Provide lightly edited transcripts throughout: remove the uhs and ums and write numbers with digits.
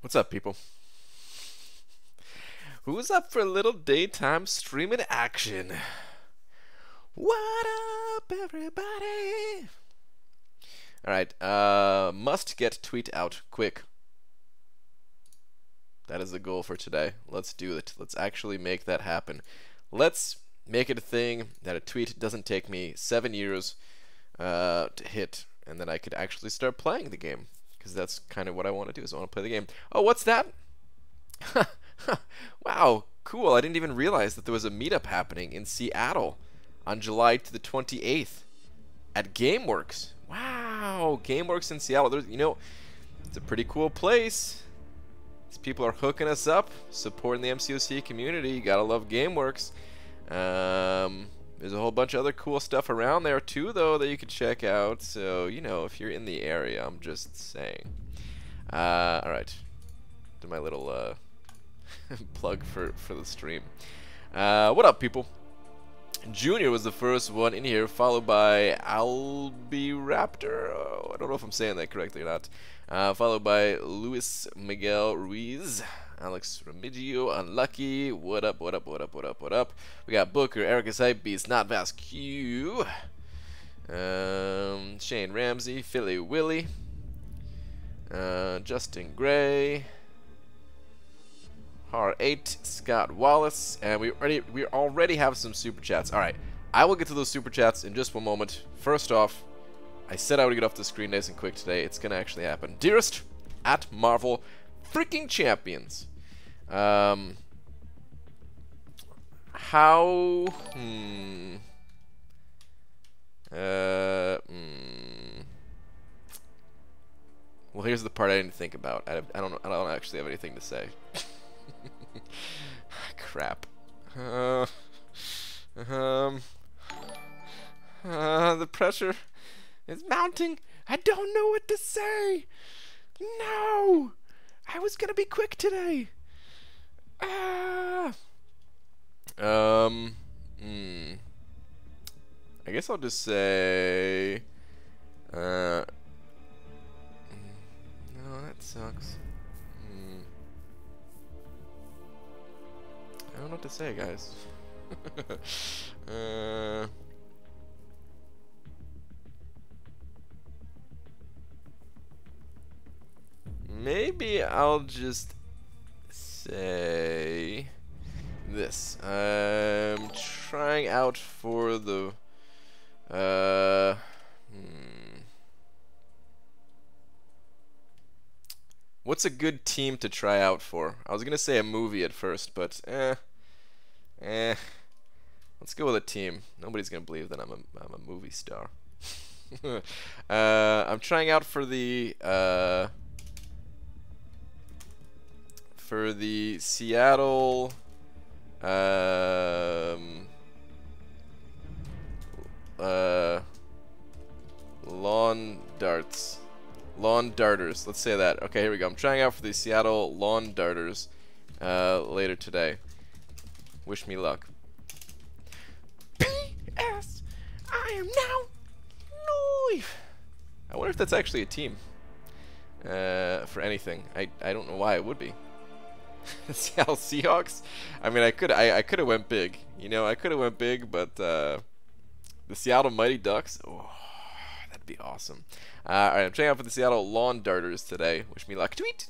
What's up, people? Who's up for a little daytime streaming action? What up, everybody? Alright, must get tweet out quick. That is the goal for today. Let's do it. Let's actually make that happen. Let's make it a thing that a tweet doesn't take me 7 years to hit, and then I could actually start playing the game. Because that's kind of what I want to do, is I want to play the game. Oh, what's that? Wow, cool. I didn't even realize that there was a meetup happening in Seattle on July the 28th at GameWorks. Wow, GameWorks in Seattle. There's, it's a pretty cool place. These people are hooking us up, supporting the MCOC community. You gotta love GameWorks. There's a whole bunch of other cool stuff around there too, though, that you could check out. So, if you're in the area, I'm just saying. Alright. Do my little plug for the stream. What up, people? Junior was the first one in here, followed by Albiraptor. Oh, I don't know if I'm saying that correctly or not. Followed by Luis Miguel Ruiz. Alex Remigio, Unlucky, what up, what up, what up, what up, what up? We got Booker, Ericus Hypebeast, Not Vast Q, Shane Ramsey, Philly Willie, Justin Gray, Har8, Scott Wallace, and we already have some super chats. All right, I will get to those super chats in just one moment. First off, I said I would get off the screen nice and quick today. It's gonna actually happen. Dearest at Marvel freaking champions. How well, here's the part I didn't think about. I don't actually have anything to say. Crap. The pressure is mounting. I don't know what to say. No, I was gonna be quick today. I guess I'll just say. No, that sucks. I don't know what to say, guys. Maybe I'll just say this. I'm trying out for the what's a good team to try out for? I was gonna say a movie at first, but let's go with a team. Nobody's gonna believe that I'm a movie star. I'm trying out for the Seattle lawn darters. Let's say that. Okay, here we go. I'm trying out for the Seattle lawn darters later today. Wish me luck. P.S. I am now live. I wonder if that's actually a team for anything. I don't know why it would be. Seattle Seahawks. I mean, I could have went big. I could have went big, but the Seattle Mighty Ducks. Oh, that'd be awesome. All right, I'm trying out for the Seattle Lawn Darters today. Wish me luck. Tweet.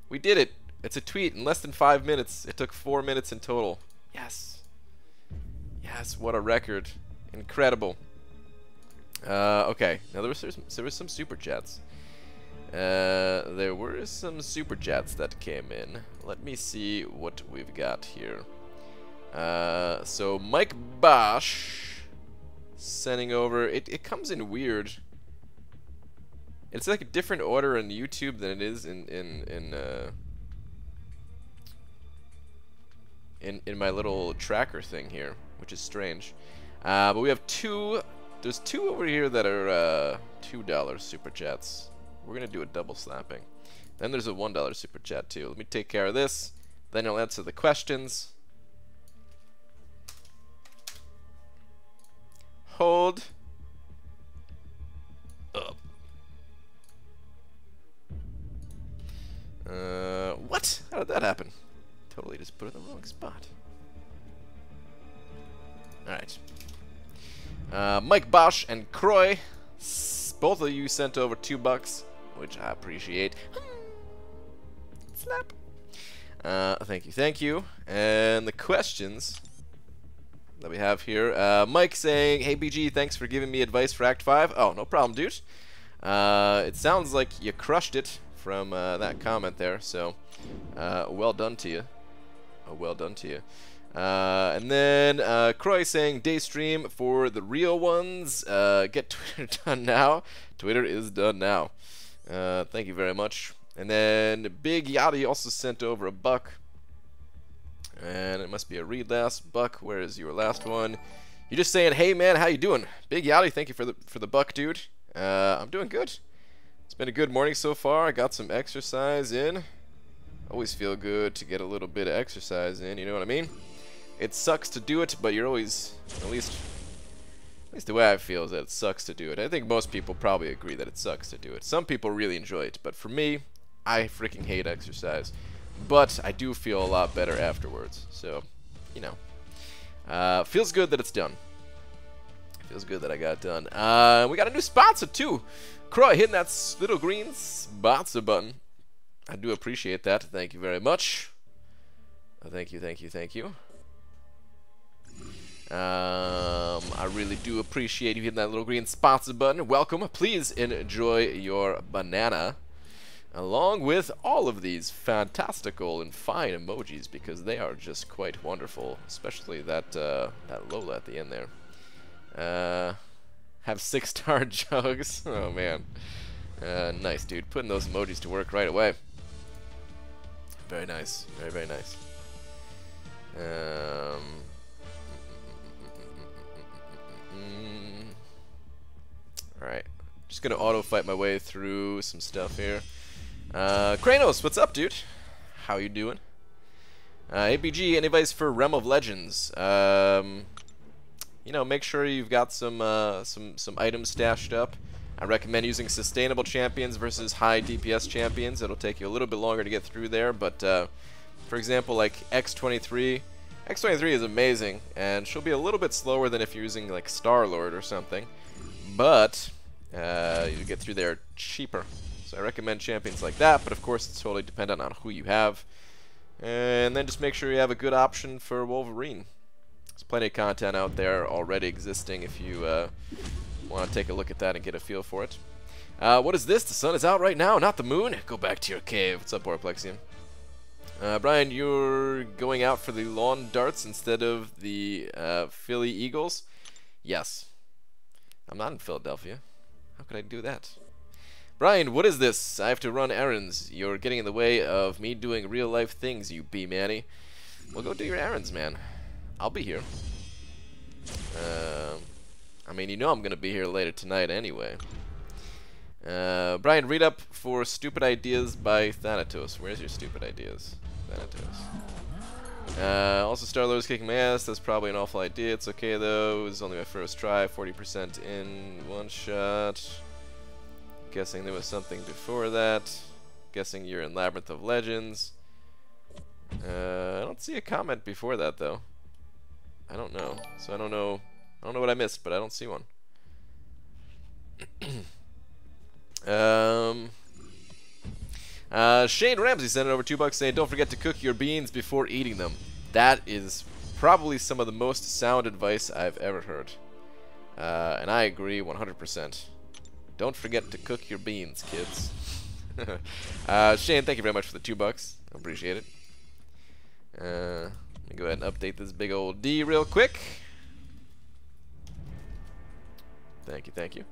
We did it. It's a tweet in less than 5 minutes. It took 4 minutes in total. Yes. Yes. What a record. Incredible. Okay. Now there was some super chats. There were some super chats that came in. Let me see what we've got here. So Mike Bosch sending over. It comes in weird. It's like a different order in YouTube than it is in my little tracker thing here, which is strange. But we have two. There's two over here that are $2 super chats. We're gonna do a double slapping. Then there's a $1 super chat too. Let me take care of this. Then I'll answer the questions. Hold up. How did that happen? Totally just put it in the wrong spot. Alright. Mike Bosch and Croy, both of you sent over $2, which I appreciate. Slap. Thank you. And the questions that we have here. Mike saying, "Hey BG, thanks for giving me advice for Act 5. Oh, no problem, dude. It sounds like you crushed it from that comment there, so well done to you. Well done to you. And then Croy saying, "Day stream for the real ones. Get Twitter done now. Twitter is done now." Thank you very much. And then Big Yachty also sent over $1. And it must be a read last. Buck, where is your last one? You're just saying, "Hey man, how you doing?" Big Yachty, thank you for the $1, dude. I'm doing good. It's been a good morning so far. I got some exercise in. Always feel good to get a little bit of exercise in, you know what I mean? It sucks to do it, but you're always, at least the way I feel is that it sucks to do it. I think most people probably agree that it sucks to do it. Some people really enjoy it, but for me, I freaking hate exercise. But I do feel a lot better afterwards, so, you know. Feels good that it's done. Feels good that I got it done. We got a new sponsor, too. Croy hitting that little green sponsor button. I do appreciate that. Thank you very much. Thank you. I really do appreciate you hitting that little green sponsor button. Welcome. Please enjoy your banana, along with all of these fantastical and fine emojis, because they are just quite wonderful, especially that Lola at the end there. Have 6-star jugs. Oh man, nice, dude. Putting those emojis to work right away. Very nice, very nice. Alright, just gonna auto fight my way through some stuff here. Kranos, what's up, dude? How you doing? ABG, any advice for Realm of Legends? You know, make sure you've got some items stashed up. I recommend using sustainable champions versus high DPS champions. It'll take you a little bit longer to get through there, but for example, like X23. X23 is amazing, and she'll be a little bit slower than if you're using like Star-Lord or something, but you get through there cheaper. So I recommend champions like that, but of course it's totally dependent on who you have. And then just make sure you have a good option for Wolverine. There's plenty of content out there already existing if you want to take a look at that and get a feel for it. What is this? The sun is out right now, not the moon? Go back to your cave. What's up, Orplexium? Brian, you're going out for the lawn darts instead of the Philly Eagles? Yes. I'm not in Philadelphia. How could I do that? Brian, what is this? I have to run errands. You're getting in the way of me doing real-life things, you B-Manny. Well, go do your errands, man. I'll be here. I mean, you know I'm going to be here later tonight anyway. Brian, read up for Stupid Ideas by Thanatos. Where's your stupid ideas? Thanatos. Also, Star-Lord's kicking my ass. That's probably an awful idea. It's okay, though. It was only my first try. 40% in one shot. Guessing there was something before that. Guessing you're in Labyrinth of Legends. I don't see a comment before that, though. I don't know. So I don't know what I missed, but I don't see one. Shane Ramsey sent it over $2 saying, "Don't forget to cook your beans before eating them." That is probably some of the most sound advice I've ever heard. And I agree 100%. Don't forget to cook your beans, kids. Shane, thank you very much for the $2. I appreciate it. Let me go ahead and update this big old D real quick. Thank you.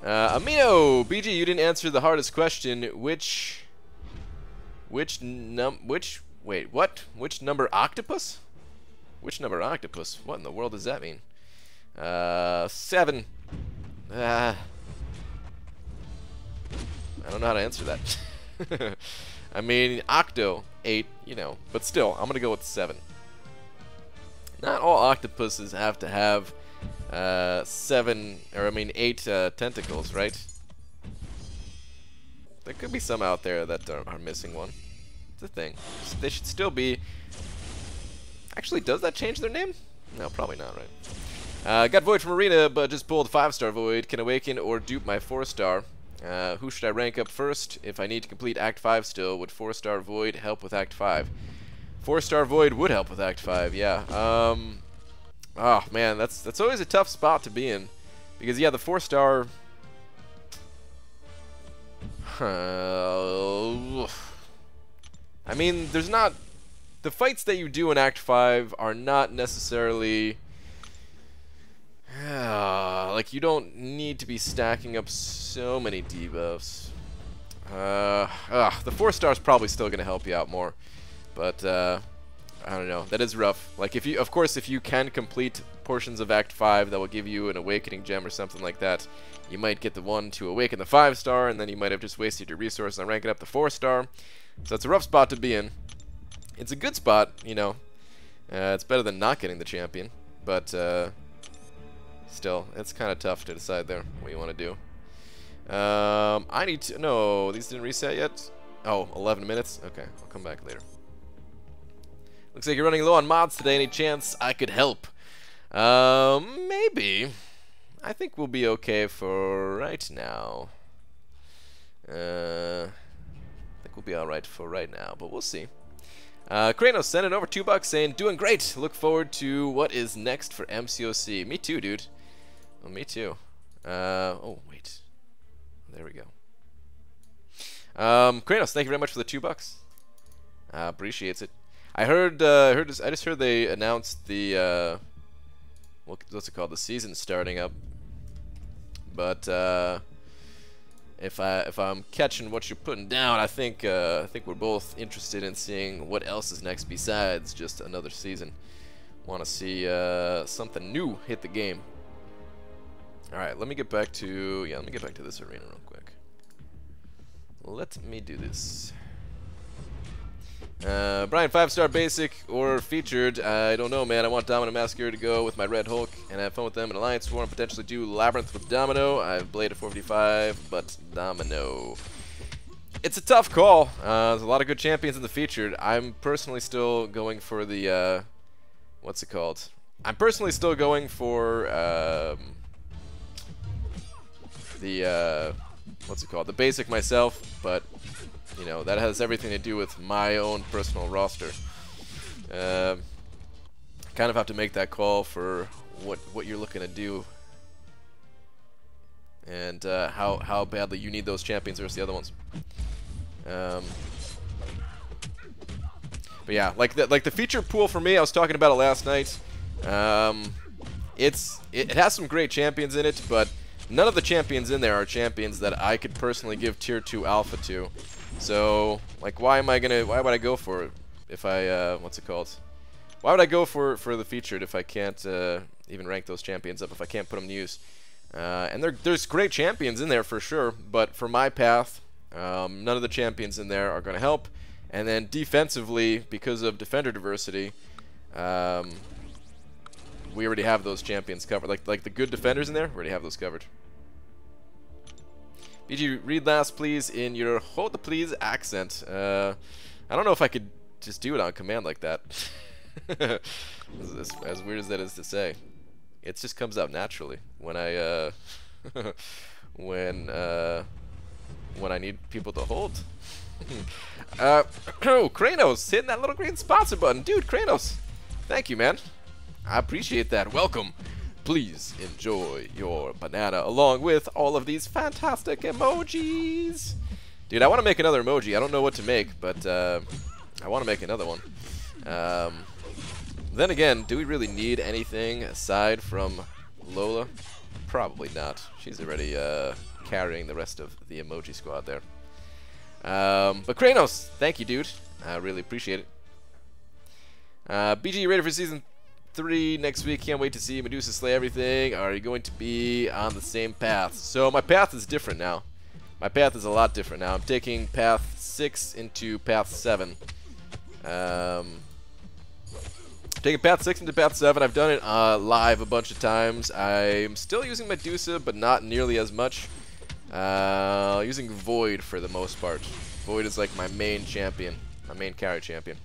Amino, BG, you didn't answer the hardest question. Which number octopus? Which number octopus? What in the world does that mean? 7. I don't know how to answer that. I mean, octo, 8, you know, but still, I'm gonna go with 7. Not all octopuses have to have 8 tentacles, right? There could be some out there that are missing one. It's a thing. They should still be... Actually, does that change their name? No, probably not, right? Got Void from Arena, but just pulled 5-star Void. Can awaken or dupe my 4-star. Who should I rank up first? If I need to complete Act 5 still, would 4-star Void help with Act 5? 4-star Void would help with Act 5, yeah. Oh, man, that's always a tough spot to be in. Because, yeah, the 4-star... I mean, there's not... The fights that you do in Act 5 are not necessarily... like, you don't need to be stacking up so many debuffs. The 4-star's probably still going to help you out more. But, I don't know. That is rough. Like, if you, of course, if you can complete portions of Act 5 that will give you an Awakening Gem or something like that, you might get the one to awaken the 5-star, and then you might have just wasted your resources on ranking up the 4-star. So it's a rough spot to be in. It's a good spot, you know. It's better than not getting the champion, but still, it's kind of tough to decide there what you want to do. I need to... No, these didn't reset yet? Oh, 11 minutes? Okay, I'll come back later. Looks like you're running low on mods today. Any chance I could help? Maybe. I think we'll be okay for right now. I think we'll be alright for right now, but we'll see. Kranos sending over $2 saying, doing great. Look forward to what is next for MCOC. Me too, dude. Well, me too. Oh, wait. There we go. Kranos, thank you very much for the $2. Appreciates it. I just heard they announced the what's it called, the season starting up. But if I'm catching what you're putting down, I think we're both interested in seeing what else is next besides just another season. Want to see something new hit the game. All right, let me get back to this arena real quick. Let me do this. Brian, 5-star basic or featured? I don't know, man. I want Domino Massacre to go with my Red Hulk and have fun with them in Alliance War and potentially do Labyrinth with Domino. I've Blade at 455, but Domino. It's a tough call. There's a lot of good champions in the featured. I'm personally still going for the, what's it called? I'm personally still going for, what's it called? The basic myself, but... You know, that has everything to do with my own personal roster. Kind of have to make that call for what you're looking to do. And how badly you need those champions versus the other ones. But yeah, like the feature pool for me, I was talking about it last night. It has some great champions in it, but none of the champions in there are champions that I could personally give tier 2 alpha to. So, like, why would I go for it if I, what's it called? Why would I go for the featured if I can't even rank those champions up, if I can't put them to use? And there's great champions in there for sure, but for my path, none of the champions in there are going to help. And then defensively, because of defender diversity, we already have those champions covered. Like the good defenders in there, we already have those covered. BG, read last please in your hold the please accent. I don't know if I could just do it on command like that. As weird as that is to say. It just comes out naturally when I when I need people to hold. Oh, Kranos, hitting that little green sponsor button. Dude, Kranos, thank you, man. I appreciate that. Welcome. Please enjoy your banana along with all of these fantastic emojis. Dude, I want to make another emoji. I don't know what to make, but I want to make another one. Then again, do we really need anything aside from Lola? Probably not. She's already carrying the rest of the emoji squad there. But Kranos, thank you, dude. I really appreciate it. BG, ready for season 3 next week. Can't wait to see Medusa slay everything. Are you going to be on the same path? So my path is different now. My path is a lot different now. I'm taking path 6 into path 7. Taking path 6 into path 7. I've done it live a bunch of times. I'm still using Medusa, but not nearly as much. Using Void for the most part. Void is like my main champion, my main carry champion.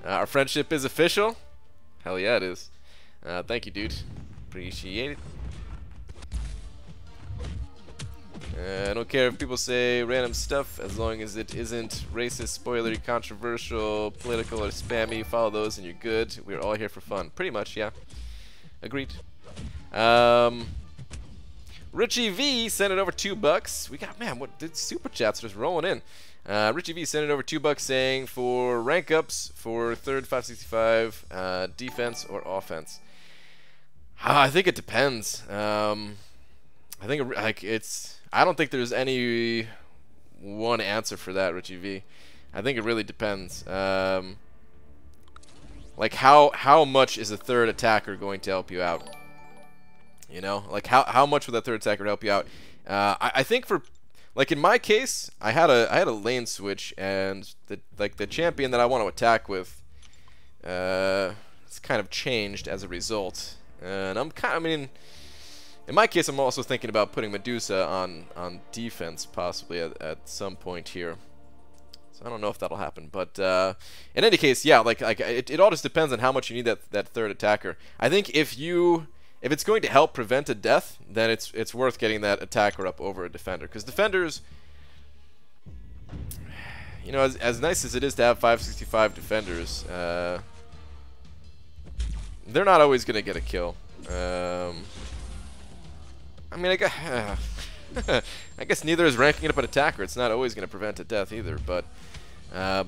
Our friendship is official. Hell yeah, it is. Thank you, dude. Appreciate it. I don't care if people say random stuff as long as it isn't racist, spoilery, controversial, political, or spammy. Follow those and you're good. We're all here for fun. Pretty much, yeah. Agreed. Richie V sent it over $2. We got, man, what did super chats just rolling in. Richie V sent it over $2 saying for rank ups for third 565 defense or offense. I think it depends. I think like I don't think there's any one answer for that, Richie V. I think it really depends. Like how much is a third attacker going to help you out? You know, like how much would that third attacker help you out? I think for like in my case, I had a lane switch, and the champion that I want to attack with, it's kind of changed as a result. And I mean, in my case, I'm also thinking about putting Medusa on defense possibly at some point here. So I don't know if that'll happen, but in any case, yeah, like it all just depends on how much you need that third attacker. I think if it's going to help prevent a death, then it's worth getting that attacker up over a defender, because defenders, you know, as nice as it is to have 565 defenders, they're not always going to get a kill. I mean, I guess neither is ranking up an attacker. It's not always going to prevent a death either, but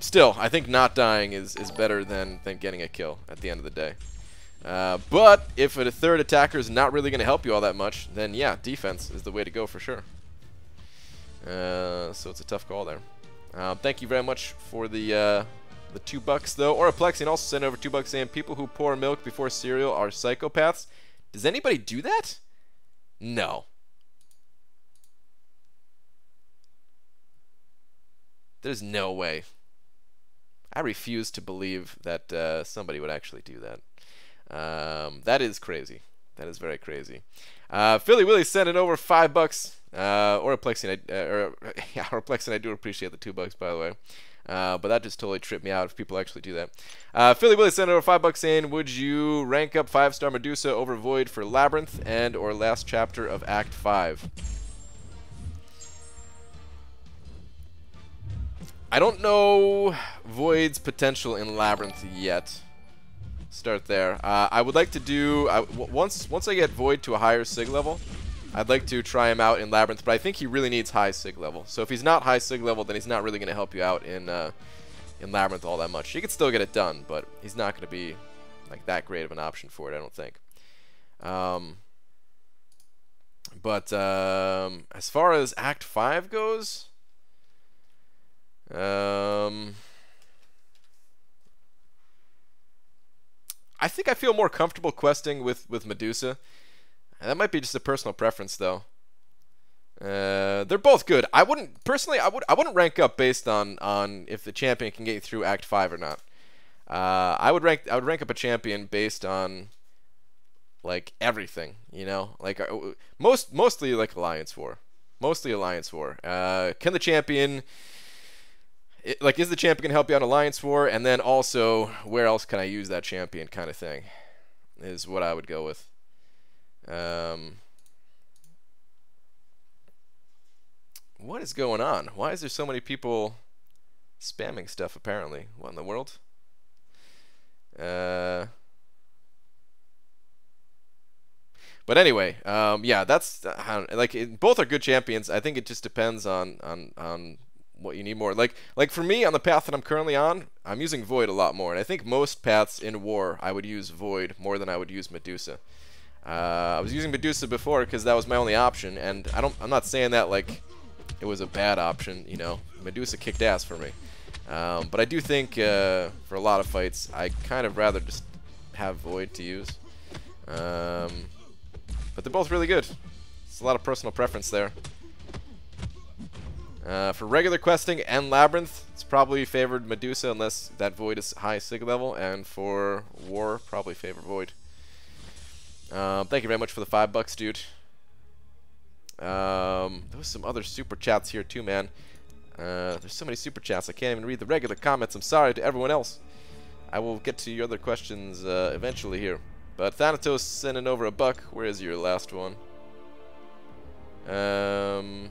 still, I think not dying is better than getting a kill at the end of the day. But if a third attacker is not really going to help you all that much, then yeah, defense is the way to go for sure. So it's a tough call there. Thank you very much for the $2 though. Or Plexian also sent over $2 saying people who pour milk before cereal are psychopaths. Does anybody do that? No. There's no way. I refuse to believe that somebody would actually do that. That is crazy. That is very crazy. Philly Willie sent it over $5. Or Plexian, yeah, or Plexian, I do appreciate the $2 by the way. But that just totally tripped me out if people actually do that. Philly Willie sent over $5 saying, would you rank up 5-star Medusa over Void for Labyrinth and or last chapter of Act 5? I don't know Void's potential in Labyrinth yet. Start there. I would like to do once I get Void to a higher Sig level, I'd like to try him out in Labyrinth, but I think he really needs high Sig level. So if he's not high Sig level, then he's not really going to help you out in Labyrinth all that much. He could still get it done, but he's not going to be like that great of an option for it, I don't think. But as far as Act 5 goes, I think I feel more comfortable questing with Medusa. That might be just a personal preference, though. They're both good. I wouldn't personally. I wouldn't rank up based on if the champion can get you through Act 5 or not. I would rank up a champion based on like everything. You know, like mostly like Alliance War. Mostly Alliance War. Can the champion? Is the champion gonna help you out in Alliance War? And then also, where else can I use that champion? Kind of thing is what I would go with. What is going on? Why is there so many people spamming stuff apparently? What in the world? But anyway, yeah, that's like both are good champions. I think it just depends on what you need more. Like for me on the path that I'm currently on, I'm using Void a lot more, and I think most paths in War I would use Void more than I would use Medusa. I was using Medusa before because that was my only option, and I'm not saying that like it was a bad option, you know. Medusa kicked ass for me. But I do think for a lot of fights I kind of rather just have Void to use. But they're both really good. It's a lot of personal preference there. For regular questing and Labyrinth, it's probably favored Medusa unless that Void is high Sig level, and for War, probably favor Void. Thank you very much for the $5, dude. There was some other super chats here too, man. There's so many super chats I can't even read the regular comments. I'm sorry to everyone else. I will get to your other questions eventually here. But Thanatos sending over $1. Where is your last one? Turns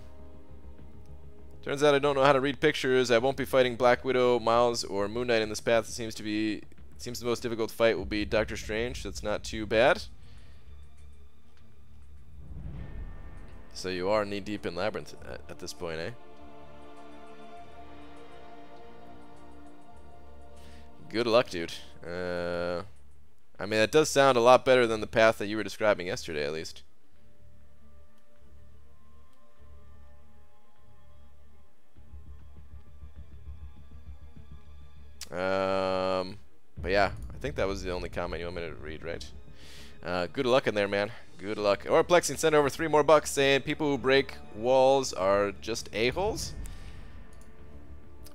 out I don't know how to read pictures. I won't be fighting Black Widow, Miles, or Moon Knight in this path. It seems the most difficult fight will be Doctor Strange. That's not too bad. So you are knee deep in Labyrinth at this point, eh? Good luck, dude. I mean, that does sound a lot better than the path that you were describing yesterday, at least. But yeah, I think that was the only comment you want me to read, right? Good luck in there, man. Good luck. Or Plexing sent over $3 more saying people who break walls are just a-holes.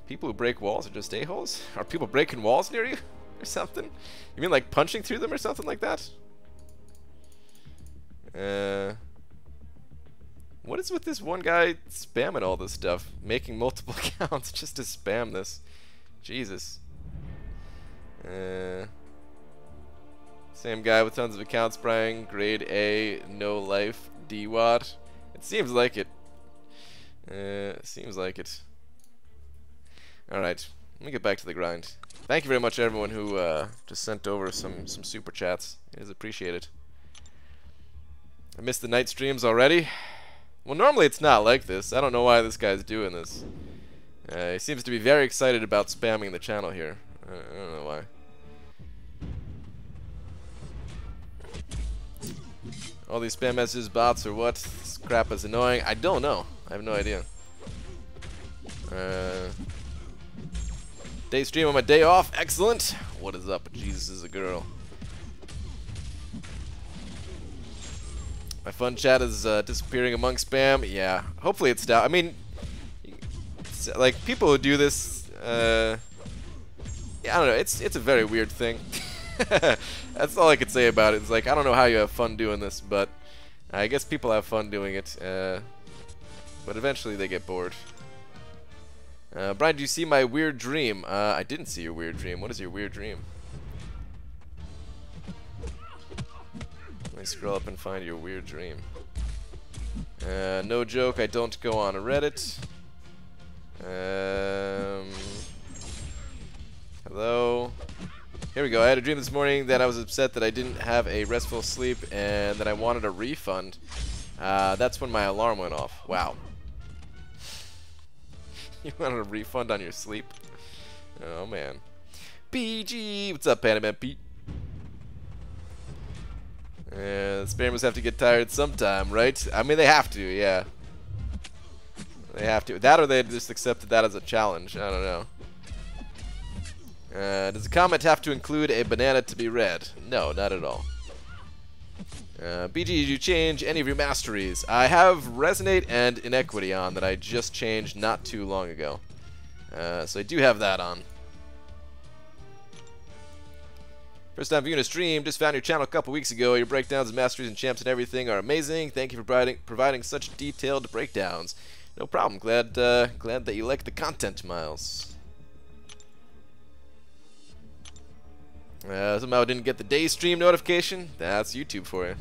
People who break walls are just a-holes? Are people breaking walls near you? Or something? You mean like punching through them or something like that? What is with this one guy spamming all this stuff? Making multiple accounts just to spam this. Jesus. Same guy with tons of accounts, Brian. Grade A, no life, DWAT. It seems like it. Seems like it. Alright, let me get back to the grind. Thank you very much, everyone who just sent over some super chats. It is appreciated. I missed the night streams already. Well, normally it's not like this. I don't know why this guy's doing this. He seems to be very excited about spamming the channel here. I don't know why. All these spam messages, bots, or what? This crap is annoying. I don't know. I have no idea. Day stream on my day off. Excellent. What is up? Jesus is a girl. My fun chat is disappearing among spam. Yeah. Hopefully it's down. I mean, like people who do this. Yeah, I don't know. It's a very weird thing. That's all I could say about it. It's like I don't know how you have fun doing this, but I guess people have fun doing it. But eventually they get bored. Brian, do you see my weird dream? I didn't see your weird dream. What is your weird dream? Let me scroll up and find your weird dream. No joke, I don't go on Reddit. Hello. Here we go. I had a dream this morning that I was upset that I didn't have a restful sleep and that I wanted a refund. That's when my alarm went off. Wow. You wanted a refund on your sleep? Oh, man. PG! What's up, Panaman Pete? Spammers have to get tired sometime, right? I mean, they have to, yeah. They have to. That or they just accepted that as a challenge. I don't know. Does a comment have to include a banana to be read? No, not at all. BG, did you change any of your masteries? I have Resonate and Inequity on that I just changed not too long ago. So I do have that on. First time viewing a stream, just found your channel a couple weeks ago. Your breakdowns of masteries and champs and everything are amazing. Thank you for providing such detailed breakdowns. No problem. Glad that you like the content, Miles. Somehow I didn't get the day stream notification. That's YouTube for you.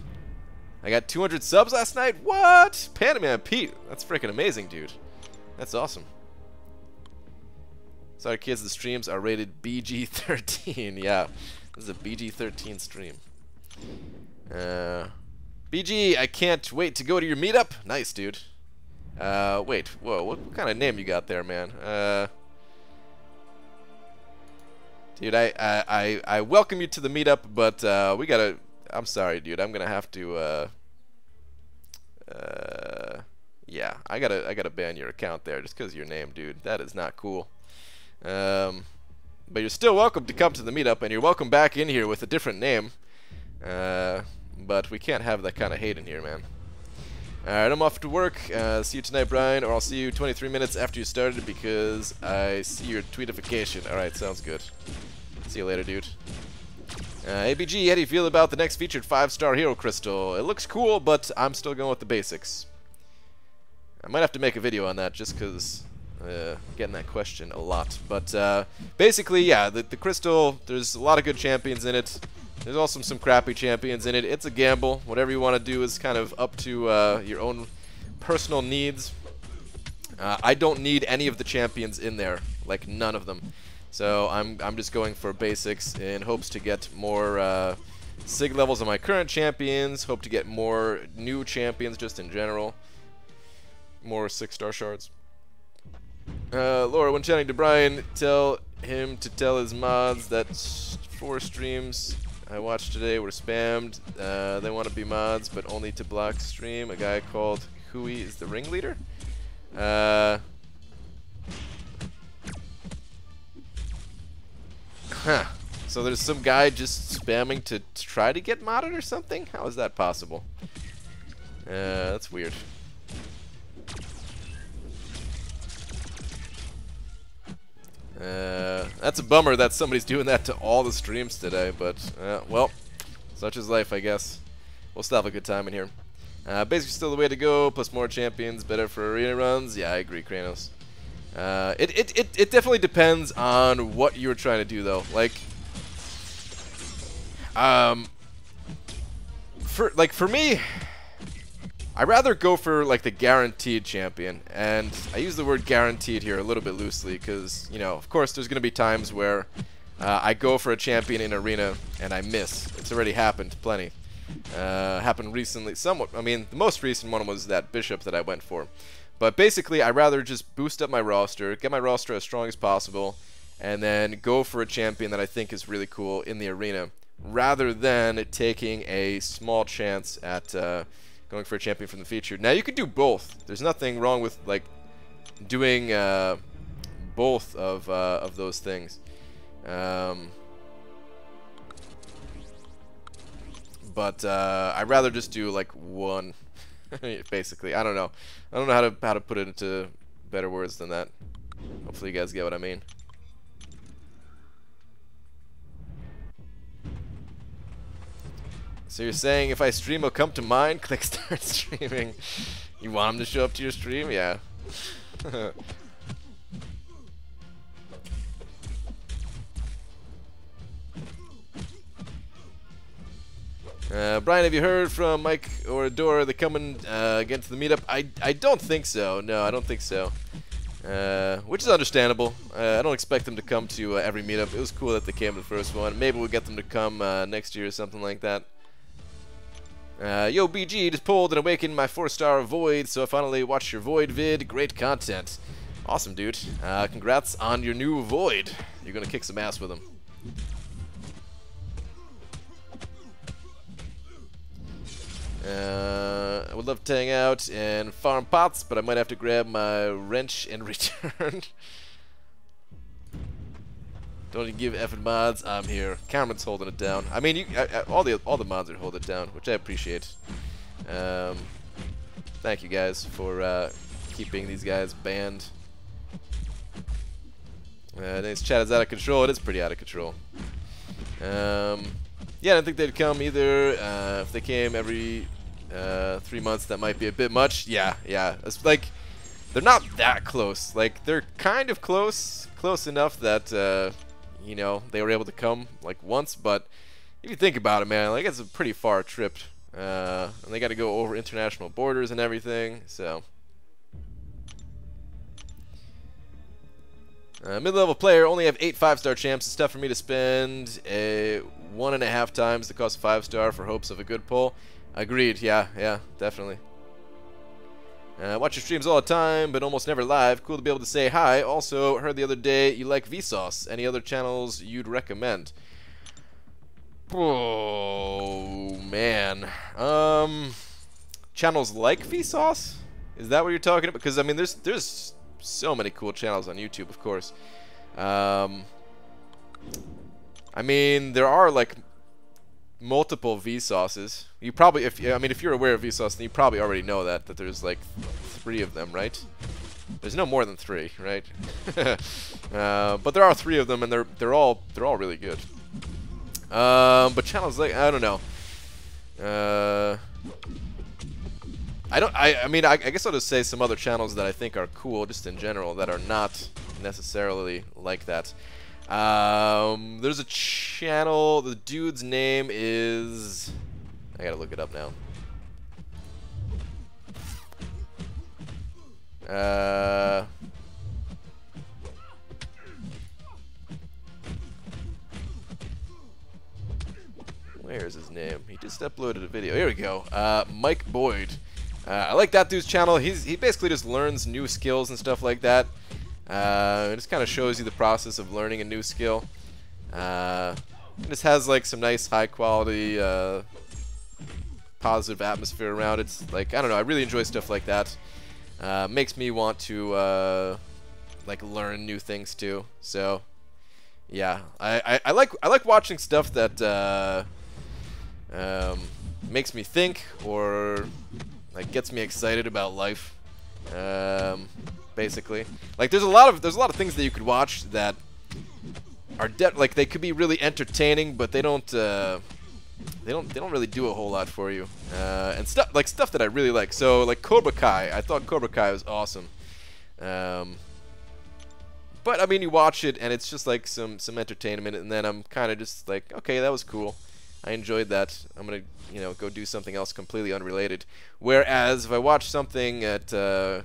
I got 200 subs last night. What? Panaman Pete. That's freaking amazing, dude. That's awesome. Sorry, kids. The streams are rated BG-13. Yeah, this is a BG-13 stream. BG, I can't wait to go to your meetup. Nice, dude. Wait. Whoa. What kind of name you got there, man? Dude, I welcome you to the meetup, but we gotta. I'm sorry, dude. I'm gonna have to. Yeah, I gotta ban your account there just because of your name, dude. That is not cool. But you're still welcome to come to the meetup, and you're welcome back in here with a different name. But we can't have that kind of hate in here, man. Alright, I'm off to work. See you tonight, Brian, or I'll see you 23 minutes after you started because I see your tweetification. Alright, sounds good. See you later, dude. ABG, how do you feel about the next featured 5-star hero crystal? It looks cool, but I'm still going with the basics. I might have to make a video on that just because getting that question a lot. But basically, yeah, the Crystal, there's a lot of good champions in it. There's also some crappy champions in it. It's a gamble. Whatever you want to do is kind of up to your own personal needs. I don't need any of the champions in there, like none of them. So I'm just going for basics in hopes to get more sig levels on my current champions. Hope to get more new champions just in general. More 6-star shards. Laura, when chatting to Brian, tell him to tell his mods that 4 streams I watched today were spammed. They want to be mods, but only to block stream. A guy called Hui is the ringleader. So there's some guy just spamming to try to get modded or something? How is that possible? That's weird. That's a bummer that somebody's doing that to all the streams today, but well, such is life, I guess. We'll still have a good time in here. Basically still the way to go, plus more champions, better for arena runs. Yeah, I agree, Kranos. It definitely depends on what you're trying to do, though. Like, for me, I'd rather go for like the guaranteed champion, and I use the word guaranteed here a little bit loosely because, you know, of course there's gonna be times where I go for a champion in arena and I miss. It's already happened plenty. Happened recently, somewhat. I mean, the most recent one was that bishop that I went for. But basically, I'd rather just boost up my roster, get my roster as strong as possible, and then go for a champion that I think is really cool in the arena, rather than taking a small chance at going for a champion from the featured. Now, you could do both. There's nothing wrong with like doing both of those things. But I'd rather just do like one. Basically, I don't know how to put it into better words than that. Hopefully you guys get what I mean. So you're saying if I stream, he'll come to mine? Click start streaming. You want him to show up to your stream? Yeah. Brian, have you heard from Mike or Dora? They coming again to the meetup? I don't think so. No, I don't think so. Which is understandable. I don't expect them to come to every meetup. It was cool that they came to the first one. Maybe we'll get them to come next year or something like that. Yo, BG, just pulled and awakened my 4-star Void, so I finally watched your Void vid. Great content. Awesome, dude. Congrats on your new Void. You're gonna kick some ass with him. I would love to hang out and farm pots, but I might have to grab my wrench and return. Don't even give effing mods. I'm here. Cameron's holding it down. I mean, all the mods are holding it down, which I appreciate. Thank you guys for keeping these guys banned. This chat is out of control. It is pretty out of control. Yeah, I don't think they'd come either. If they came every 3 months, that might be a bit much. Yeah. It's like they're not that close. Like they're kind of close enough that you know, they were able to come like once. But if you think about it, man, like it's a pretty far trip, and they got to go over international borders and everything. So. Mid-level player, only have 8 5-star champs. It's tough for me to spend 1.5 times the cost of 5-star for hopes of a good pull. Agreed. Yeah, definitely. Watch your streams all the time, but almost never live. Cool to be able to say hi. Also, heard the other day you like Vsauce. Any other channels you'd recommend? Oh man. Channels like Vsauce? Is that what you're talking about? Because I mean, there's so many cool channels on YouTube, of course. I mean, there are like multiple Vsauces. You probably, if you're aware of Vsauce, then you probably already know that there's like 3 of them, right? There's no more than 3, right? But there are 3 of them, and they're all really good. But channels like, I don't know. I mean, I guess I'll just say some other channels that I think are cool, just in general, that are not necessarily like that. There's a channel, the dude's name is... I gotta look it up now. Where's his name? He just uploaded a video. Here we go. Mike Boyd. I like that dude's channel. He basically just learns new skills and stuff like that. It just kind of shows you the process of learning a new skill. It just has like some nice high quality positive atmosphere around it. It's like, I don't know, I really enjoy stuff like that. Makes me want to like learn new things too. So yeah, I like watching stuff that makes me think or like gets me excited about life. Basically, like there's a lot of things that you could watch that are like they could be really entertaining, but they don't really do a whole lot for you. And stuff that I really like. So like Cobra Kai, I thought Cobra Kai was awesome. But I mean, you watch it and it's just like some entertainment, and then I'm kind of just like, okay, that was cool. I enjoyed that. I'm gonna, you know, go do something else completely unrelated. Whereas if I watch something that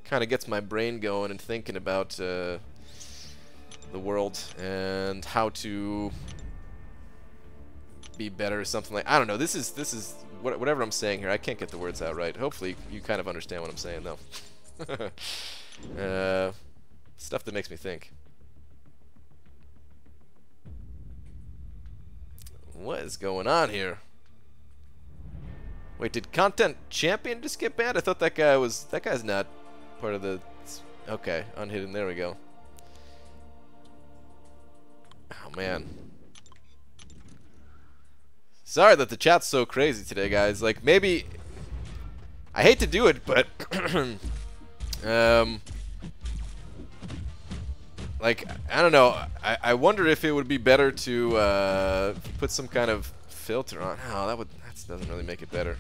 kind of gets my brain going and thinking about the world and how to be better or something like, I don't know. This is whatever I'm saying here. I can't get the words out right. Hopefully you kind of understand what I'm saying though. Stuff that makes me think. What is going on here? Wait, did ContestChampion just get banned? I thought that guy's not part of the... Okay, unhidden, there we go. Oh man. Sorry that the chat's so crazy today, guys. Like, maybe... I hate to do it, but... like, I don't know. I wonder if it would be better to put some kind of filter on. Oh, that doesn't really make it better.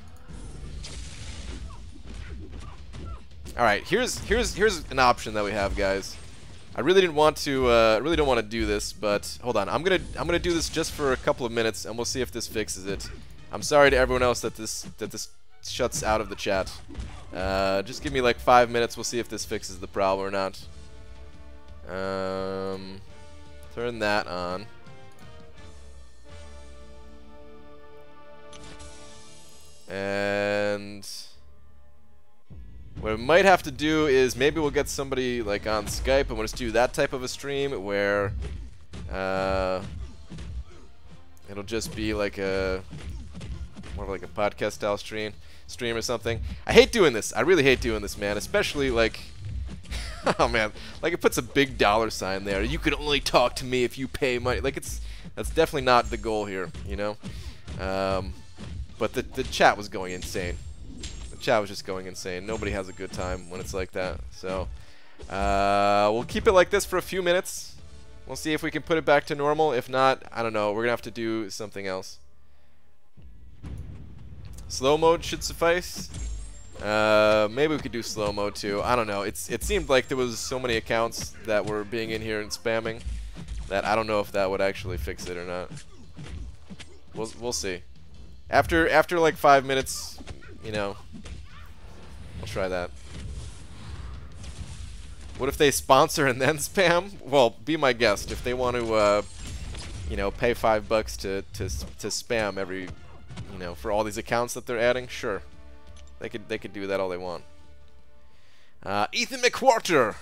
All right, here's an option that we have, guys. I really didn't want to. Really don't want to do this, but hold on. I'm gonna do this just for a couple of minutes, and we'll see if this fixes it. I'm sorry to everyone else that this shuts out of the chat. Just give me like 5 minutes. We'll see if this fixes the problem or not. Turn that on. And what we might have to do is maybe we'll get somebody like on Skype and we'll just do that type of a stream where it'll just be like more like a podcast style stream or something. I hate doing this. I really hate doing this, man. Especially like, oh man, like it puts a big dollar sign there. You can only talk to me if you pay money. Like that's definitely not the goal here, you know. But the chat was going insane. The chat was just going insane. Nobody has a good time when it's like that. So we'll keep it like this for a few minutes. We'll see if we can put it back to normal. If not, I don't know. We're gonna have to do something else. Slow mode should suffice. Maybe we could do slow mode too. I don't know. It seemed like there was so many accounts that were being in here and spamming that I don't know if that would actually fix it or not. We'll see. After like 5 minutes, you know, we'll try that. What if they sponsor and then spam? Well, be my guest. If they want to, you know, pay $5 to spam every, you know, for all these accounts that they're adding, sure. They could do that all they want. Ethan McWhorter.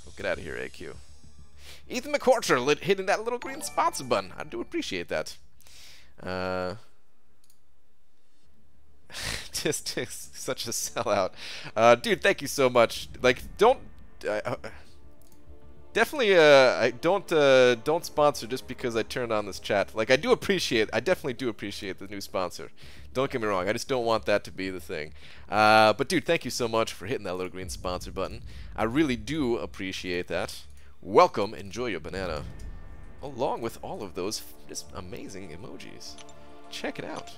Oh, get out of here, AQ. Ethan McWhorter hitting that little green sponsor button. I do appreciate that. Just such a sellout. Dude, thank you so much. Like, don't definitely I don't sponsor just because I turned on this chat. Like, I definitely do appreciate the new sponsor. Don't get me wrong, I just don't want that to be the thing. But dude, thank you so much for hitting that little green sponsor button. I really do appreciate that. Welcome, enjoy your banana. Along with all of those just amazing emojis. Check it out.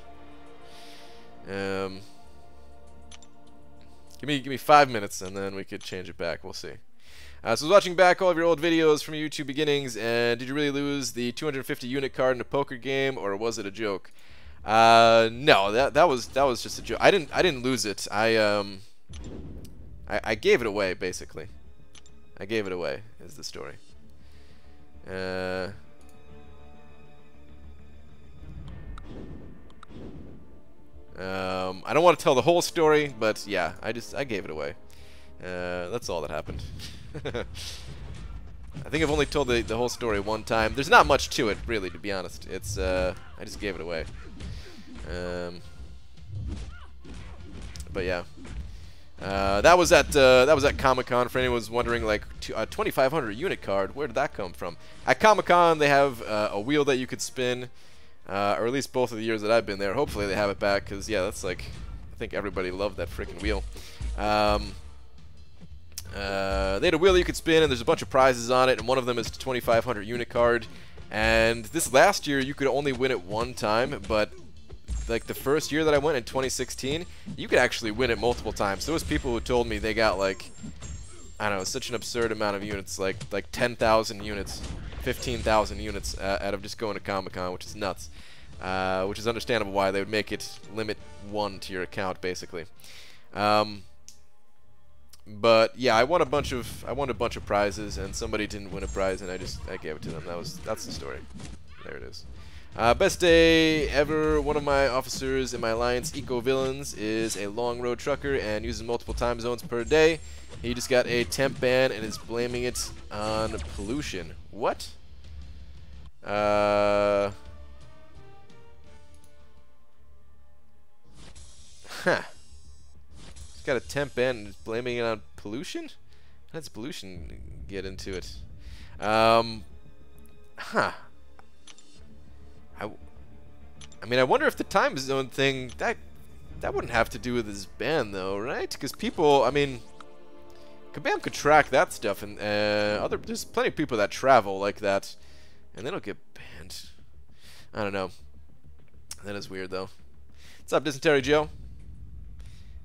Give me 5 minutes, and then we could change it back. We'll see. So I was watching back all of your old videos from your YouTube beginnings, and did you really lose the 250 unit card in a poker game, or was it a joke? No, that was just a joke. I didn't lose it. I gave it away, basically. I gave it away is the story. I don't want to tell the whole story, but yeah, I gave it away. That's all that happened. I think I've only told the whole story one time. There's not much to it, really, to be honest. It's I just gave it away. But yeah, that was at Comic-Con. For anyone who's wondering, like, a 2500 unit card, where did that come from? At Comic-Con, they have a wheel that you could spin. Or at least both of the years that I've been there. Hopefully they have it back, because, yeah, that's like, I think everybody loved that freaking wheel. They had a wheel that you could spin, and there's a bunch of prizes on it, and one of them is a 2500 unit card. And this last year, you could only win it one time, but like the first year that I went in 2016, you could actually win it multiple times. There was people who told me they got, like, I don't know, such an absurd amount of units, like 10,000 units. 15,000 units out of just going to Comic-Con, which is nuts. Which is understandable why they would make it limit 1 to your account, basically. But yeah, I won a bunch of prizes, and somebody didn't win a prize, and I gave it to them. That's the story. There it is. Best day ever. One of my officers in my alliance, Eco Villains, is a long road trucker and uses multiple time zones per day. He just got a temp ban and is blaming it on pollution. What? Huh. He's got a temp ban and is blaming it on pollution? How does pollution get into it? Huh. I mean, I wonder if the time zone thing, that wouldn't have to do with his ban, though, right? Because people, I mean, Kabam could track that stuff, and there's plenty of people that travel like that, and they don't get banned. I don't know. That is weird, though. What's up, Dysentery Joe?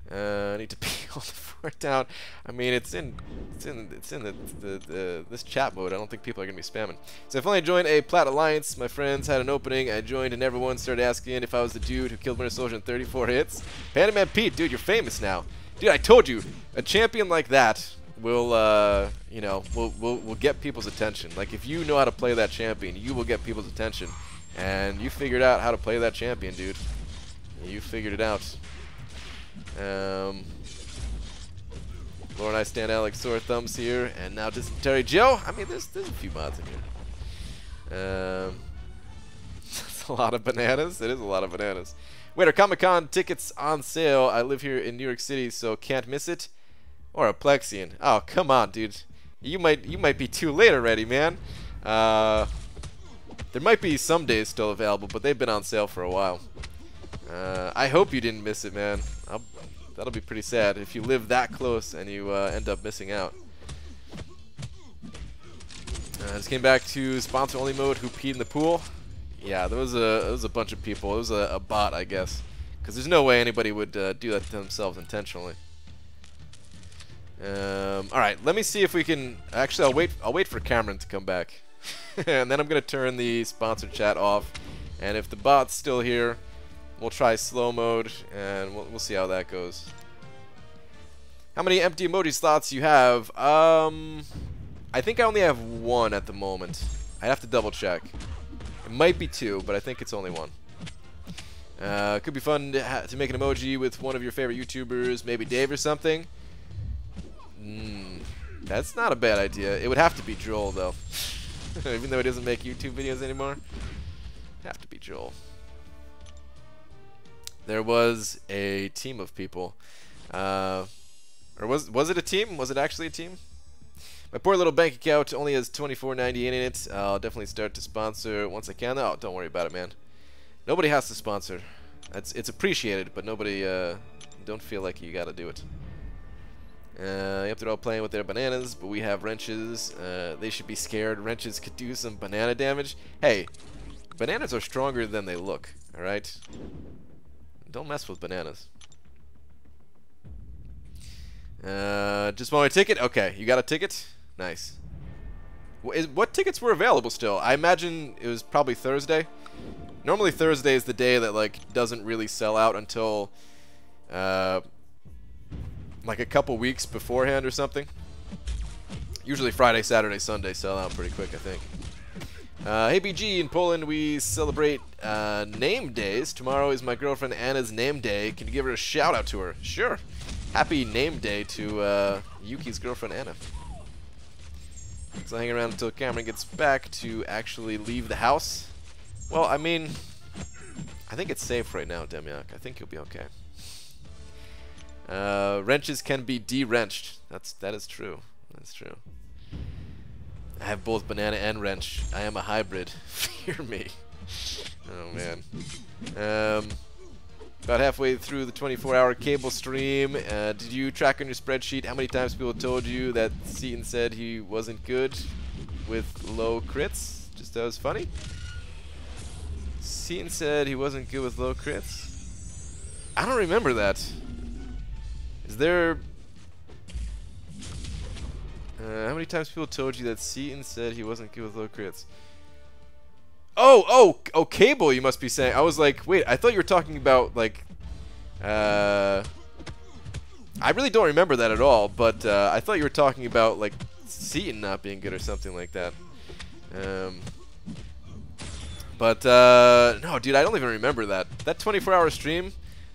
I need to pee all the fort down. I mean, it's in this chat mode. I don't think people are gonna be spamming. So I finally joined a Plat Alliance. My friends had an opening. I joined, and everyone started asking if I was the dude who killed Winter Soldier in 34 hits. Panda Man Pete, dude, you're famous now. Dude, I told you, a champion like that will, you know, will get people's attention. Like, if you know how to play that champion, you will get people's attention. And you figured out how to play that champion, dude. You figured it out. Laura and I stand out like sore thumbs here, and now Dysentery Joe. I mean, there's a few mods in here. That's a lot of bananas. It is a lot of bananas. Wait, are Comic-Con tickets on sale? I live here in New York City, so can't miss it. Or a Plexian. Oh, come on, dude. You might be too late already, man. There might be some days still available, but they've been on sale for a while. I hope you didn't miss it, man. That'll be pretty sad if you live that close and you end up missing out. Just came back to sponsor only mode. Who peed in the pool? Yeah, there was a bunch of people. It was a bot, I guess, because there's no way anybody would do that to themselves intentionally. All right, let me see if we can. Actually, I'll wait for Cameron to come back, and then I'm gonna turn the sponsor chat off. And if the bot's still here, we'll try slow mode, and we'll see how that goes. How many empty emoji slots you have? I think I only have 1 at the moment. I'd have to double check. It might be 2, but I think it's only 1. Could be fun to make an emoji with one of your favorite YouTubers, maybe Dave or something. That's not a bad idea. It would have to be Joel, though. Even though he doesn't make YouTube videos anymore. It'd have to be Joel. There was a team of people. Or was it a team? Was it actually a team? My poor little bank account only has $24.98 in it. I'll definitely start to sponsor once I can. Oh, don't worry about it, man. Nobody has to sponsor. It's appreciated, but nobody don't feel like you gotta do it. Yep, they're all playing with their bananas, but we have wrenches. They should be scared. Wrenches could do some banana damage. Hey, bananas are stronger than they look, alright? Don't mess with bananas. Just want my ticket? Okay, you got a ticket? Nice. What tickets were available still? I imagine it was probably Thursday. Normally Thursday is the day that like doesn't really sell out until like a couple weeks beforehand or something. Usually Friday, Saturday, Sunday sell out pretty quick, I think. Hey BG, in Poland we celebrate name days. Tomorrow is my girlfriend Anna's name day. Can you give her a shout out to her? Sure. Happy name day to Yuki's girlfriend Anna. So I'll hang around until Cameron gets back to actually leave the house. Well, I mean, I think it's safe right now, Demyak. I think you'll be okay. Wrenches can be de-wrenched. That is true. That's true. I have both banana and wrench. I am a hybrid. Fear me. Oh man. About halfway through the 24-hour cable stream, did you track on your spreadsheet how many times people told you that Seaton said he wasn't good with low crits? Just that was funny. Seaton said he wasn't good with low crits. I don't remember that. Is there? How many times people told you that Seaton said he wasn't good with low crits? Oh, cable, you must be saying. I was like, wait, I thought you were talking about, like, I really don't remember that at all, but I thought you were talking about, like, Seaton not being good or something like that. No, dude, I don't even remember that. That 24-hour stream,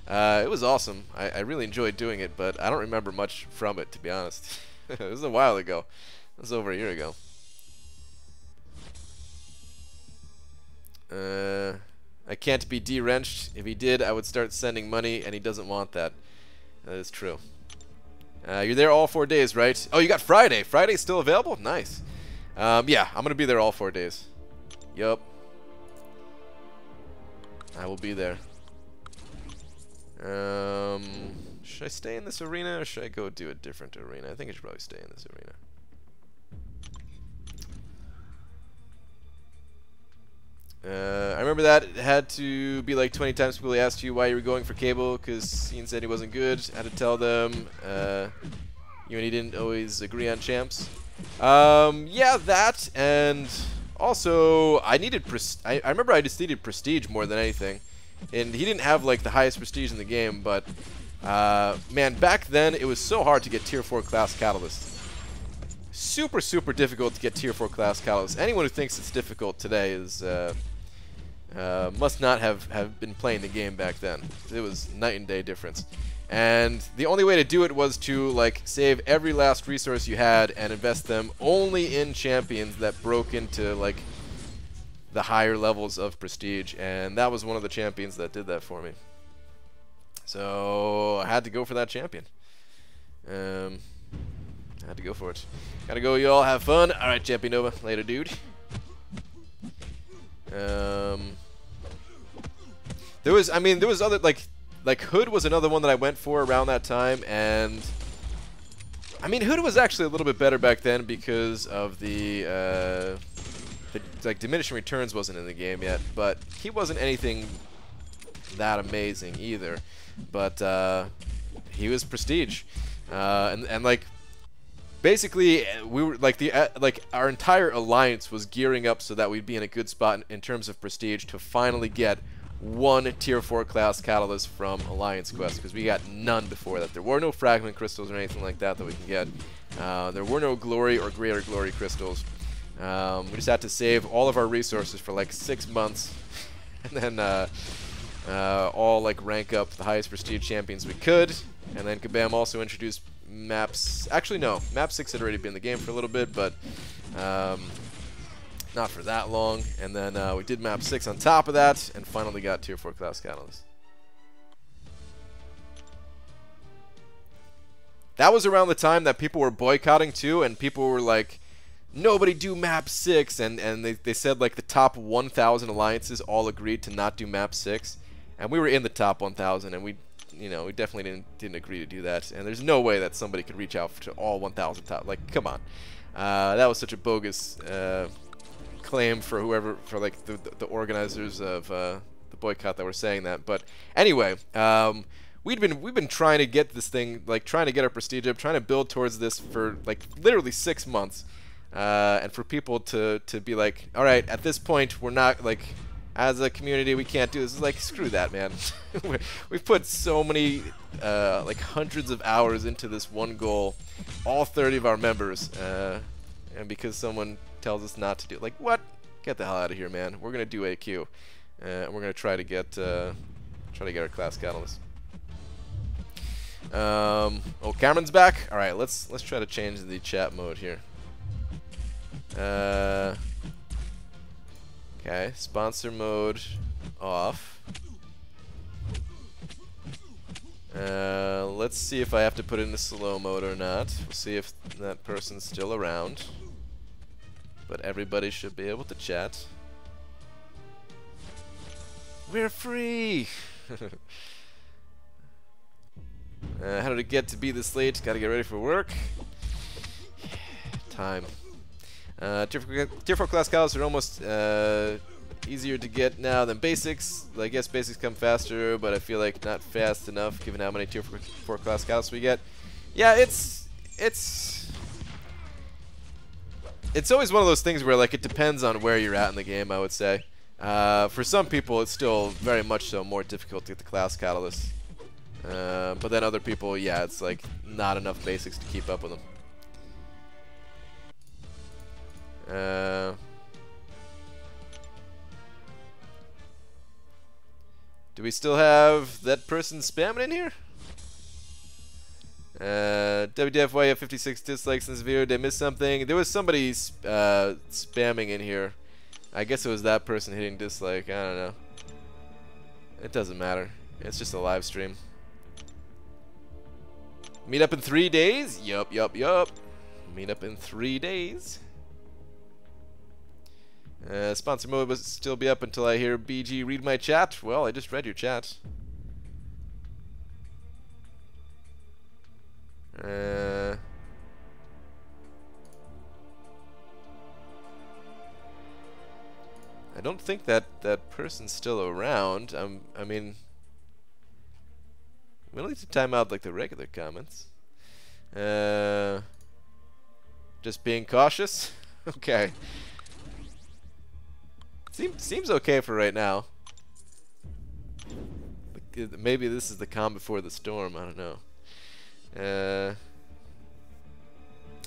it was awesome. I really enjoyed doing it, but I don't remember much from it, to be honest. It was a while ago. It was over a year ago. I can't be de-wrenched. If he did, I would start sending money, and he doesn't want that. That is true. You're there all 4 days, right? Oh, you got Friday. Friday's still available? Nice. Yeah, I'm going to be there all 4 days. Yup. I will be there. Should I stay in this arena, or should I go do a different arena? I think I should probably stay in this arena. I remember that it had to be like 20 times people asked you why you were going for cable, because Ian said he wasn't good. I had to tell them you and he didn't always agree on champs. Yeah, that, and also I needed I remember I just needed prestige more than anything, and he didn't have like the highest prestige in the game, but man, back then it was so hard to get tier 4 class catalyst. Super difficult to get tier 4 class catalyst. Anyone who thinks it's difficult today is must not have been playing the game back then. It was night and day difference. And the only way to do it was to like save every last resource you had and invest them only in champions that broke into like the higher levels of prestige, and that was one of the champions that did that for me. So I had to go for that champion. I had to go for it. Gotta go, y'all. Have fun. All right, Champion Nova. Later, dude. There was other like Hood was another one that I went for around that time, and I mean Hood was actually a little bit better back then because of the like diminishing returns wasn't in the game yet, but he wasn't anything that amazing either. But he was prestige, and like basically we were like like our entire alliance was gearing up so that we'd be in a good spot in terms of prestige to finally get one tier 4 class catalyst from Alliance Quest, because we got none before that. There were no fragment crystals or anything like that we can get. There were no glory or greater glory crystals. We just had to save all of our resources for like 6 months and then all like rank up the highest prestige champions we could. And then Kabam also introduced maps. Actually, no, map 6 had already been in the game for a little bit, but not for that long. And then we did map 6 on top of that, and finally got tier 4 class catalyst. That was around the time that people were boycotting too, and people were like, nobody do map 6, and they said like the top 1,000 alliances all agreed to not do map 6, and we were in the top 1,000, and we definitely didn't agree to do that. And there's no way that somebody could reach out to all 1,000 top. Like, come on, that was such a bogus claim for whoever, for like the organizers of the boycott that we're saying that. But anyway, we've been trying to get this thing, like trying to get our prestige up, trying to build towards this for like literally 6 months, and for people to be like, all right, at this point we're not like, as a community we can't do this. It's like, screw that, man. We've put so many like hundreds of hours into this one goal, all 30 of our members, and because someone tells us not to do it, like, what? Get the hell out of here, man. We're gonna do AQ, and we're gonna try to get our class catalyst. Oh, Cameron's back. All right, let's try to change the chat mode here. Okay, sponsor mode off. Let's see if I have to put it in the slow mode or not. We'll see if that person's still around. But everybody should be able to chat. We're free! How did it get to be this late? Gotta get ready for work. Time. Tier 4 class cows are almost easier to get now than basics. I guess basics come faster, but I feel like not fast enough given how many tier 4 class cows we get. Yeah, it's always one of those things where, like, it depends on where you're at in the game, I would say. For some people, it's still very much so more difficult to get the class catalyst. But then other people, yeah, it's like not enough basics to keep up with them. Do we still have that person spamming in here? WDF, why you have 56 dislikes in this video? Did I miss something? There was somebody spamming in here. I guess it was that person hitting dislike. I don't know. It doesn't matter. It's just a live stream. Meet up in 3 days? Yup. Meet up in 3 days. Sponsor mode will still be up until I hear BG read my chat. Well, I just read your chat. I don't think that person's still around. I mean, we'll need to time out like the regular comments. Just being cautious. Okay. Seems okay for right now. Maybe this is the calm before the storm. I don't know. Yeah,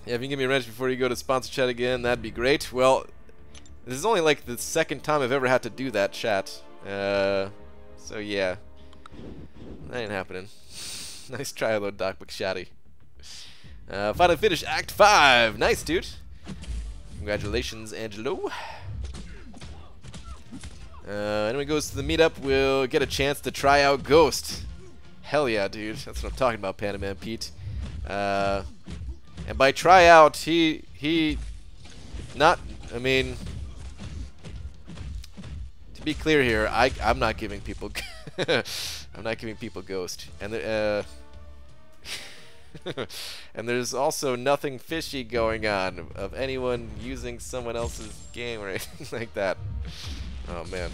if you can give me a wrench before you go to sponsor chat again, that'd be great. Well, this is only like the second time I've ever had to do that chat. So yeah, that ain't happening. Nice try, though, Doc McShatty. Finally finished Act 5. Nice, dude. Congratulations, Angelo. Anyone goes to the meetup will get a chance to try out Ghost. Hell yeah, dude. That's what I'm talking about, Panda Man Pete. And by try out, he not, I mean, to be clear here, I'm not giving people I'm not giving people Ghost. And and there's also nothing fishy going on of anyone using someone else's game or anything like that. Oh man.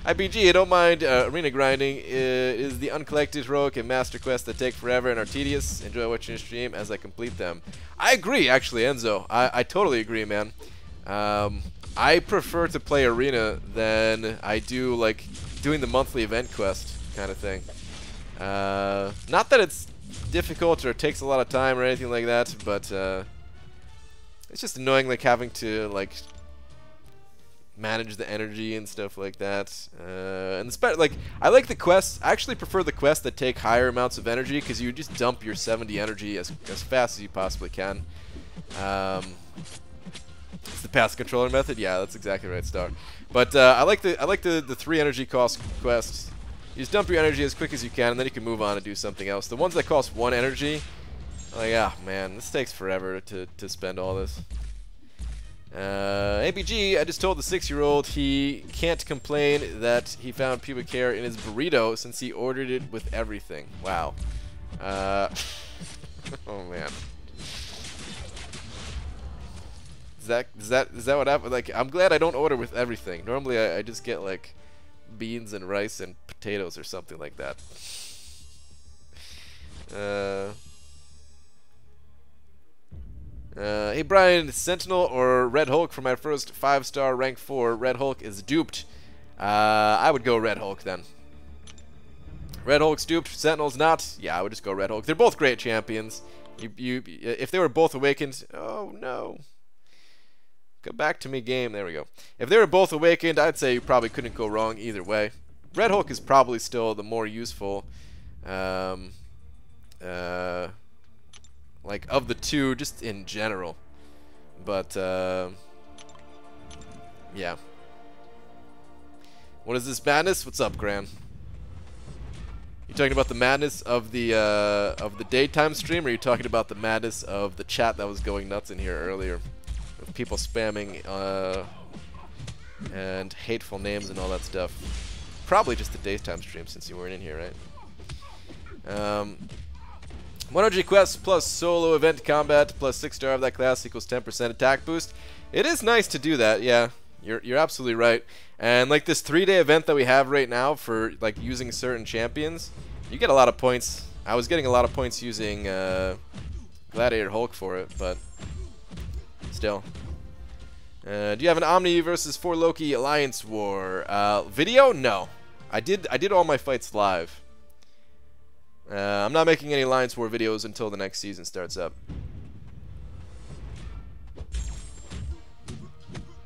IBG, I don't mind arena grinding. It is the uncollected heroic and master quests that take forever and are tedious. Enjoy watching your stream as I complete them. I agree, actually, Enzo. I totally agree, man. I prefer to play arena than I do like doing the monthly event quest kind of thing. Not that it's difficult or it takes a lot of time or anything like that, but it's just annoying, like having to like manage the energy and stuff like that. And like, I like the quests. I actually prefer the quests that take higher amounts of energy because you just dump your 70 energy as fast as you possibly can. It's the pass controller method. Yeah, that's exactly right, Star. But I like the 3 energy cost quests. You just dump your energy as quick as you can, and then you can move on and do something else. The ones that cost 1 energy, like, ah, man, this takes forever to spend all this. ABG, I just told the 6-year-old he can't complain that he found pubic hair in his burrito since he ordered it with everything. Wow. Oh man. Is that what happened? Like, I'm glad I don't order with everything. Normally I just get like beans and rice and potatoes or something like that. Hey Brian, Sentinel or Red Hulk for my first 5-star rank 4. Red Hulk is duped. I would go Red Hulk then. Red Hulk's duped, Sentinel's not. Yeah, I would just go Red Hulk. They're both great champions. If they were both awakened, oh no. Go back to me, game. There we go. If they were both awakened, I'd say you probably couldn't go wrong either way. Red Hulk is probably still the more useful, like of the two, just in general. But yeah. What is this madness? What's up, Gran? You talking about the madness of the daytime stream, or are you talking about the madness of the chat that was going nuts in here earlier? With people spamming and hateful names and all that stuff. Probably just the daytime stream since you weren't in here, right? 100 quests plus solo event combat plus 6-star of that class equals 10% attack boost. It is nice to do that, yeah. You're absolutely right. And like this 3-day event that we have right now for like using certain champions, you get a lot of points. I was getting a lot of points using Gladiator Hulk for it, but still. Do you have an Omni versus 4 Loki Alliance War video? No, I did all my fights live. I'm not making any Alliance War videos until the next season starts up.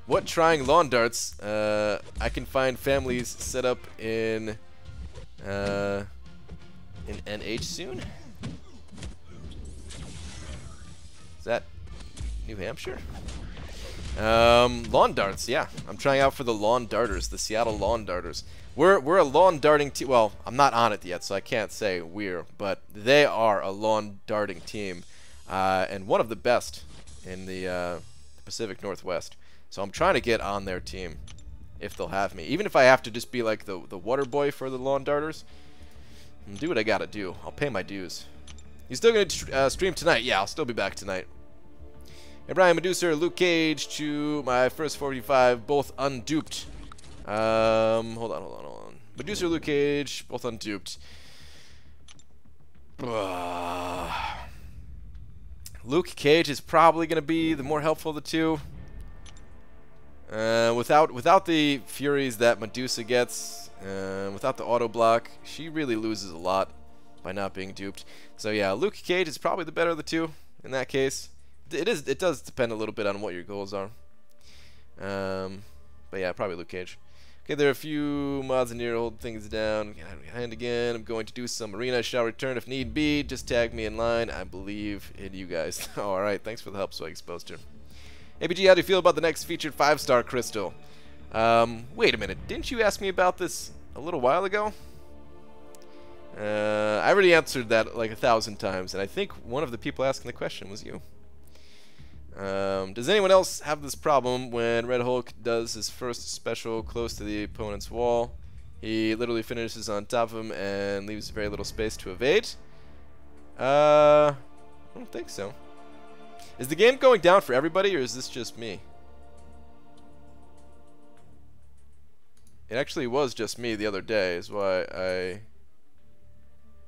What trying lawn darts? I can find families set up in NH soon. Is that New Hampshire? Lawn darts, yeah. I'm trying out for the lawn darters, the Seattle lawn darters. We're a lawn darting team. Well, I'm not on it yet, so I can't say we're, but they are a lawn darting team, and one of the best in the Pacific Northwest. So I'm trying to get on their team, if they'll have me. Even if I have to just be like the water boy for the lawn darters, and do what I gotta do. I'll pay my dues. You still gonna stream tonight? Yeah, I'll still be back tonight. Hey Brian, Medusa, Luke Cage to my first 45, both unduped. Hold on. Medusa, Luke Cage, both unduped. Luke Cage is probably gonna be the more helpful of the two. Without the furies that Medusa gets, without the auto block, she really loses a lot by not being duped. So yeah, Luke Cage is probably the better of the two in that case. It does depend a little bit on what your goals are. But yeah, probably Luke Cage. Okay, there are a few mods in here. Hold things down. Get out of your hand again. I'm going to do some arena. Shall return if need be. Just tag me in line. I believe in you guys. Oh, all right. Thanks for the help, Swag Exposter. ABG, how do you feel about the next featured 5-star crystal? Wait a minute. Didn't you ask me about this a little while ago? I already answered that like 1,000 times, and I think one of the people asking the question was you. Does anyone else have this problem when Red Hulk does his first special close to the opponent's wall? He literally finishes on top of him and leaves very little space to evade? I don't think so. Is the game going down for everybody, or is this just me? It actually was just me the other day, is why I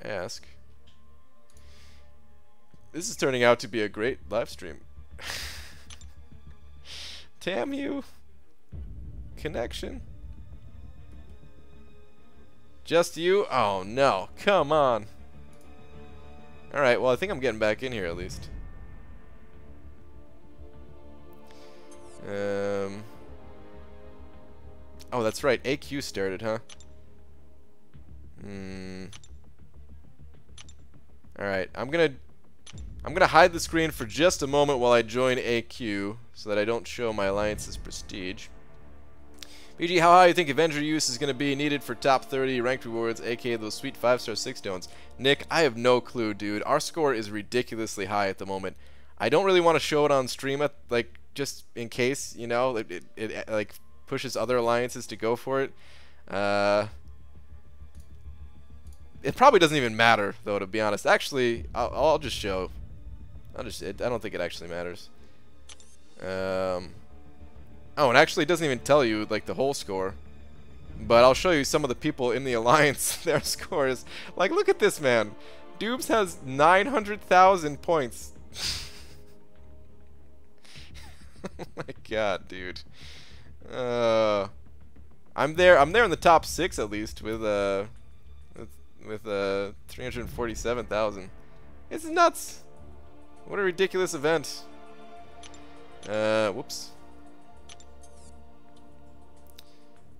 ask. This is turning out to be a great live stream. Damn you. Connection. Just you? Oh no, come on. Alright, well I think I'm getting back in here at least. Oh, that's right. AQ started, huh? Alright, I'm gonna hide the screen for just a moment while I join AQ so that I don't show my alliance's prestige. BG, how high do you think Avenger use is going to be needed for top 30 ranked rewards, aka those sweet 5-star 6 stones? Nick, I have no clue, dude. Our score is ridiculously high at the moment. I don't really want to show it on stream, like, just in case, you know, it like pushes other alliances to go for it. It probably doesn't even matter, though, to be honest. Actually, I'll just show. I don't think it actually matters. Oh, and actually it doesn't even tell you like the whole score. But I'll show you some of the people in the alliance, their scores. Like, look at this man. Doobs has 900,000 points. Oh my god, dude. I'm there in the top 6 at least with 347,000. It's nuts. What a ridiculous event. Whoops.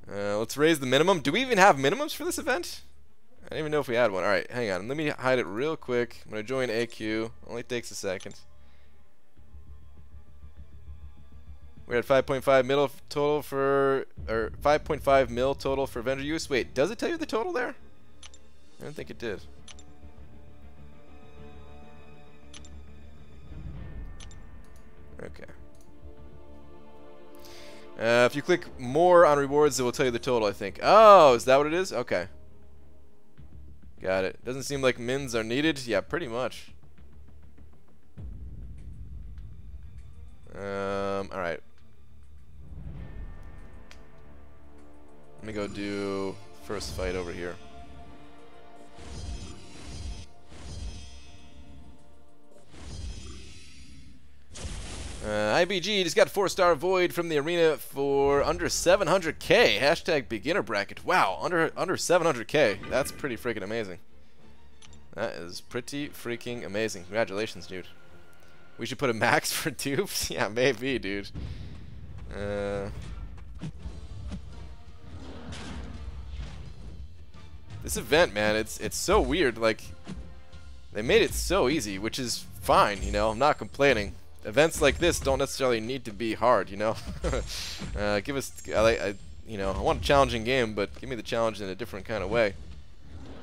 Let's raise the minimum. Do we even have minimums for this event? I didn't even know if we had one. Alright, hang on. Let me hide it real quick. I'm going to join AQ. Only takes a second. We're at 5.5 mil total for... Or 5.5 mil total for vendor use. Wait, does it tell you the total there? I don't think it did. Okay. If you click more on rewards, it will tell you the total, I think. Oh, is that what it is? Okay. Got it. Doesn't seem like mins are needed. Yeah, pretty much. Alright. Let me go do first fight over here. IBG just got 4-star Void from the arena for under 700k. Hashtag beginner bracket. Wow, under 700k. That's pretty freaking amazing. That is pretty freaking amazing. Congratulations, dude. We should put a max for dupes? Yeah, maybe, dude. This event, man, it's so weird. Like, they made it so easy, which is fine, you know. I'm not complaining. Events like this don't necessarily need to be hard, you know. Give us, you know, I want a challenging game, but give me the challenge in a different kind of way.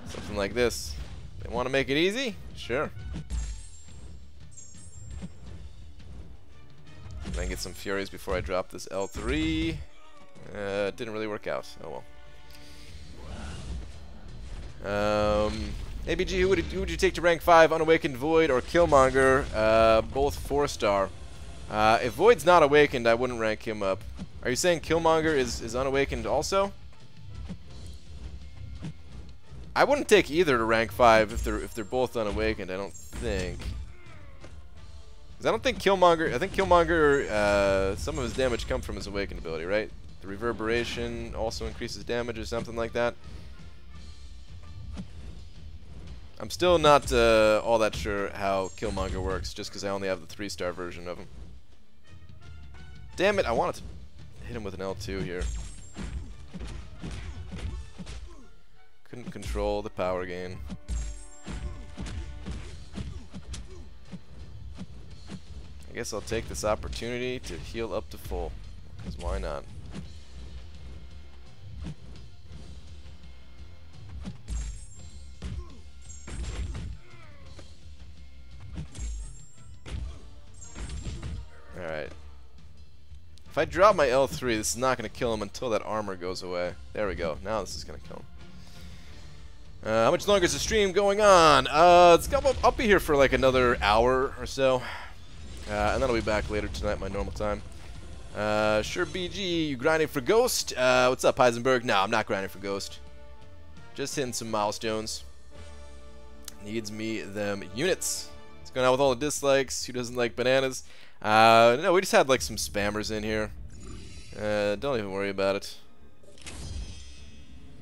Something like this. They want to make it easy? Sure. Then get some Furies before I drop this L3. Didn't really work out. Oh well. ABG, who would you take to rank 5, Unawakened Void or Killmonger? Both 4-star. If Void's not awakened, I wouldn't rank him up. Are you saying Killmonger is unawakened also? I wouldn't take either to rank 5 if they're both unawakened. I don't think. Because I don't think Killmonger. I think Killmonger. Some of his damage comes from his awakened ability, right? The reverberation also increases damage or something like that. I'm still not all that sure how Killmonger works, just because I only have the 3-star version of him. Damn it, I wanted to hit him with an L2 here. Couldn't control the power gain. I guess I'll take this opportunity to heal up to full, because why not? Alright. If I drop my L3, this is not going to kill him until that armor goes away. There we go. Now this is going to kill him. How much longer is the stream going on? I'll be here for like another hour or so. And then I'll be back later tonight, my normal time. Sure, BG, you grinding for Ghost? What's up, Heisenberg? No, I'm not grinding for Ghost. Just hitting some milestones. Needs me them units. What's going on with all the dislikes? Who doesn't like bananas? No, we just had like some spammers in here. Don't even worry about it.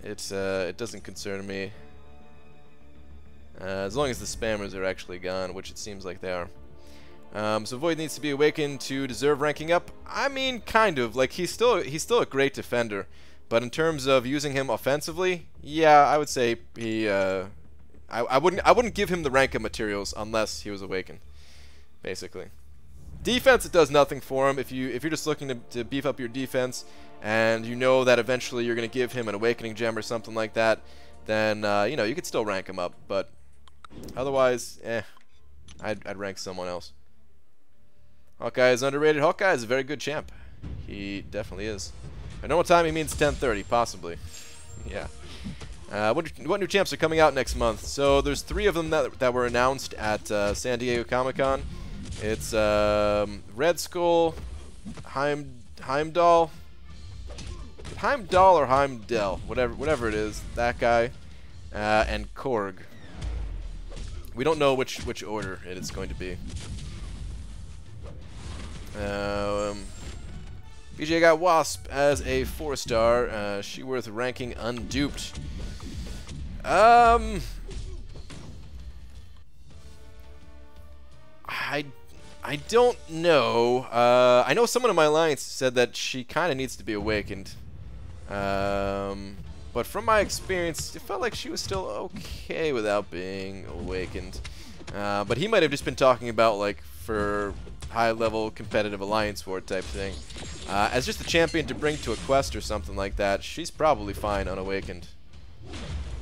It doesn't concern me. As long as the spammers are actually gone, which it seems like they are. So Void needs to be awakened to deserve ranking up. I mean, kind of. Like he's still a great defender, but in terms of using him offensively, yeah, I would say he. I wouldn't give him the rank up materials unless he was awakened. Basically, defense, it does nothing for him. If you're just looking to beef up your defense, and you know that eventually you're going to give him an awakening gem or something like that, then you know, you could still rank him up. But otherwise, I'd rank someone else. Hawkeye is underrated. Hawkeye is a very good champ. He definitely is. At normal time, he means 10:30, possibly. Yeah. What new champs are coming out next month? So there's 3 of them that were announced at San Diego Comic-Con. It's Red Skull, Heimdall, Heimdall or Heimdall, whatever it is, that guy, and Korg. We don't know which order it is going to be. BJ got Wasp as a 4-star. She worth ranking unduped. I don't know. I know someone in my alliance said that she kind of needs to be awakened. But from my experience, it felt like she was still okay without being awakened. But he might have just been talking about, like, for high-level competitive alliance war type thing. As just a champion to bring to a quest or something like that, she's probably fine unawakened.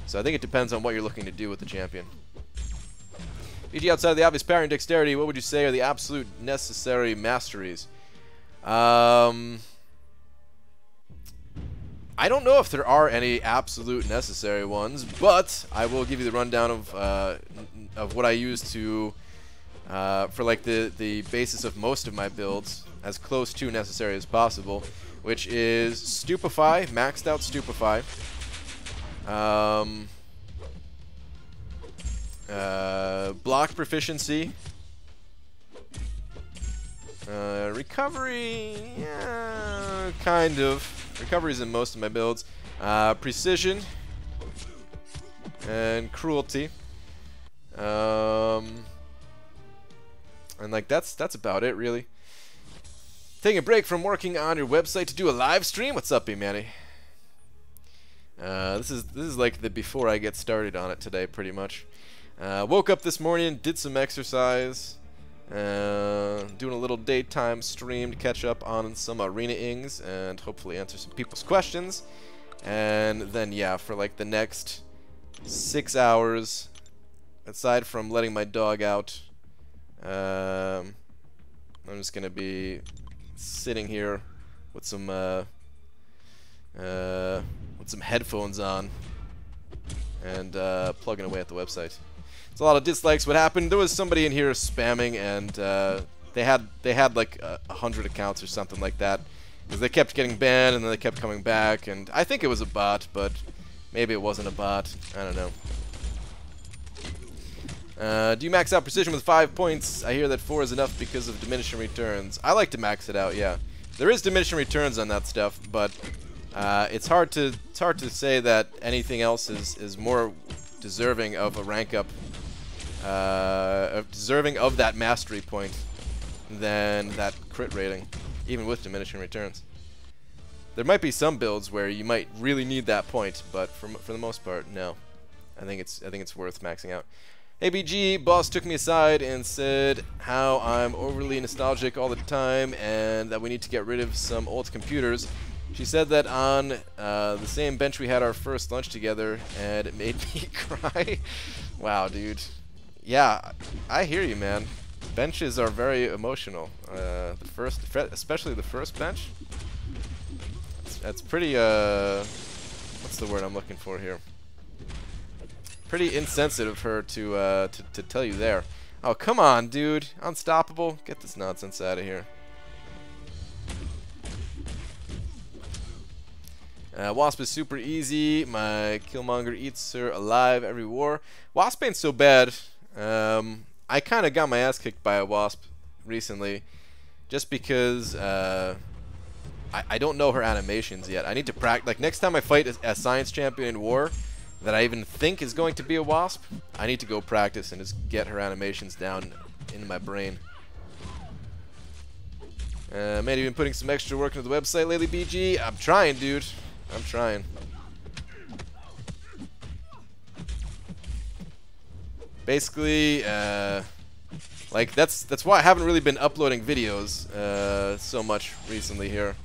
So I think it depends on what you're looking to do with the champion. BG, outside of the obvious power and dexterity, what would you say are the absolute necessary masteries? I don't know if there are any absolute necessary ones, but I will give you the rundown of what I use to for like the basis of most of my builds, as close to necessary as possible, which is Stupefy, maxed out Stupefy. Block proficiency. Recovery, yeah, kind of. Recovery's in most of my builds. Precision and cruelty. And like that's about it, really. Taking a break from working on your website to do a live stream. What's up, B-Manny? This is like the before I get started on it today, pretty much. Woke up this morning, did some exercise, doing a little daytime stream to catch up on some arena ings and hopefully answer some people's questions. And then yeah, for like the next 6 hours, aside from letting my dog out, I'm just gonna be sitting here with some headphones on and plugging away at the website. It's a lot of dislikes. What happened? There was somebody in here spamming, and they had like 100 accounts or something like that, because they kept getting banned and then they kept coming back. And I think it was a bot, but maybe it wasn't a bot. I don't know. Do you max out precision with 5 points? I hear that 4 is enough because of diminishing returns. I like to max it out. Yeah, there is diminishing returns on that stuff, but it's hard to say that anything else is more deserving of a rank up, deserving of that mastery point than that crit rating, even with diminishing returns. There might be some builds where you might really need that point, but for the most part, no. I think it's worth maxing out. ABG boss took me aside and said how I'm overly nostalgic all the time and that we need to get rid of some old computers. She said that on the same bench we had our first lunch together, and it made me cry. Wow, dude. Yeah, I hear you, man. Benches are very emotional. Especially the first bench. That's pretty. What's the word I'm looking for here? Pretty insensitive of her to tell you there. Oh, come on, dude. Unstoppable. Get this nonsense out of here. Wasp is super easy. My Killmonger eats her alive every war. Wasp ain't so bad. I kind of got my ass kicked by a Wasp recently, just because I don't know her animations yet. I need to practice. Like next time I fight a Science Champion in war that I even think is going to be a Wasp, I need to go practice and just get her animations down in my brain. Maybe been putting some extra work into the website lately, BG. I'm trying, dude. I'm trying. Basically, like that's why I haven't really been uploading videos so much recently here,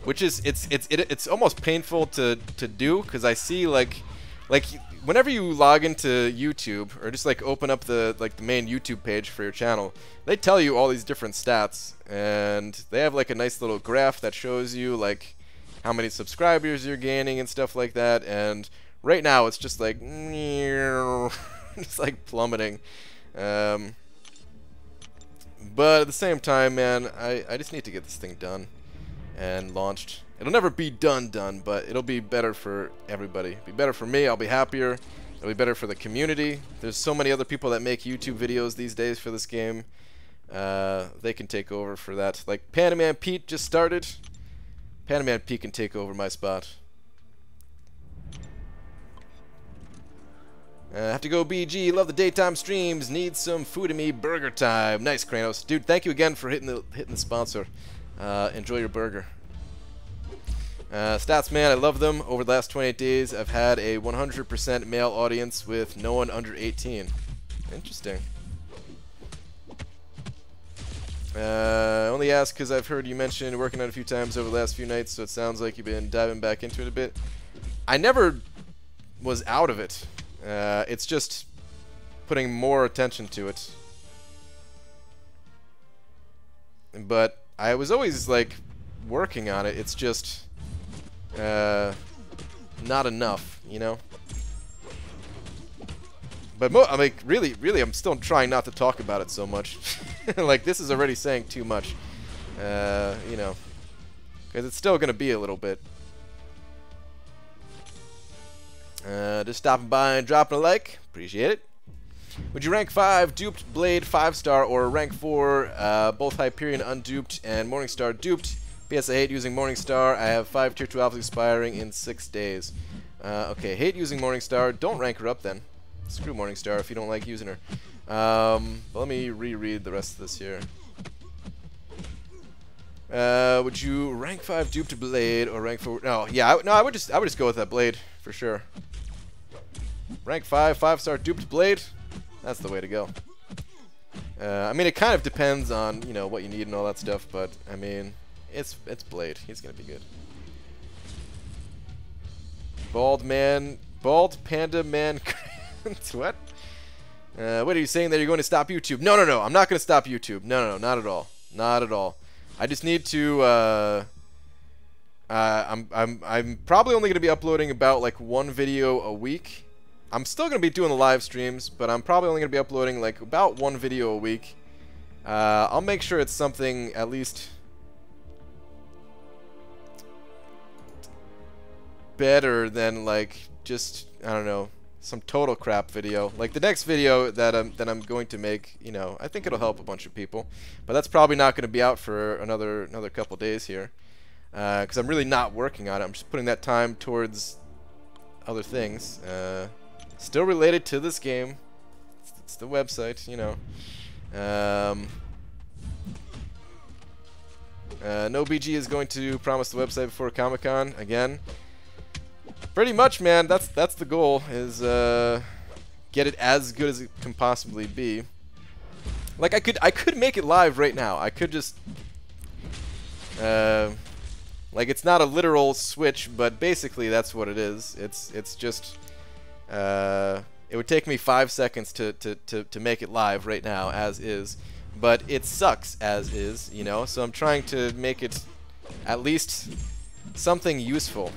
which is it's almost painful to do, because I see like whenever you log into YouTube or just like open up the main YouTube page for your channel, they tell you all these different stats, and they have like a nice little graph that shows you like how many subscribers you're gaining and stuff like that. And right now it's just like it's like plummeting. But at the same time, man, I just need to get this thing done and launched. It'll never be done, but it'll be better for everybody. It'll be better for me. I'll be happier. It'll be better for the community. There's so many other people that make YouTube videos these days for this game. They can take over for that. Like Panaman Pete just started. Panaman Pete can take over my spot. Have to go BG. Love the daytime streams. Need some food in me. Burger time. Nice, Kranos. Dude, thank you again for hitting the sponsor. Enjoy your burger. Stats, man, I love them. Over the last 28 days, I've had a 100% male audience with no one under 18. Interesting. I only ask because I've heard you mention working on it a few times over the last few nights, so it sounds like you've been diving back into it a bit. I never was out of it. It's just putting more attention to it. But I was always, like, working on it. It's just not enough, you know? But I mean, really, I'm still trying not to talk about it so much. Like, this is already saying too much, you know, because it's still gonna be a little bit. Just stopping by and dropping a like, appreciate it. Would you rank 5 duped Blade 5-star or rank 4 both Hyperion unduped and Morningstar duped? P.S. I hate using Morningstar. I have 5 tier 2 alphas expiring in 6 days. Okay, hate using Morningstar. Don't rank her up then. Screw Morningstar if you don't like using her. Let me reread the rest of this here. Would you rank 5 duped Blade or rank 4? No, yeah, I would just go with that Blade for sure. Rank 5 5-star duped Blade. That's the way to go. I mean, it kind of depends on, you know, what you need and all that stuff, but I mean, it's Blade. He's gonna be good. Bald panda man. What? What are you saying that you're going to stop YouTube? No, I'm not going to stop YouTube. No, not at all. Not at all. I just need to. I'm probably only going to be uploading about like 1 video a week. I'm still going to be doing the live streams, but I'm probably only going to be uploading like about 1 video a week. I'll make sure it's something at least better than like just, I don't know, some total crap video. Like the next video that I'm going to make, you know, I think it'll help a bunch of people, but that's probably not going to be out for another couple days here, because I'm really not working on it. I'm just putting that time towards other things, still related to this game. It's the website, you know. No BG is going to promise the website before Comic-Con again. Pretty much, man. That's the goal, is get it as good as it can possibly be. Like I could make it live right now. I could just like, it's not a literal switch, but basically that's what it is. It's just it would take me 5 seconds to make it live right now as is, but it sucks as is, you know. So I'm trying to make it at least something useful.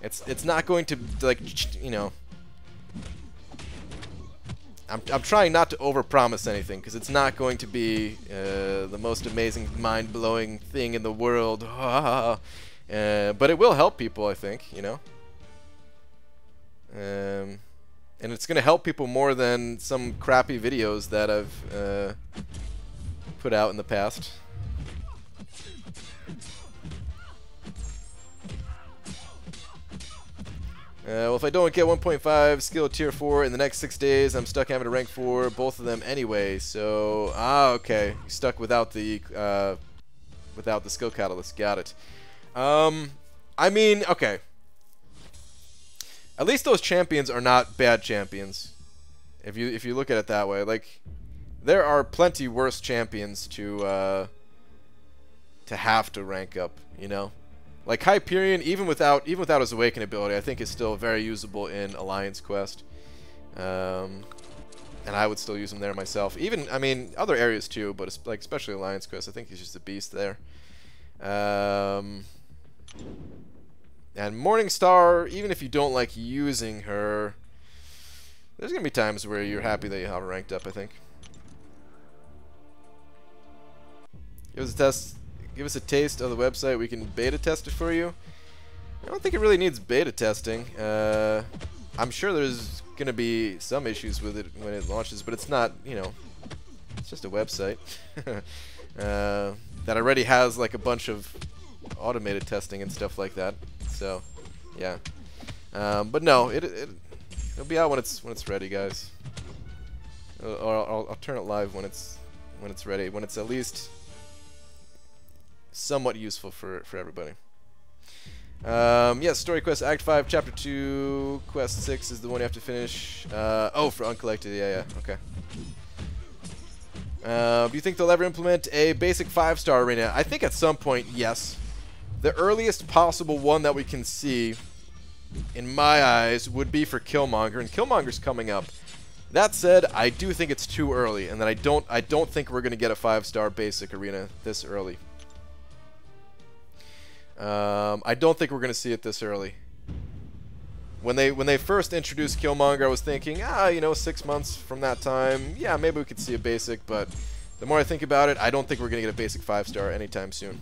It's not going to, like, you know, I'm trying not to overpromise anything, because it's not going to be the most amazing, mind-blowing thing in the world. But it will help people, I think, you know. And it's going to help people more than some crappy videos that I've put out in the past. Well, if I don't get 1.5 skill tier 4 in the next 6 days, I'm stuck having to rank 4 both of them anyway. So, okay, stuck without the skill catalyst. Got it. I mean, okay. At least those champions are not bad champions. If you look at it that way, like, there are plenty worse champions to have to rank up, you know. Like Hyperion, even without his Awaken ability, I think is still very usable in Alliance Quest. And I would still use him there myself. Even, I mean, other areas too, but it's, like, especially Alliance Quest, I think he's just a beast there. And Morningstar, even if you don't like using her, there's gonna be times where you're happy that you have her ranked up, I think. It was a test. give us a taste of the website. We can beta test it for you. I don't think it really needs beta testing. I'm sure there's going to be some issues with it when it launches, but it's not, you know, it's just a website that already has like a bunch of automated testing and stuff like that. So, yeah. But no, it'll be out when it's ready, guys. Or I'll turn it live when it's ready, when it's at least somewhat useful for everybody. Yes, Story Quest Act 5, Chapter 2, Quest 6 is the one you have to finish. Oh, for Uncollected, yeah, okay. Do you think they'll ever implement a basic 5-star arena? I think at some point, yes. The earliest possible one that we can see, in my eyes, would be for Killmonger, and Killmonger's coming up. That said, I do think it's too early, and that I don't think we're gonna get a 5-star basic arena this early. I don't think we're gonna see it this early. When they first introduced Killmonger, I was thinking, you know, 6 months from that time, yeah, maybe we could see a basic. But the more I think about it, I don't think we're gonna get a basic 5-star anytime soon.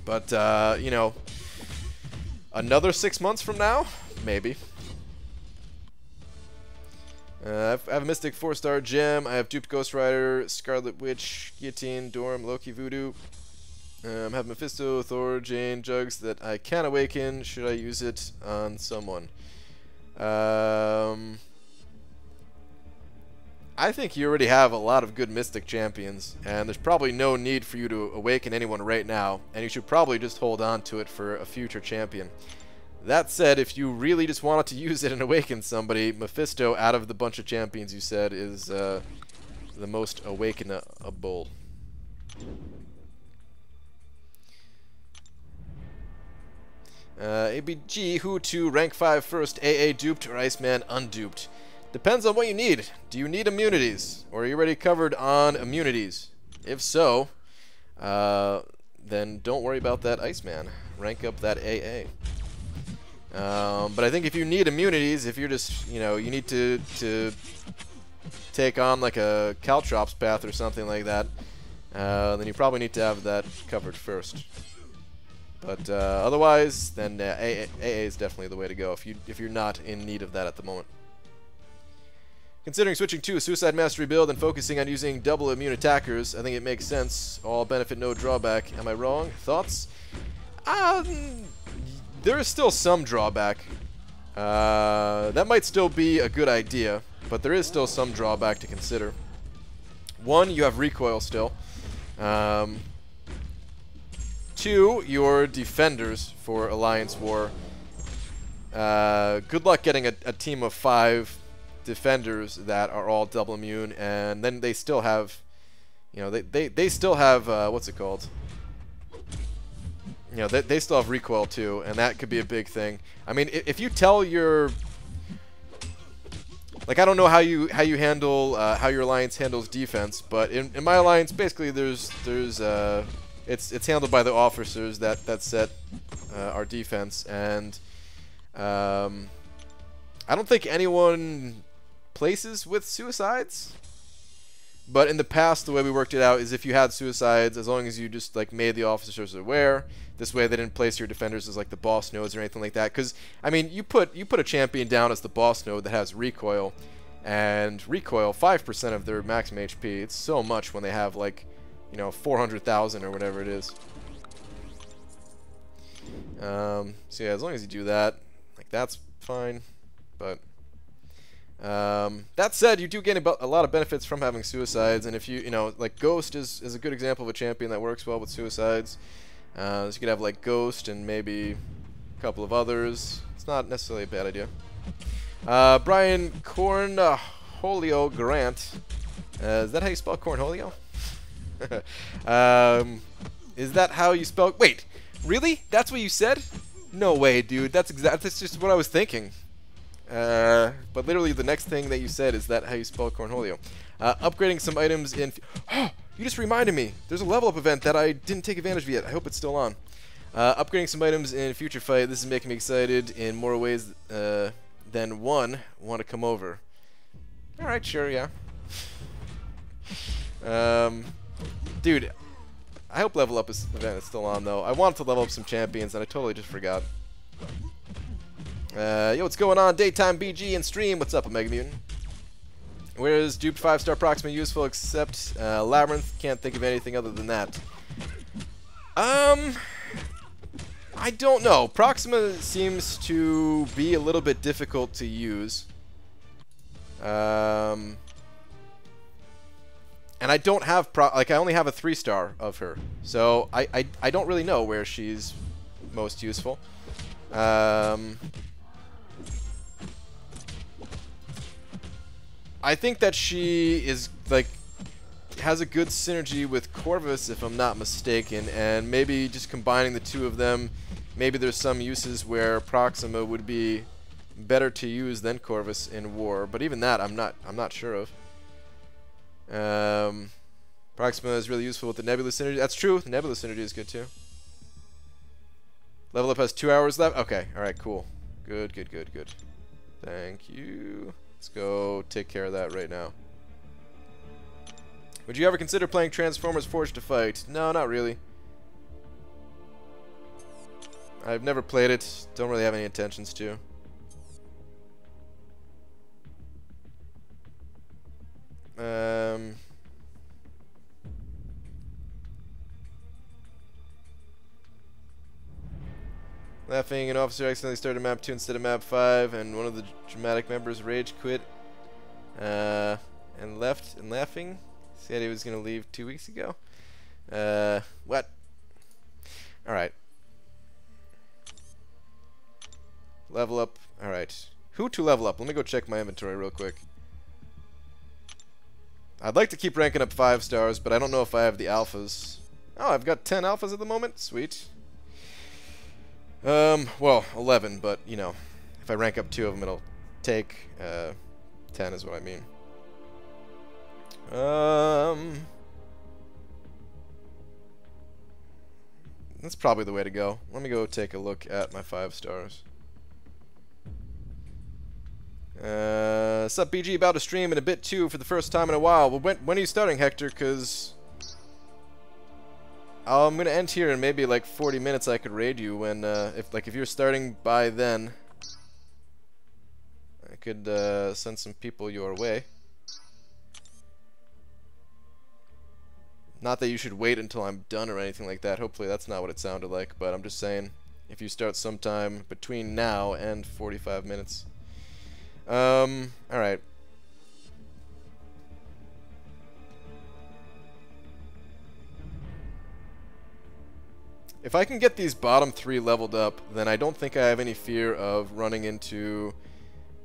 But you know, another 6 months from now, maybe. I have a Mystic 4-star gem. I have Duped Ghost Rider, Scarlet Witch, Guillotine, Dorm, Loki, Voodoo. I have Mephisto, Thor, Jane, Jugs that I can awaken. Should I use it on someone? I think you already have a lot of good Mystic champions, and there's probably no need for you to awaken anyone right now, and you should probably just hold on to it for a future champion. That said, if you really just wanted to use it and awaken somebody, Mephisto, out of the bunch of champions you said, is the most awakenable. ABG, who to rank 5 first, AA duped or Iceman unduped? Depends on what you need. Do you need immunities? Or are you already covered on immunities? If so, then don't worry about that Iceman. Rank up that AA. But I think if you need immunities, if you're just, you know, you need to take on like a Caltrops path or something like that, then you probably need to have that covered first. But otherwise, then AA is definitely the way to go if you're not in need of that at the moment. Considering switching to a Suicide Mastery build and focusing on using double immune attackers, I think it makes sense. All benefit, no drawback. Am I wrong? Thoughts? There is still some drawback. That might still be a good idea, but there is still some drawback to consider. One, you have recoil still. 2, your defenders for Alliance War. Good luck getting a team of 5 defenders that are all double immune, and then they still have, you know, they still have what's it called? You know, they still have recoil too, and that could be a big thing. I mean, if you tell your, like, I don't know how you handle how your alliance handles defense, but in my alliance, basically it's handled by the officers that set our defense, and I don't think anyone places with suicides. But in the past, the way we worked it out is if you had suicides, as long as you just like made the officers aware, this way they didn't place your defenders as like the boss nodes or anything like that. Because I mean, you put a champion down as the boss node that has recoil, and recoil 5% of their maximum HP. It's so much when they have like, you know, 400,000 or whatever it is. So yeah, as long as you do that, like, that's fine. But that said, you do gain a lot of benefits from having suicides, and if you know, like Ghost is a good example of a champion that works well with suicides. So you could have like Ghost and maybe a couple of others. It's not necessarily a bad idea. Brian Cornholio Grant, is that how you spell Cornholio? Is that how you spell? Wait, really? That's what you said? No way, dude. That's just what I was thinking. But literally the next thing that you said is that how you spell Cornholio. Upgrading some items in... Oh, you just reminded me. There's a level up event that I didn't take advantage of yet. I hope it's still on. Upgrading some items in future fight. This is making me excited in more ways than one. Want to come over. Alright, sure, yeah. Dude, I hope level up event is still on though. I wanted to level up some champions and I totally just forgot. Yo, what's going on? Daytime BG and stream. What's up, Omega Mutant? Where is duped 5-star Proxima useful except Labyrinth? Can't think of anything other than that. I don't know. Proxima seems to be a little bit difficult to use. And I don't have I only have a 3-star of her, so I don't really know where she's most useful. I think that she is like has a good synergy with Corvus, if I'm not mistaken, and maybe just combining the two of them, maybe there's some uses where Proxima would be better to use than Corvus in war, but even that I'm not sure of. Proxima is really useful with the Nebula synergy. That's true. The Nebula synergy is good too. Level up has 2 hours left. Okay. All right. Cool. Good. Good. Good. Good. Thank you. Let's go take care of that right now. Would you ever consider playing Transformers Forged to Fight? No, not really. I've never played it. Don't really have any intentions to. Laughing, an officer accidentally started map 2 instead of map 5, and one of the dramatic members rage quit and left. And laughing, said he was going to leave 2 weeks ago. What? Alright. Level up. Alright. Who to level up? Let me go check my inventory real quick. I'd like to keep ranking up 5 stars, but I don't know if I have the alphas. Oh, I've got 10 alphas at the moment? Sweet. Well, 11, but, you know, if I rank up 2 of them, it'll take, 10 is what I mean. That's probably the way to go. Let me go take a look at my 5 stars. Sup, BG? About to stream in a bit, too, for the first time in a while. Well, when are you starting, Hector? Because I'm gonna end here in maybe like 40 minutes. I could raid you when if you're starting by then, I could send some people your way. Not that you should wait until I'm done or anything like that. Hopefully that's not what it sounded like, but I'm just saying if you start sometime between now and 45 minutes. Alright. If I can get these bottom 3 leveled up, then I don't think I have any fear of running into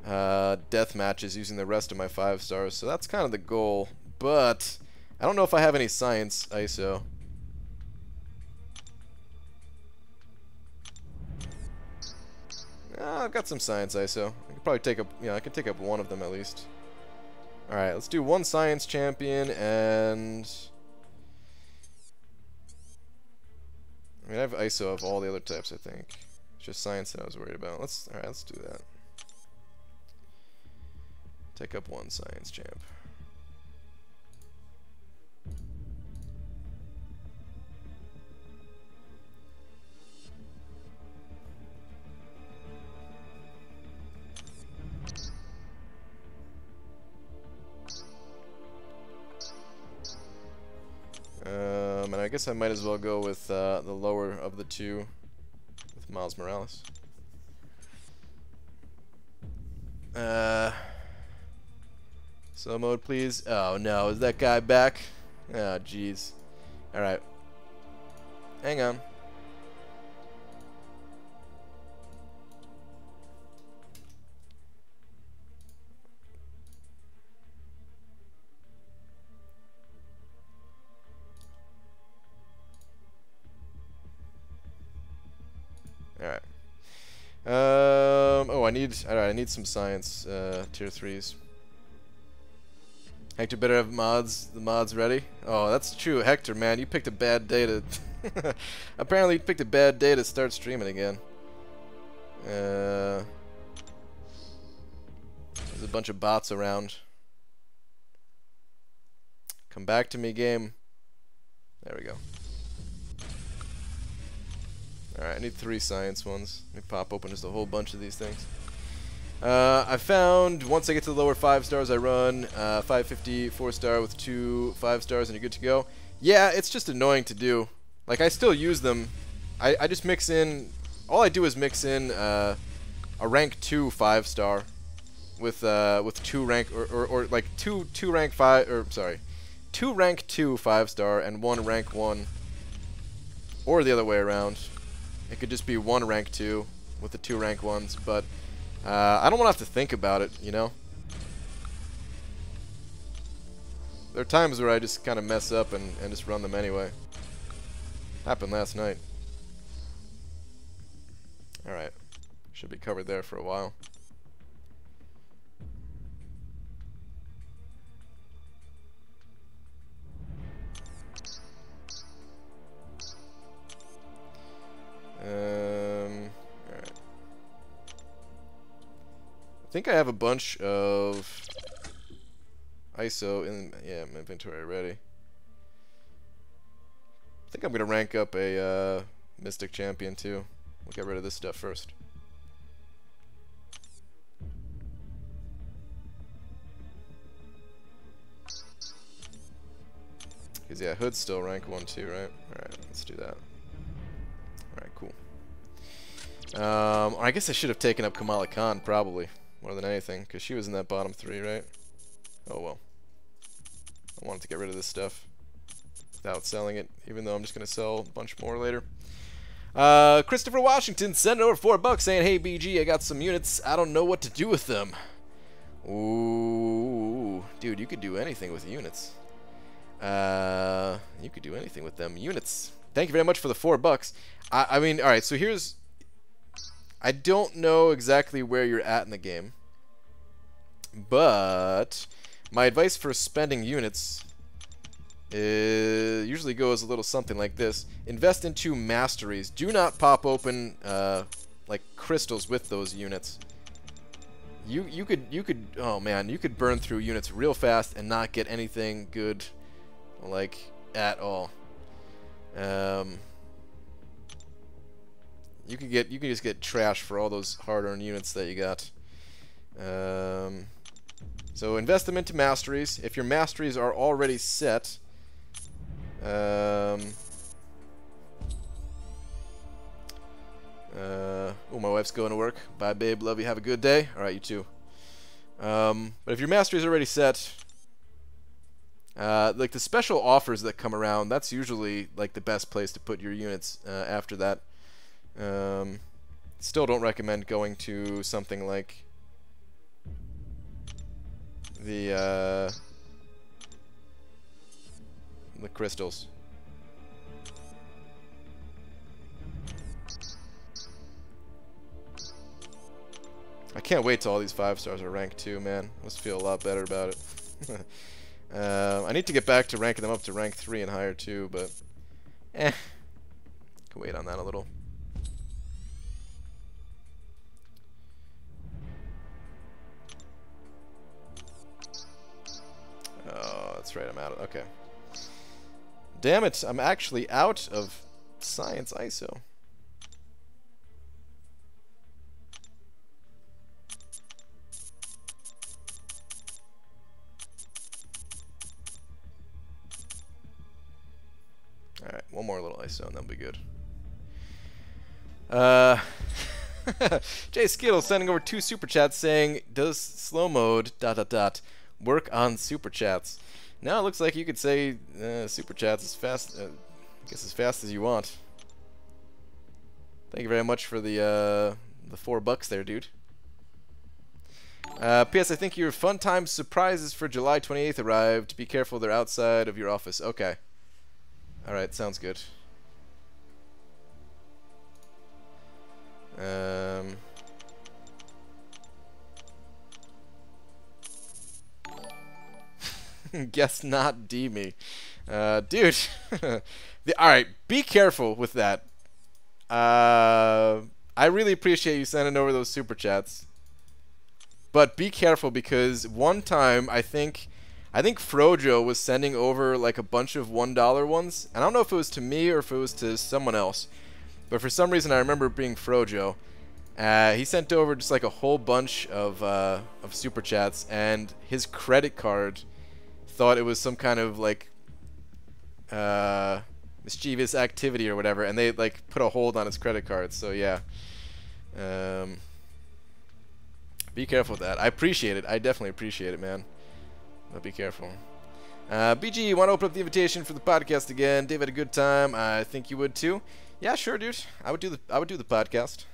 death matches using the rest of my 5 stars. So that's kind of the goal. But I don't know if I have any science ISO. I've got some science ISO. I could probably take up, I could take up 1 of them at least. Alright, let's do 1 science champion and I mean, I have ISO of all the other types, I think. It's just science that I was worried about. Alright, let's do that. Take up 1 science champ. And I guess I might as well go with the lower of the 2 with Miles Morales. Slow mode, please. Oh no, is that guy back? Oh jeez. Alright. Hang on. Alright. Oh, I need some science tier 3s. Hector better have the mods ready. Oh, that's true, Hector, man. You picked a bad day to apparently you picked a bad day to start streaming again. There's a bunch of bots around. Come back to me, game. There we go. Alright, I need 3 science ones. Let me pop open just a whole bunch of these things. I found, once I get to the lower 5 stars, I run 550 4-star with 2 5 stars and you're good to go. Yeah, it's just annoying to do. Like, I still use them. I just mix in, all I do is mix in a rank 2 5-star with 2 rank, or like two rank 5, or sorry, 2 rank 2 5-star and 1 rank 1. Or the other way around. It could just be 1 rank 2 with the 2 rank 1s, but I don't want to have to think about it, you know? There are times where I just kind of mess up and just run them anyway. Happened last night. Alright. Should be covered there for a while. Alright. I think I have a bunch of ISO in my inventory already. I think I'm gonna rank up a Mystic Champion too. We'll get rid of this stuff first. Because yeah, Hood's still rank 1 too, right? Alright, let's do that. Alright, cool. I guess I should have taken up Kamala Khan, probably, more than anything, because she was in that bottom 3, right? Oh well. I wanted to get rid of this stuff without selling it, even though I'm just going to sell a bunch more later. Christopher Washington sent over $4 saying, "Hey BG, I got some units. I don't know what to do with them." Ooh, dude, you could do anything with units. You could do anything with them units. Thank you very much for the $4. I mean, all right. So here's, I don't know exactly where you're at in the game, but my advice for spending units usually goes a little something like this: invest into masteries. Do not pop open like crystals with those units. You could oh man, you could burn through units real fast and not get anything good, like at all. You could just get trash for all those hard-earned units that you got. So invest them into masteries. If your masteries are already set, oh, my wife's going to work. Bye, babe. Love you. Have a good day. All right, you too. But if your masteries are already set, like the special offers that come around, that's usually like the best place to put your units after that. Still don't recommend going to something like the crystals. I can't wait till all these 5 stars are ranked 2, man. I must feel a lot better about it. I need to get back to ranking them up to rank 3 and higher too, but can wait on that a little. Oh, that's right, I'm out of, okay. Damn it, I'm actually out of science ISO. Alright, one more little ISO and that'll be good. Jay Skittle sending over 2 super chats saying, "Does slow mode ... work on super chats?" Now it looks like you could say super chats as fast, I guess as fast as you want. Thank you very much for the $4 there, dude. P.S. I think your fun time surprises for July 28th arrived. Be careful, they're outside of your office. Okay. Alright, sounds good. Guess not D me. Dude. Alright, be careful with that. I really appreciate you sending over those super chats. But be careful, because one time I think Frojo was sending over like a bunch of $1 ones, and I don't know if it was to me or if it was to someone else. But for some reason, I remember it being Frojo. He sent over just like a whole bunch of super chats, and his credit card thought it was some kind of like mischievous activity or whatever, and they like put a hold on his credit card. So yeah, be careful with that. I appreciate it. I definitely appreciate it, man. But be careful. BG, you want to open up the invitation for the podcast again? Dave had a good time. I think you would too. Yeah, sure, dude. I would do the podcast.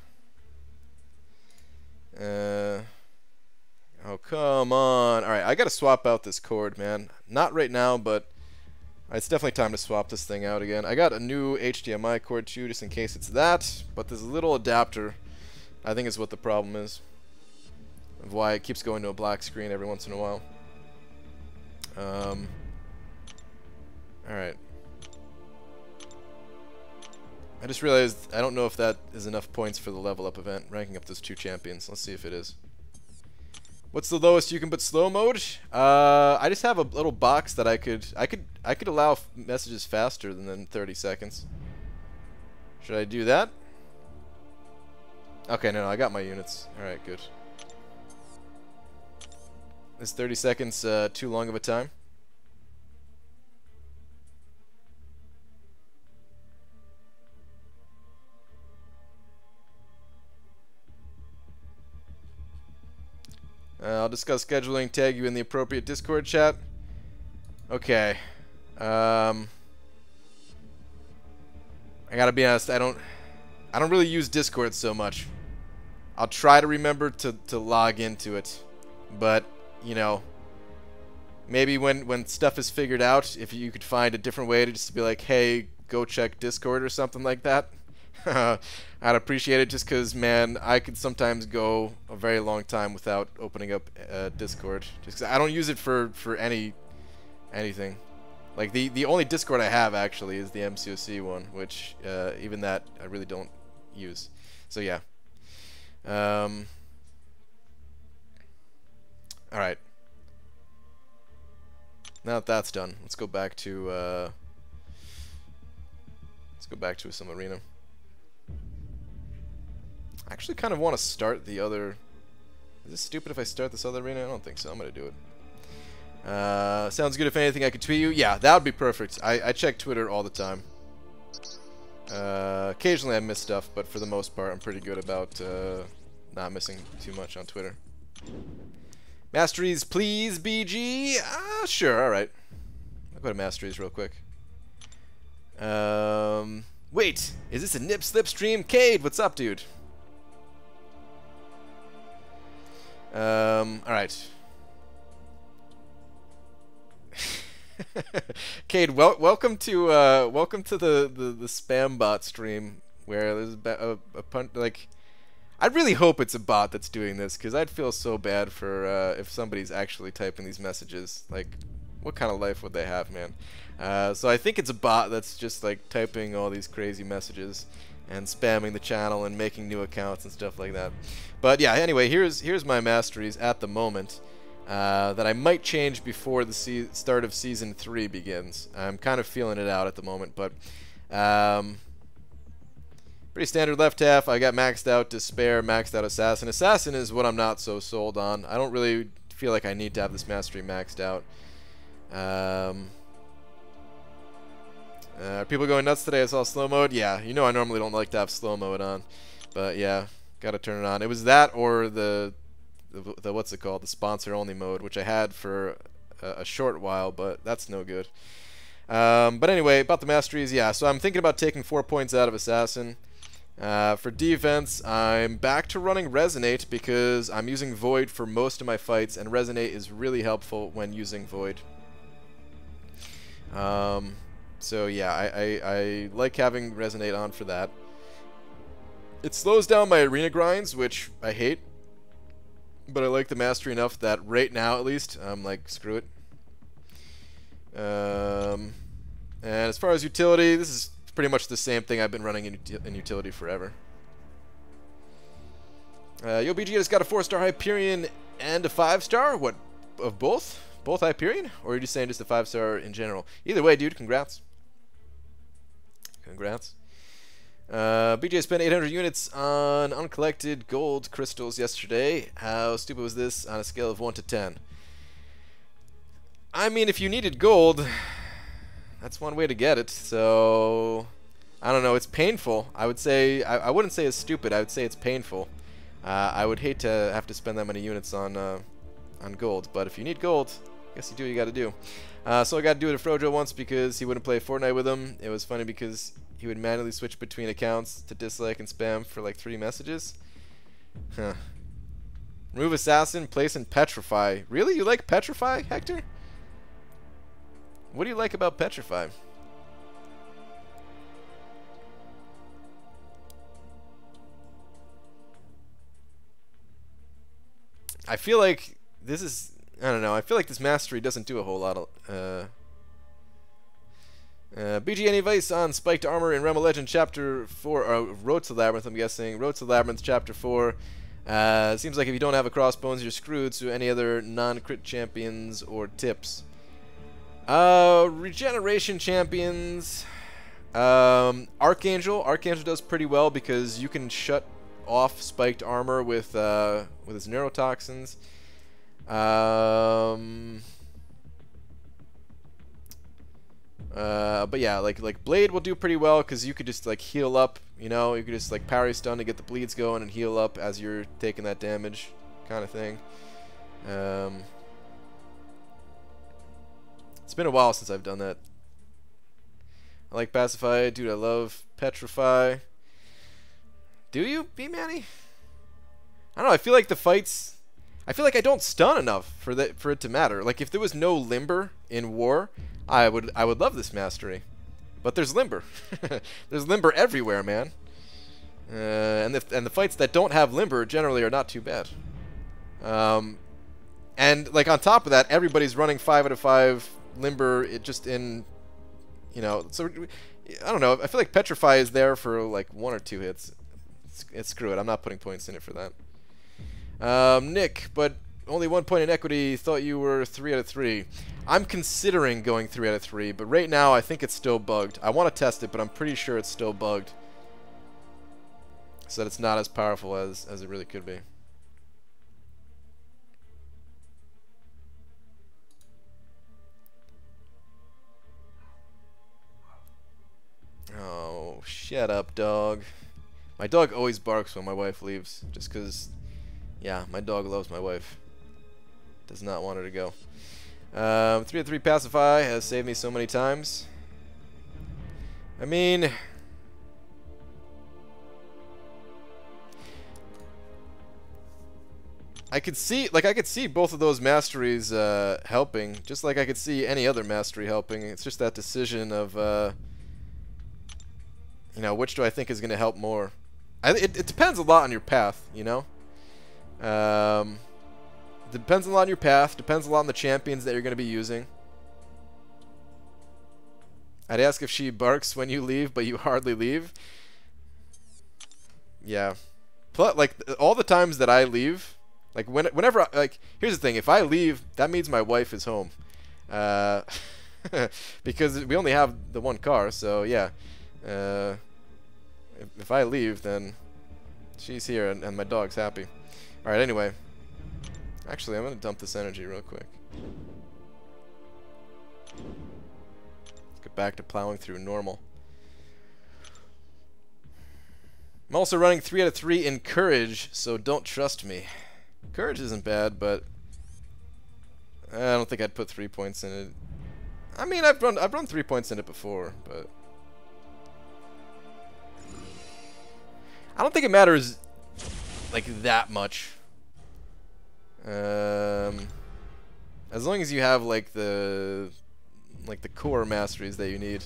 Oh, come on. All right, I got to swap out this cord, man. Not right now, but it's definitely time to swap this thing out again. I got a new HDMI cord too, just in case it's that. But this little adapter, I think, is what the problem is. Of why it keeps going to a black screen every once in a while. Alright. I just realized I don't know if that is enough points for the level up event, ranking up those 2 champions. Let's see if it is. What's the lowest you can put slow mode? I just have a little box that I could allow messages faster than 30 seconds. Should I do that? Okay, no, I got my units. Alright, good. Is 30 seconds too long of a time? I'll discuss scheduling, tag you in the appropriate Discord chat. Okay. I gotta be honest, I don't really use Discord so much. I'll try to remember to log into it, but you know, maybe when stuff is figured out, if you could find a different way to just be like, hey, go check Discord or something like that, I'd appreciate it, just because, man, I could sometimes go a very long time without opening up Discord, just because I don't use it for anything. Like, the only Discord I have, actually, is the MCOC one, which, even that, I really don't use. So, yeah. Alright. Now that that's done, let's go back to some arena. I actually kind of want to start the other... Is this stupid if I start this other arena? I don't think so. I'm going to do it. Sounds good. If anything, I could tweet you. Yeah, that would be perfect. I check Twitter all the time. Occasionally I miss stuff, but for the most part, I'm pretty good about not missing too much on Twitter. Masteries, please, BG? Sure, alright. I'll go to Masteries real quick. Wait, is this a nip slip stream? Cade, what's up, dude? Alright. Cade, welcome to the spam bot stream where there's a punt, like, I really hope it's a bot that's doing this, because I'd feel so bad for if somebody's actually typing these messages. Like, what kind of life would they have, man? So I think it's a bot that's just like typing all these crazy messages and spamming the channel and making new accounts and stuff like that. But yeah, anyway, here's my masteries at the moment that I might change before the start of Season 3 begins. I'm kind of feeling it out at the moment, but pretty standard left half. I got maxed out Despair, maxed out Assassin. Assassin is what I'm not so sold on. I don't really feel like I need to have this mastery maxed out. Are people going nuts today? I saw slow mode. Yeah, you know I normally don't like to have slow mode on, but yeah, gotta turn it on. It was that or the what's it called? The sponsor only mode, which I had for a short while, but that's no good. But anyway, about the masteries, yeah. So I'm thinking about taking 4 points out of Assassin. For defense, I'm back to running Resonate because I'm using Void for most of my fights, and Resonate is really helpful when using Void. So yeah, I like having Resonate on for that. It slows down my arena grinds, which I hate, but I like the mastery enough that right now, at least, I'm like, screw it. And as far as utility, this is pretty much the same thing I've been running in utility forever. Yo, BG just got a 4-star Hyperion and a 5-star. What, of both? Both Hyperion? Or are you just saying just a 5-star in general? Either way, dude, congrats. Congrats. BJ spent 800 units on uncollected gold crystals yesterday. How stupid was this on a scale of 1 to 10? I mean, if you needed gold, that's one way to get it. So, I don't know. It's painful. I would say, I wouldn't say it's stupid. I would say it's painful. I would hate to have to spend that many units on gold. But if you need gold, I guess you do what you got to do. So I got to do it to Frojo once because he wouldn't play Fortnite with him. It was funny because he would manually switch between accounts to dislike and spam for like 3 messages. Huh. Remove Assassin, place and Petrify. Really? You like Petrify, Hector? What do you like about Petrify? I feel like this is... I don't know. I feel like this mastery doesn't do a whole lot of... BG, any advice on spiked armor in Realm of Legend Chapter 4, Road to Labyrinth, I'm guessing. Road to Labyrinth Chapter 4. Seems like if you don't have a crossbones, you're screwed, so any other non-crit champions or tips? Regeneration champions. Archangel. Archangel does pretty well because you can shut off spiked armor with his neurotoxins. But yeah, like Blade will do pretty well because you could just like heal up, you know, you could just like parry stun to get the bleeds going and heal up as you're taking that damage, kind of thing. It's been a while since I've done that. I like Pacify, dude. I love Petrify. Do you, B-Manny? I don't know. I feel like the fights. I feel like I don't stun enough for it to matter. Like if there was no limber in war, I would love this mastery, but there's limber. There's limber everywhere, man. And the fights that don't have limber generally are not too bad. And like on top of that, everybody's running 5 out of 5 limber. It just in, you know. So I don't know. I feel like Petrify is there for like 1 or 2 hits. Screw it. I'm not putting points in it for that. Nick, but only 1 point in equity. Thought you were 3 out of 3. I'm considering going 3 out of 3, but right now I think it's still bugged. I want to test it, but I'm pretty sure it's still bugged, so that it's not as powerful as it really could be. Oh, shut up, dog. My dog always barks when my wife leaves, just because, yeah, my dog loves my wife. Does not want her to go. 3 out of 3 Pacify has saved me so many times. I mean, I could see both of those masteries helping, just like I could see any other mastery helping. It's just that decision of, you know, which do I think is going to help more. It depends a lot on your path, you know. Depends a lot on your path. Depends a lot on the champions that you're going to be using. I'd ask if she barks when you leave, but you hardly leave. Yeah. Like all the times that I leave, like whenever like here's the thing: if I leave, that means my wife is home. Because we only have the 1 car, so yeah. If I leave, then she's here and my dog's happy. All right. Anyway. Actually, I'm going to dump this energy real quick. Let's get back to plowing through normal. I'm also running 3 out of 3 in Courage, so don't trust me. Courage isn't bad, but I don't think I'd put 3 points in it. I mean, I've run 3 points in it before, but I don't think it matters like that much. As long as you have like the core masteries that you need.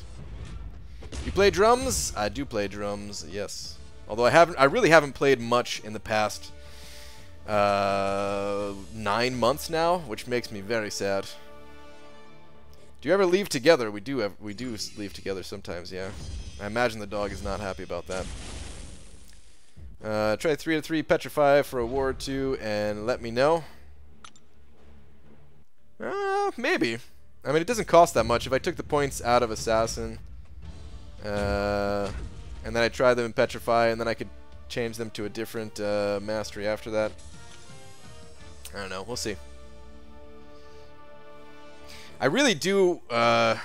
You play drums? I do play drums, yes. Although I really haven't played much in the past 9 months now, which makes me very sad. Do you ever leave together? We do leave together sometimes, yeah. I imagine the dog is not happy about that. Try 3 out of 3 Petrify for a war or 2 and let me know. Maybe. I mean, it doesn't cost that much. If I took the points out of Assassin and and then I try them in Petrify, and then I could change them to a different mastery after that. I don't know. We'll see. I really do, like,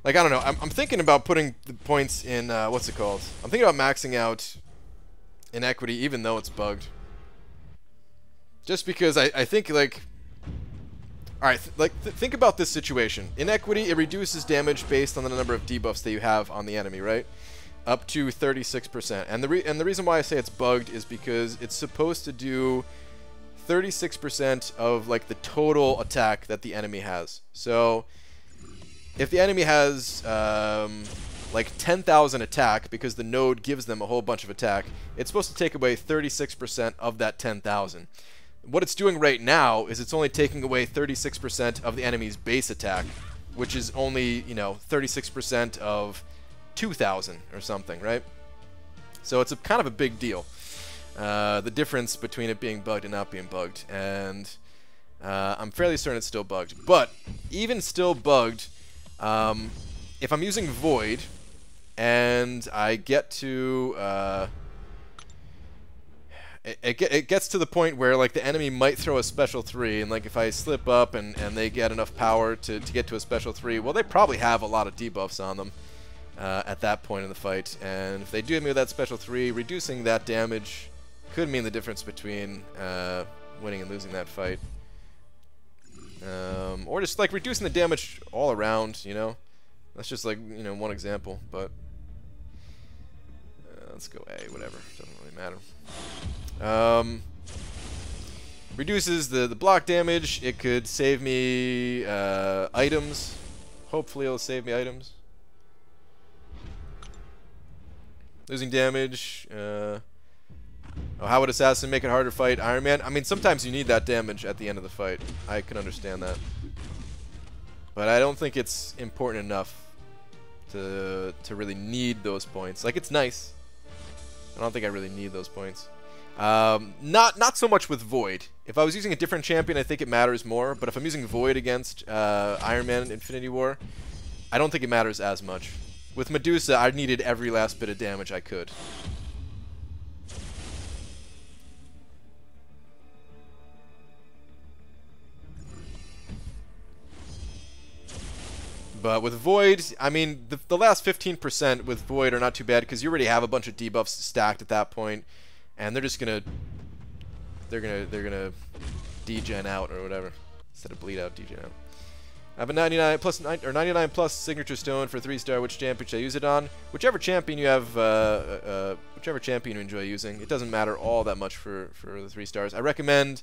I don't know. I'm thinking about putting the points in, what's it called? I'm thinking about maxing out Inequity, even though it's bugged. Just because I think, like, alright, think about this situation. Inequity, it reduces damage based on the number of debuffs that you have on the enemy, right? Up to 36%. And the reason why I say it's bugged is because it's supposed to do 36% of, like, the total attack that the enemy has. So if the enemy has like 10,000 attack, because the node gives them a whole bunch of attack, it's supposed to take away 36% of that 10,000. What it's doing right now is it's only taking away 36% of the enemy's base attack, which is only, you know, 36% of 2,000 or something, right? So it's a kind of a big deal. The difference between it being bugged and not being bugged, and I'm fairly certain it's still bugged. But even still bugged, if I'm using Void and I get to it gets to the point where, like, the enemy might throw a special 3, and, like, if I slip up and they get enough power to get to a special 3, well, they probably have a lot of debuffs on them at that point in the fight, and if they do hit me with that special 3, reducing that damage could mean the difference between winning and losing that fight. Or just, like, reducing the damage all around, you know? That's just, like, you know, one example, but let's go A, whatever. Doesn't really matter. Reduces the block damage. It could save me items. Hopefully it'll save me items. Losing damage. Oh, how would Assassin make it harder to fight Iron Man? I mean, sometimes you need that damage at the end of the fight. I can understand that. But I don't think it's important enough to really need those points. Like, it's nice. I don't think I really need those points. Not so much with Void. If I was using a different champion, I think it matters more. But if I'm using Void against Iron Man Infinity War, I don't think it matters as much. With Medusa, I needed every last bit of damage I could. But with Void, I mean, the last 15% with Void are not too bad, because you already have a bunch of debuffs stacked at that point, and they're just gonna degen out or whatever, instead of bleed out, degen out. I have a 99 plus signature stone for 3-star. Which champion should I use it on? Whichever champion you have, whichever champion you enjoy using. It doesn't matter all that much for the 3 stars. I recommend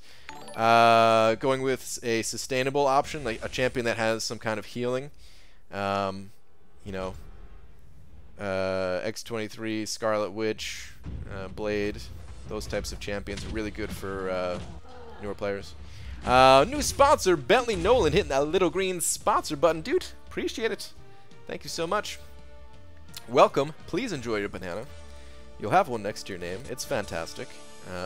going with a sustainable option, like a champion that has some kind of healing. You know, X23, Scarlet Witch, Blade, those types of champions are really good for newer players. New sponsor, Bentley Nolan, hitting that little green sponsor button. Dude, appreciate it. Thank you so much. Welcome. Please enjoy your banana. You'll have one next to your name. It's fantastic.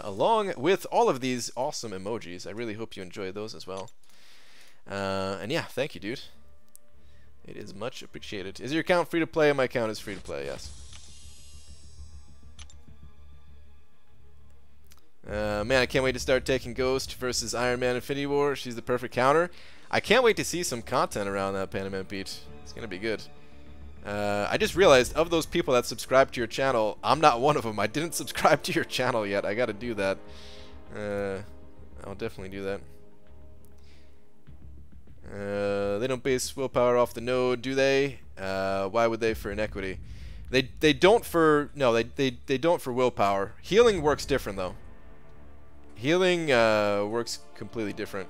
Along with all of these awesome emojis. I really hope you enjoy those as well. And yeah, thank you, dude. It is much appreciated. Is your account free to play? My account is free to play, yes. Man, I can't wait to start taking Ghost versus Iron Man Infinity War. She's the perfect counter. I can't wait to see some content around that Panamint beat. It's going to be good. I just realized, of those people that subscribe to your channel, I'm not one of them. I didn't subscribe to your channel yet. I got to do that. I'll definitely do that. They don't base willpower off the node, do they? Why would they for inequity? They don't for they don't for willpower. Healing works different though. Healing works completely different.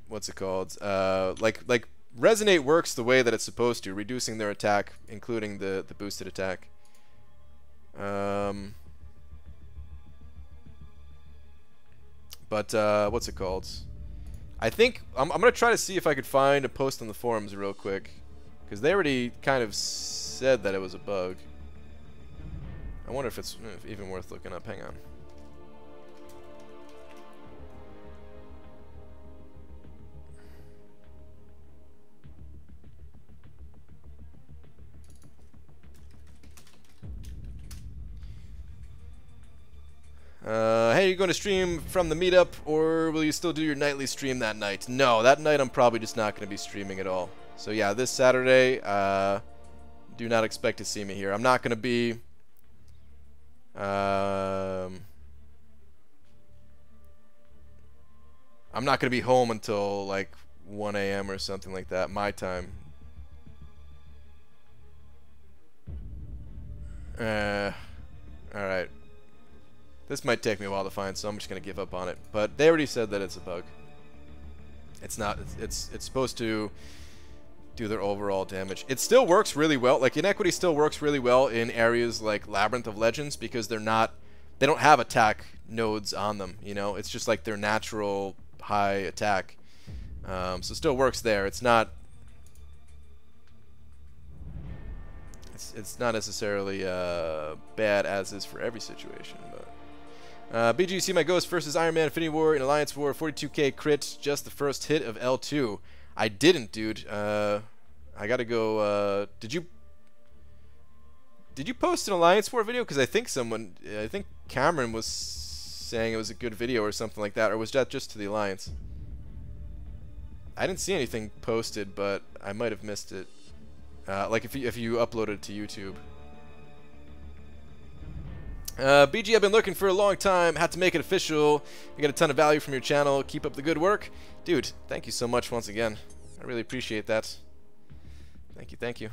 What's it called? Like Resonate works the way that it's supposed to, reducing their attack, including the boosted attack. But what's it called? I think I'm gonna try to see if I could find a post on the forums real quick, because they already kind of said that it was a bug. I wonder if it's even worth looking up. Hang on. Hey, are you going to stream from the meetup, or will you still do your nightly stream that night? No, that night I'm probably just not going to be streaming at all. So yeah, this Saturday, do not expect to see me here. I'm not going to be... I'm not going to be home until like 1 a.m. or something like that, my time. Alright. This might take me a while to find, so I'm just going to give up on it. But they already said that it's a bug. It's not. It's supposed to do their overall damage. It still works really well. Like, Inequity still works really well in areas like Labyrinth of Legends because they're not... They don't have attack nodes on them, you know? It's just like their natural high attack. So it still works there. It's not... It's not necessarily bad as is for every situation, but... BG, you see my Ghost versus Iron Man Infinity War in Alliance War, 42k crit, just the first hit of L2. I didn't, dude. I gotta go, did you post an Alliance War video? Because I think Cameron was saying it was a good video or something like that, or was that just to the Alliance? I didn't see anything posted, but I might have missed it. Like if you uploaded it to YouTube. BG, I've been looking for a long time. Had to make it official. I get a ton of value from your channel. Keep up the good work. Dude, thank you so much once again. I really appreciate that. Thank you, thank you.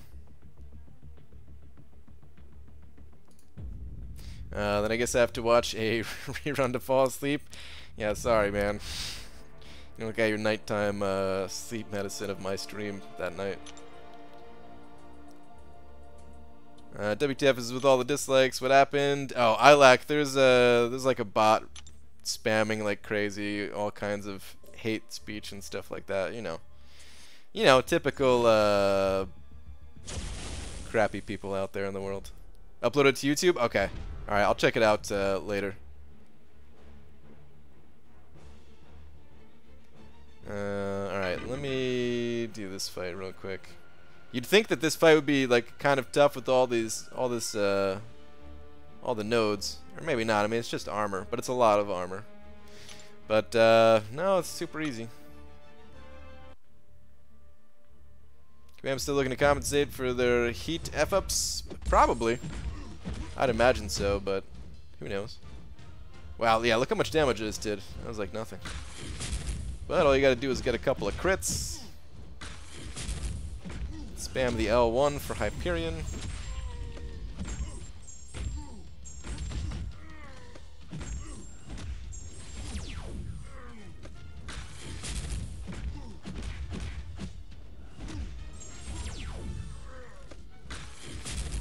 Then I guess I have to watch a rerun to fall asleep. Yeah, sorry, man. You don't get your nighttime sleep medicine of my stream that night. WTF is with all the dislikes. What happened? Oh, ILAC. There's like a bot spamming like crazy, all kinds of hate speech and stuff like that. You know, typical crappy people out there in the world. Uploaded to YouTube. Okay. All right. I'll check it out later. All right. Let me do this fight real quick. You'd think that this fight would be like kind of tough with all the nodes, or maybe not. I mean, it's just armor, but it's a lot of armor. But no, it's super easy. Kabam still looking to compensate for their heat F-ups? Probably. I'd imagine so, but who knows? Wow, yeah, look how much damage this did. That was like nothing. But all you gotta do is get a couple of crits. Spam the L1 for Hyperion.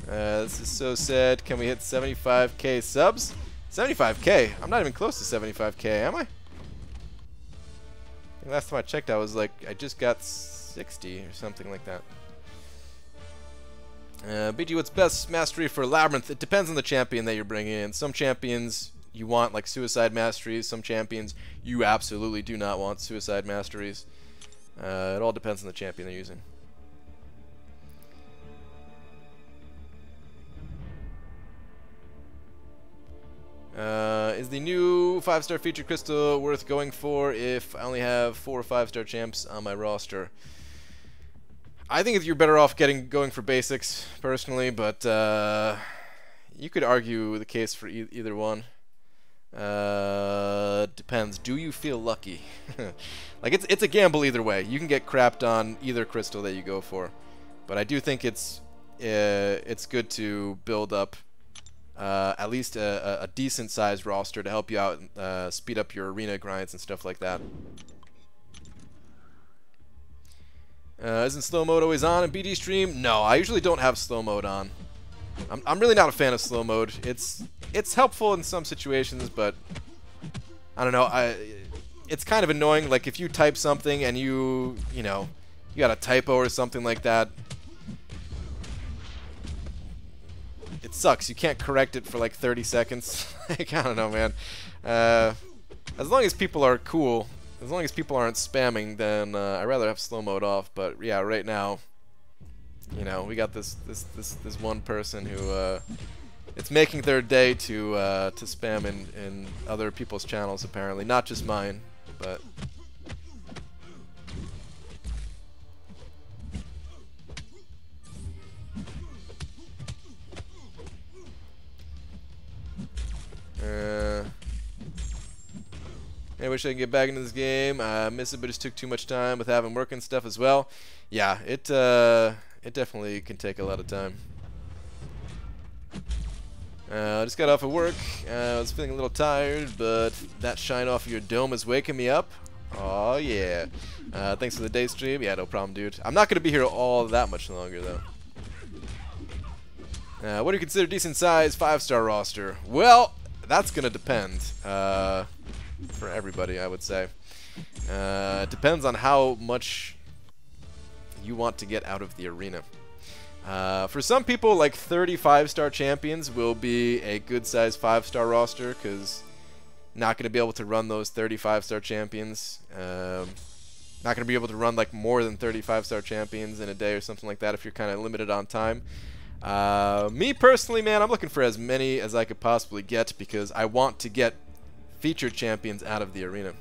This is so sad. Can we hit 75k subs? 75k? I'm not even close to 75k, am I? I think last time I checked, I was like, I just got 60 or something like that. BG, what's best mastery for Labyrinth? It depends on the champion that you're bringing in. Some champions you want like suicide masteries. Some champions you absolutely do not want suicide masteries. It all depends on the champion they're using. Is the new 5-star feature crystal worth going for if I only have 4 or 5-star champs on my roster? I think you're better off going for basics, personally, but you could argue the case for either one. Depends. Do you feel lucky? Like, it's a gamble either way. You can get crapped on either crystal that you go for, but I do think it's good to build up at least a decent-sized roster to help you out, speed up your arena grinds and stuff like that. Isn't slow mode always on in BG stream? No, I usually don't have slow mode on. I'm really not a fan of slow mode. It's helpful in some situations, but I don't know. It's kind of annoying. Like if you type something and you got a typo or something like that, it sucks. You can't correct it for like 30 seconds. Like, I don't know, man. As long as people are cool. As long as people aren't spamming, then I'd rather have slow mode off. But yeah, right now, we got this one person who It's making their day to spam in other people's channels, apparently, not just mine, but. I wish I could get back into this game. I miss it, but it just took too much time with having work and stuff as well. Yeah, it definitely can take a lot of time. I just got off of work. I was feeling a little tired, but that shine off of your dome is waking me up. Oh yeah. Thanks for the day stream. Yeah, no problem, dude. I'm not gonna be here all that much longer though. What do you consider decent size 5-star roster? Well, that's gonna depend. For everybody, I would say. It depends on how much you want to get out of the arena. For some people, like 35-star champions will be a good size 5-star roster, because not going to be able to run those 35-star champions. Not going to be able to run like more than 35-star champions in a day or something like that if you're kind of limited on time. Me personally, man, I'm looking for as many as I could possibly get, because I want to get featured champions out of the arena.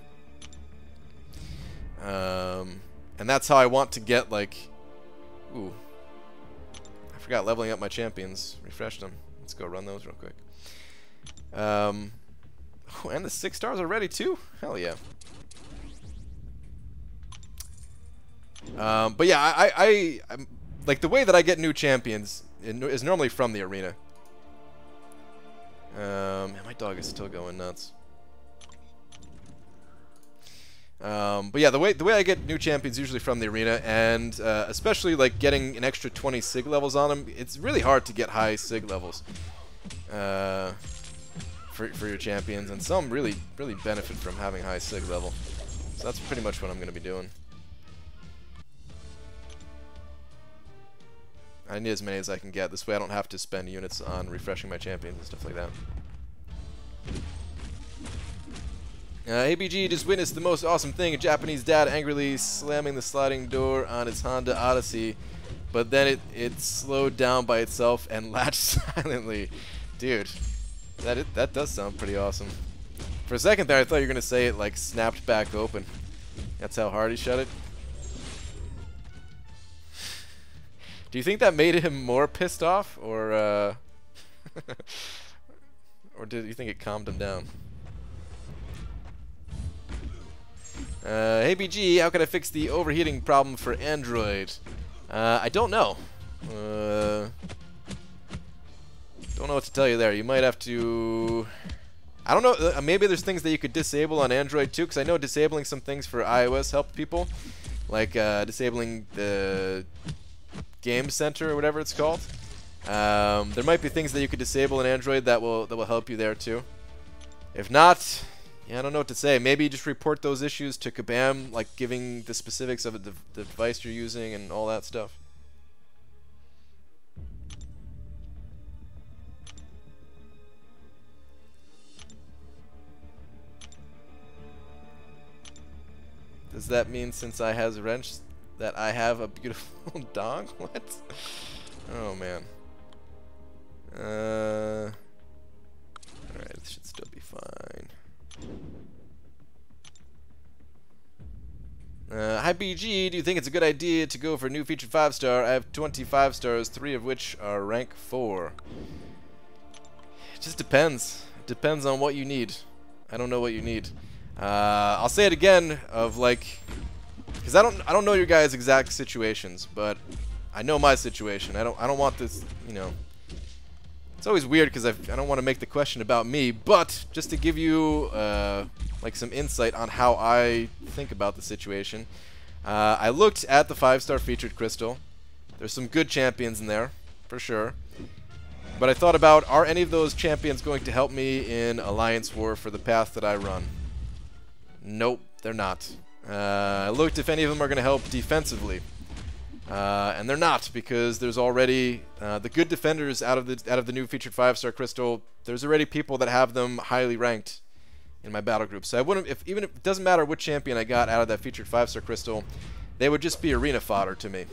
And that's how I want to get, like, ooh, I forgot leveling up my champions. Refresh them. Let's go run those real quick. Oh, and the 6 stars already too? Hell yeah. But yeah, I'm like, the way that I get new champions is normally from the arena. Man, my dog is still going nuts. But yeah, the way I get new champions usually from the arena, and especially like getting an extra 20 sig levels on them. It's really hard to get high sig levels for your champions, and some really benefit from having high sig level. So that's pretty much what I'm going to be doing. I need as many as I can get. This way I don't have to spend units on refreshing my champions and stuff like that. ABG just witnessed the most awesome thing: a Japanese dad angrily slamming the sliding door on his Honda Odyssey, but then it slowed down by itself and latched silently. Dude, that does sound pretty awesome. For a second there, I thought you were going to say it like snapped back open. That's how hard he shut it. Do you think that made him more pissed off, or or did you think it calmed him down? Hey BG, how can I fix the overheating problem for Android? I don't know. Don't know what to tell you there. You might have to... I don't know. Maybe there's things that you could disable on Android too, because I know disabling some things for iOS helped people, like disabling the Game Center or whatever it's called. There might be things that you could disable in Android that will help you there too. If not, yeah, I don't know what to say. Maybe just report those issues to Kabam, like giving the specifics of the device you're using and all that stuff. Does that mean since I has a wrench that I have a beautiful dog? What? Oh man. Alright, this should still be fine. Hi BG, do you think it's a good idea to go for a new featured 5-star? I have 25 stars, 3 of which are rank 4. It just depends. It depends on what you need. I don't know what you need. I'll say it again, of like, because I don't know your guys' exact situations, but I know my situation. I don't want this, you know. It's always weird because I don't want to make the question about me, but just to give you like some insight on how I think about the situation. I looked at the 5-star featured crystal. There's some good champions in there, for sure. But I thought about, are any of those champions going to help me in Alliance War for the path that I run? Nope, they're not. I looked if any of them are going to help defensively. And they're not, because there's already the good defenders out of the new featured 5-star crystal. There's already people that have them highly ranked in my battle group. So I wouldn't, even if it doesn't matter what champion I got out of that featured 5-star crystal, they would just be arena fodder to me.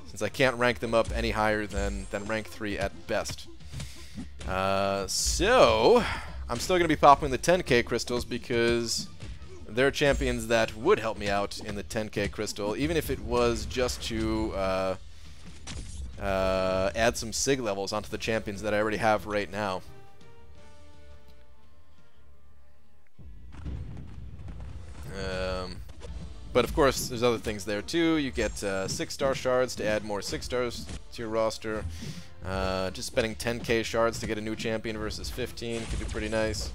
Since since I can't rank them up any higher than rank 3 at best. So I'm still going to be popping the 10k crystals because there are champions that would help me out in the 10k crystal, even if it was just to add some sig levels onto the champions that I already have right now. But of course, there's other things there too. You get 6-star shards to add more 6 stars to your roster. Just spending 10k shards to get a new champion versus 15 could be pretty nice.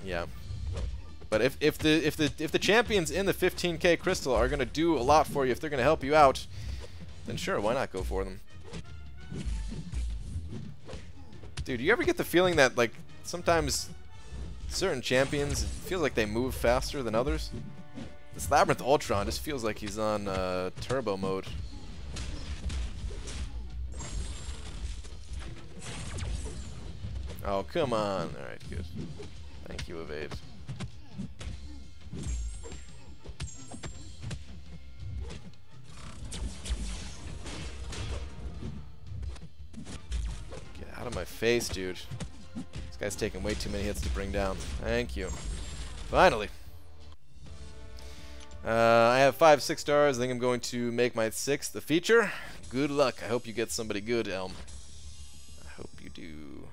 Yeah. But if the champions in the 15k crystal are gonna do a lot for you, if they're gonna help you out, then sure, why not go for them? Dude, you ever get the feeling that like sometimes certain champions, it feels like they move faster than others? This Labyrinth Ultron just feels like he's on turbo mode. Oh, come on. Alright, good. Thank you, Evade. Get out of my face, dude. This guy's taking way too many hits to bring down. Thank you. Finally. I have 5 6 stars. I think I'm going to make my 6th the feature. Good luck. I hope you get somebody good, Elm. I hope you do.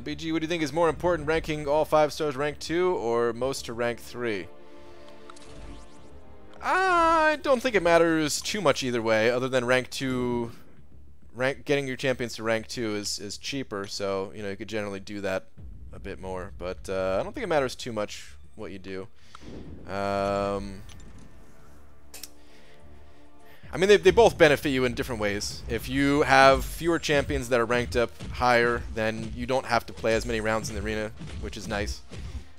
BG, what do you think is more important, ranking all 5 stars rank 2 or most to rank 3? I don't think it matters too much either way, other than rank 2. Getting your champions to rank 2 is cheaper, so you know you could generally do that a bit more. But I don't think it matters too much what you do. I mean, they both benefit you in different ways. If you have fewer champions that are ranked up higher, then you don't have to play as many rounds in the arena, which is nice.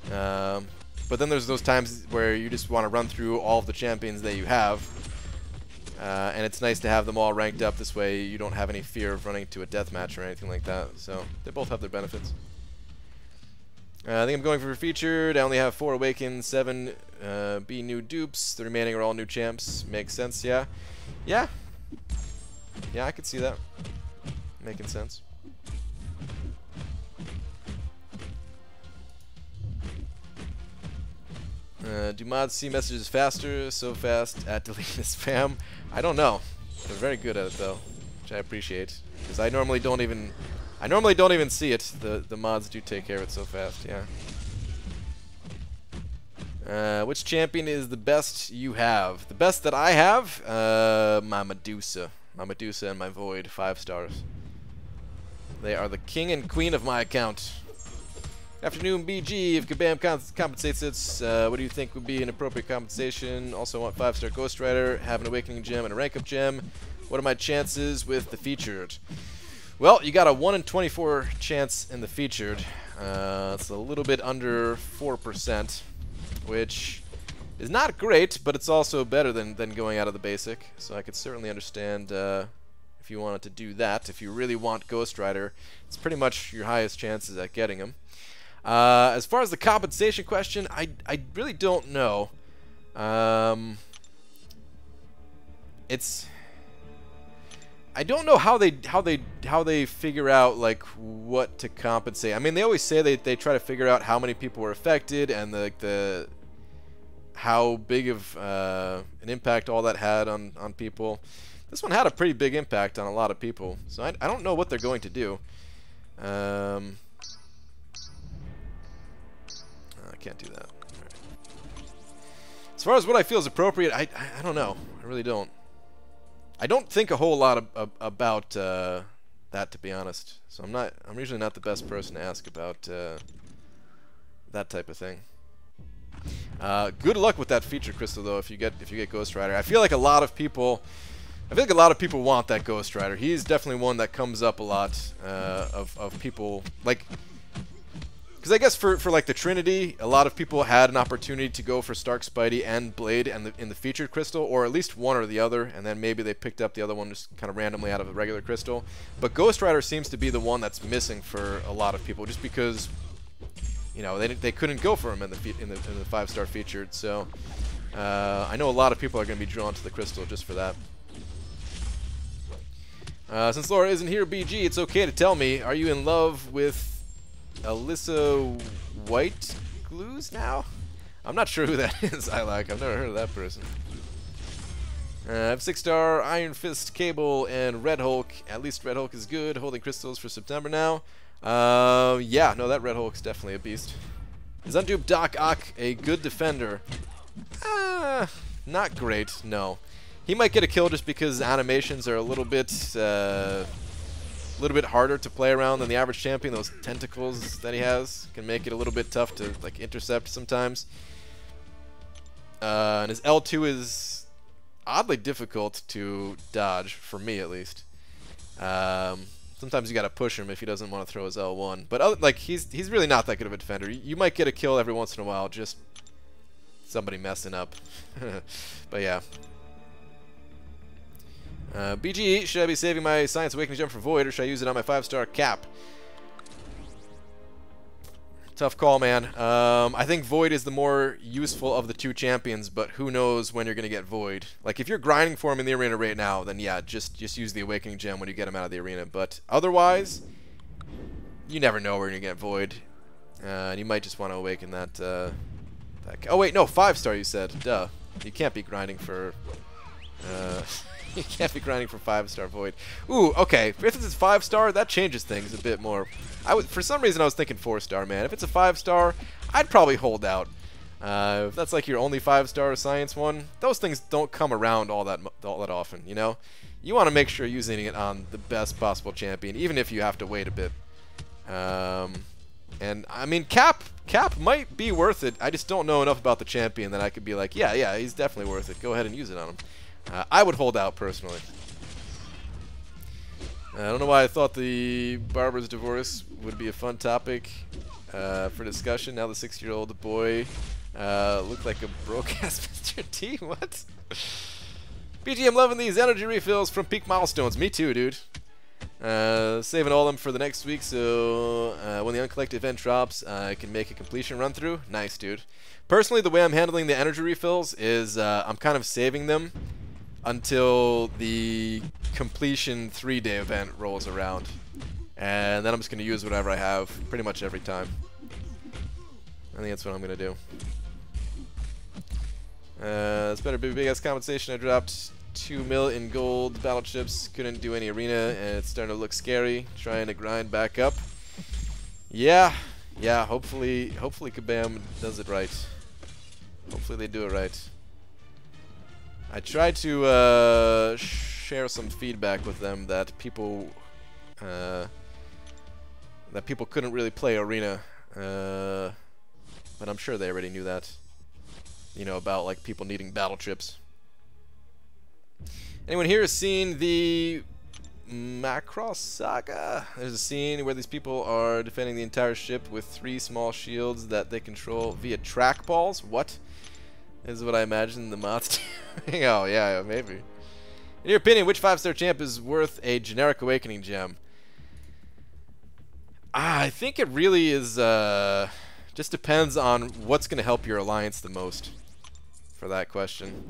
But then there's those times where you just want to run through all of the champions that you have. And it's nice to have them all ranked up. This way you don't have any fear of running to a deathmatch or anything like that. So they both have their benefits. I think I'm going for featured. I only have 4 awakens, 7 B new dupes. The remaining are all new champs. Makes sense, yeah. Yeah. Yeah, I could see that. Making sense. Do mods see messages faster, so fast at deleting the spam? I don't know. They're very good at it though, which I appreciate. Because I normally don't even see it. The mods do take care of it so fast, yeah. Which champion is the best you have? The best that I have? My Medusa. My Medusa and my Void, 5 stars. They are the king and queen of my account. Afternoon, BG. If Kabam compensates it, what do you think would be an appropriate compensation? Also want 5-star Ghost Rider, have an Awakening Gem and a Rank Up Gem. What are my chances with the featured? Well, you got a 1 in 24 chance in the featured. It's a little bit under 4%, which is not great, but it's also better than going out of the basic. So I could certainly understand if you wanted to do that. If you really want Ghost Rider, it's pretty much your highest chances at getting him. As far as the compensation question, I really don't know. I don't know how they figure out like what to compensate. I mean, they always say they try to figure out how many people were affected and the how big of an impact all that had on people. This one had a pretty big impact on a lot of people, so I don't know what they're going to do. I can't do that. Right. As far as what I feel is appropriate, I don't know. I really don't. I don't think a whole lot about that, to be honest. So I'm usually not the best person to ask about that type of thing. Good luck with that feature crystal though. If you get Ghost Rider, I feel like a lot of people want that Ghost Rider. He's definitely one that comes up a lot of people like. Because I guess for like the Trinity, a lot of people had an opportunity to go for Stark, Spidey, and Blade and in the featured crystal, or at least one or the other, and then maybe they picked up the other one just kind of randomly out of a regular crystal. But Ghost Rider seems to be the one that's missing for a lot of people, just because, you know, they couldn't go for him in the 5-star featured. So I know a lot of people are going to be drawn to the crystal just for that. Since Laura isn't here, BG, it's okay to tell me, are you in love with Alyssa White Glues now? I'm not sure who that is, I like. I've never heard of that person. I have 6-star Iron Fist, Cable, and Red Hulk. At least Red Hulk is good. Holding crystals for September now. Yeah, no, that Red Hulk's definitely a beast. Is Undupe Doc Ock a good defender? Not great, no. He might get a kill just because animations are a little bit harder to play around than the average champion. Those tentacles that he has can make it a little bit tough to like intercept sometimes. And his L2 is oddly difficult to dodge, for me at least. Sometimes you gotta push him if he doesn't want to throw his L1. But like he's really not that good of a defender. You might get a kill every once in a while, just somebody messing up. But yeah. BG, should I be saving my Science Awakening gem for Void, or should I use it on my 5-star Cap? Tough call, man. I think Void is the more useful of the two champions, but who knows when you're going to get Void. Like, if you're grinding for him in the arena right now, then yeah, just use the Awakening gem when you get him out of the arena. But otherwise, you never know where you're going to get Void. And you might just want to awaken that... oh, wait, no, 5-star you said. Duh. You can't be grinding for... you can't be grinding for 5-star Void. Ooh, okay. If it's 5-star, that changes things a bit more. For some reason, I was thinking 4-star, man. If it's a 5-star, I'd probably hold out. If that's like your only 5-star science one, those things don't come around all that often, you know? You want to make sure you're using it on the best possible champion, even if you have to wait a bit. And, I mean, Cap might be worth it. I just don't know enough about the champion that I could be like, yeah, he's definitely worth it. Go ahead and use it on him. I would hold out, personally. I don't know why I thought the barber's divorce would be a fun topic for discussion. Now the 6-year-old boy looked like a broke-ass Mr. T. What? BG, I'm loving these energy refills from Peak Milestones. Me too, dude. Saving all of them for the next week, so when the Uncollected event drops, I can make a completion run-through. Nice, dude. Personally, the way I'm handling the energy refills is I'm kind of saving them until the completion 3-day event rolls around. And then I'm just going to use whatever I have pretty much every time. I think that's what I'm going to do. It's better big ass compensation. I dropped 2 mil in gold battle chips. Couldn't do any arena, and it's starting to look scary. Trying to grind back up. Yeah, hopefully Kabam does it right. Hopefully they do it right. I tried to share some feedback with them that people couldn't really play arena, but I'm sure they already knew that. You know, about like people needing battle chips. Anyone here has seen the Macross Saga? There's a scene where these people are defending the entire ship with 3 small shields that they control via trackballs. What? This is what I imagine the mods doing. Oh, yeah, maybe. In your opinion, which 5-star champ is worth a generic Awakening gem? I think it really is, just depends on what's going to help your alliance the most for that question.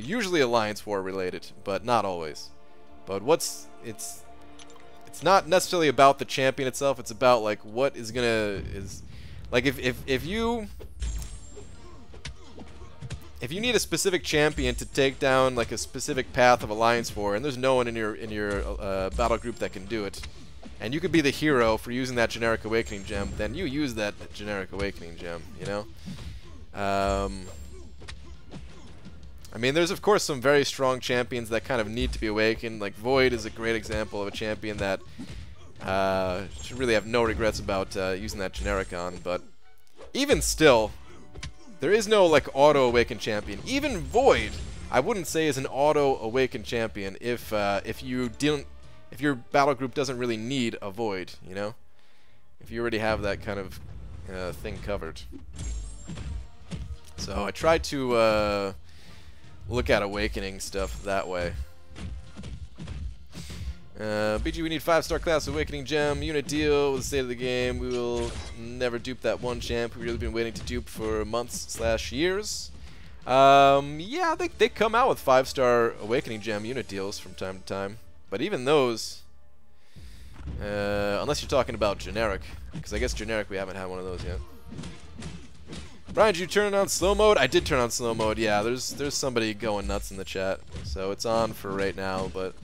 Usually alliance war related, but not always. But it's not necessarily about the champion itself, it's about like what is like if you need a specific champion to take down like a specific path of alliance war, and there's no one in your battle group that can do it, and you could be the hero for using that generic Awakening gem, then you use that generic Awakening gem, you know? I mean, there's of course some very strong champions that kind of need to be awakened. Like Void is a great example of a champion that should really have no regrets about using that generic on. But even still, there is no like auto awakened champion. Even Void, I wouldn't say is an auto awakened champion if your battle group doesn't really need a Void. You know, if you already have that kind of thing covered. So I tried to look at Awakening stuff that way. BG, we need 5-star class Awakening gem unit deal with the state of the game. We will never dupe that one champ we've really been waiting to dupe for months/years. Yeah, they come out with 5-star Awakening gem unit deals from time to time, but even those, unless you're talking about generic, because I guess generic we haven't had one of those yet. Brian, did you turn on slow mode? I did turn on slow mode. Yeah, there's somebody going nuts in the chat, so it's on for right now, but.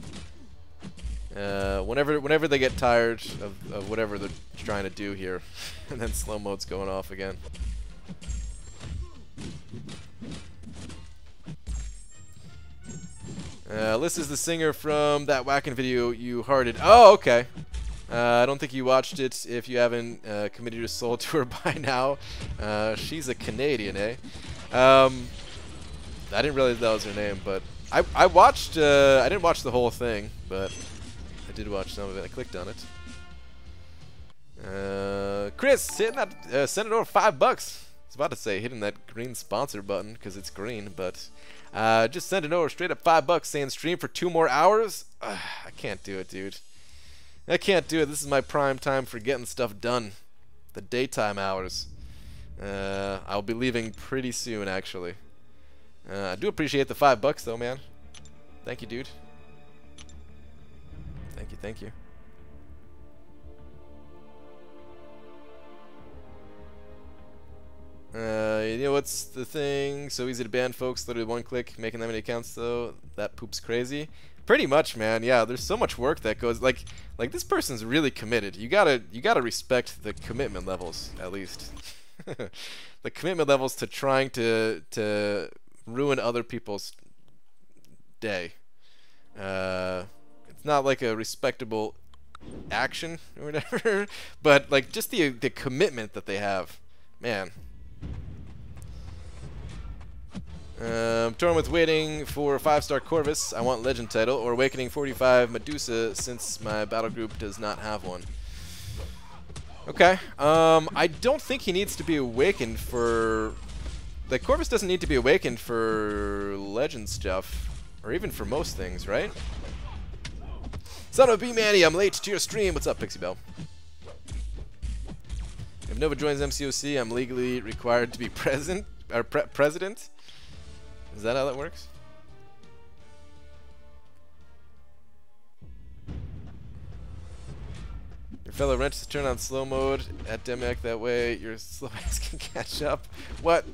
Whenever they get tired of whatever they're trying to do here, and then slow mode's going off again. This is the singer from that whacking video you hearted. Oh, okay. I don't think you watched it if you haven't committed your soul to her by now. She's a Canadian, eh? I didn't realize that was her name, but I watched. I didn't watch the whole thing, but. I did watch some of it. I clicked on it. Chris, hitting that, send it over $5. I was about to say hitting that green sponsor button because it's green, but just send it over straight up $5 saying stream for 2 more hours. I can't do it, dude. I can't do it. This is my prime time for getting stuff done. The daytime hours. I'll be leaving pretty soon, actually. I do appreciate the $5 though, man. Thank you, dude. Thank you, thank you. You know what's the thing? So easy to ban folks, literally 1 click. Making that many accounts though, that poop's crazy. Pretty much, man. Yeah, there's so much work that goes. Like this person's really committed. You gotta respect the commitment levels at least. The commitment levels to trying to ruin other people's day. It's not like a respectable action or whatever, but like just the commitment that they have, man. Torn with waiting for 5-star Corvus. I want Legend title or Awakening 45 Medusa since my battle group does not have one. Okay. I don't think he needs to be awakened for. Like Corvus doesn't need to be awakened for Legend stuff, or even for most things, right? Son of a B-Manny, I'm late to your stream. What's up, Pixie Bell? If Nova joins MCOC, I'm legally required to be president. Is that how that works? Your fellow wrenches turn on slow mode at Demiac, that way your slow ass can catch up. What?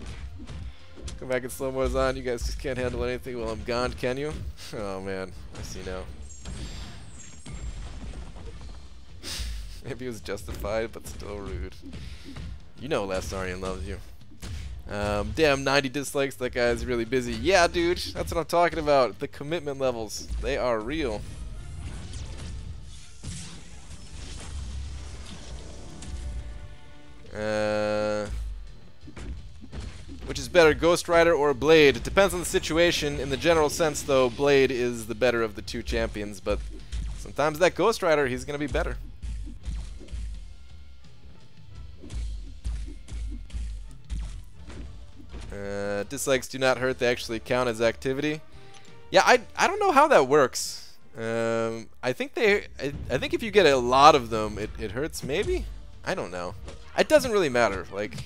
Come back and slow mode's on. You guys just can't handle anything while I'm gone, can you? Oh man, I see now. Maybe it was justified, but still rude. You know Lastarian loves you. Damn, 90 dislikes. That guy's really busy. Yeah, dude, that's what I'm talking about. The commitment levels, they are real. Which is better, Ghost Rider or Blade? It depends on the situation. In the general sense, though, Blade is the better of the 2 champions, but sometimes that Ghost Rider, he's gonna be better. Dislikes do not hurt, they actually count as activity. Yeah, I don't know how that works. I think if you get a lot of them, it hurts maybe? I don't know. It doesn't really matter. Like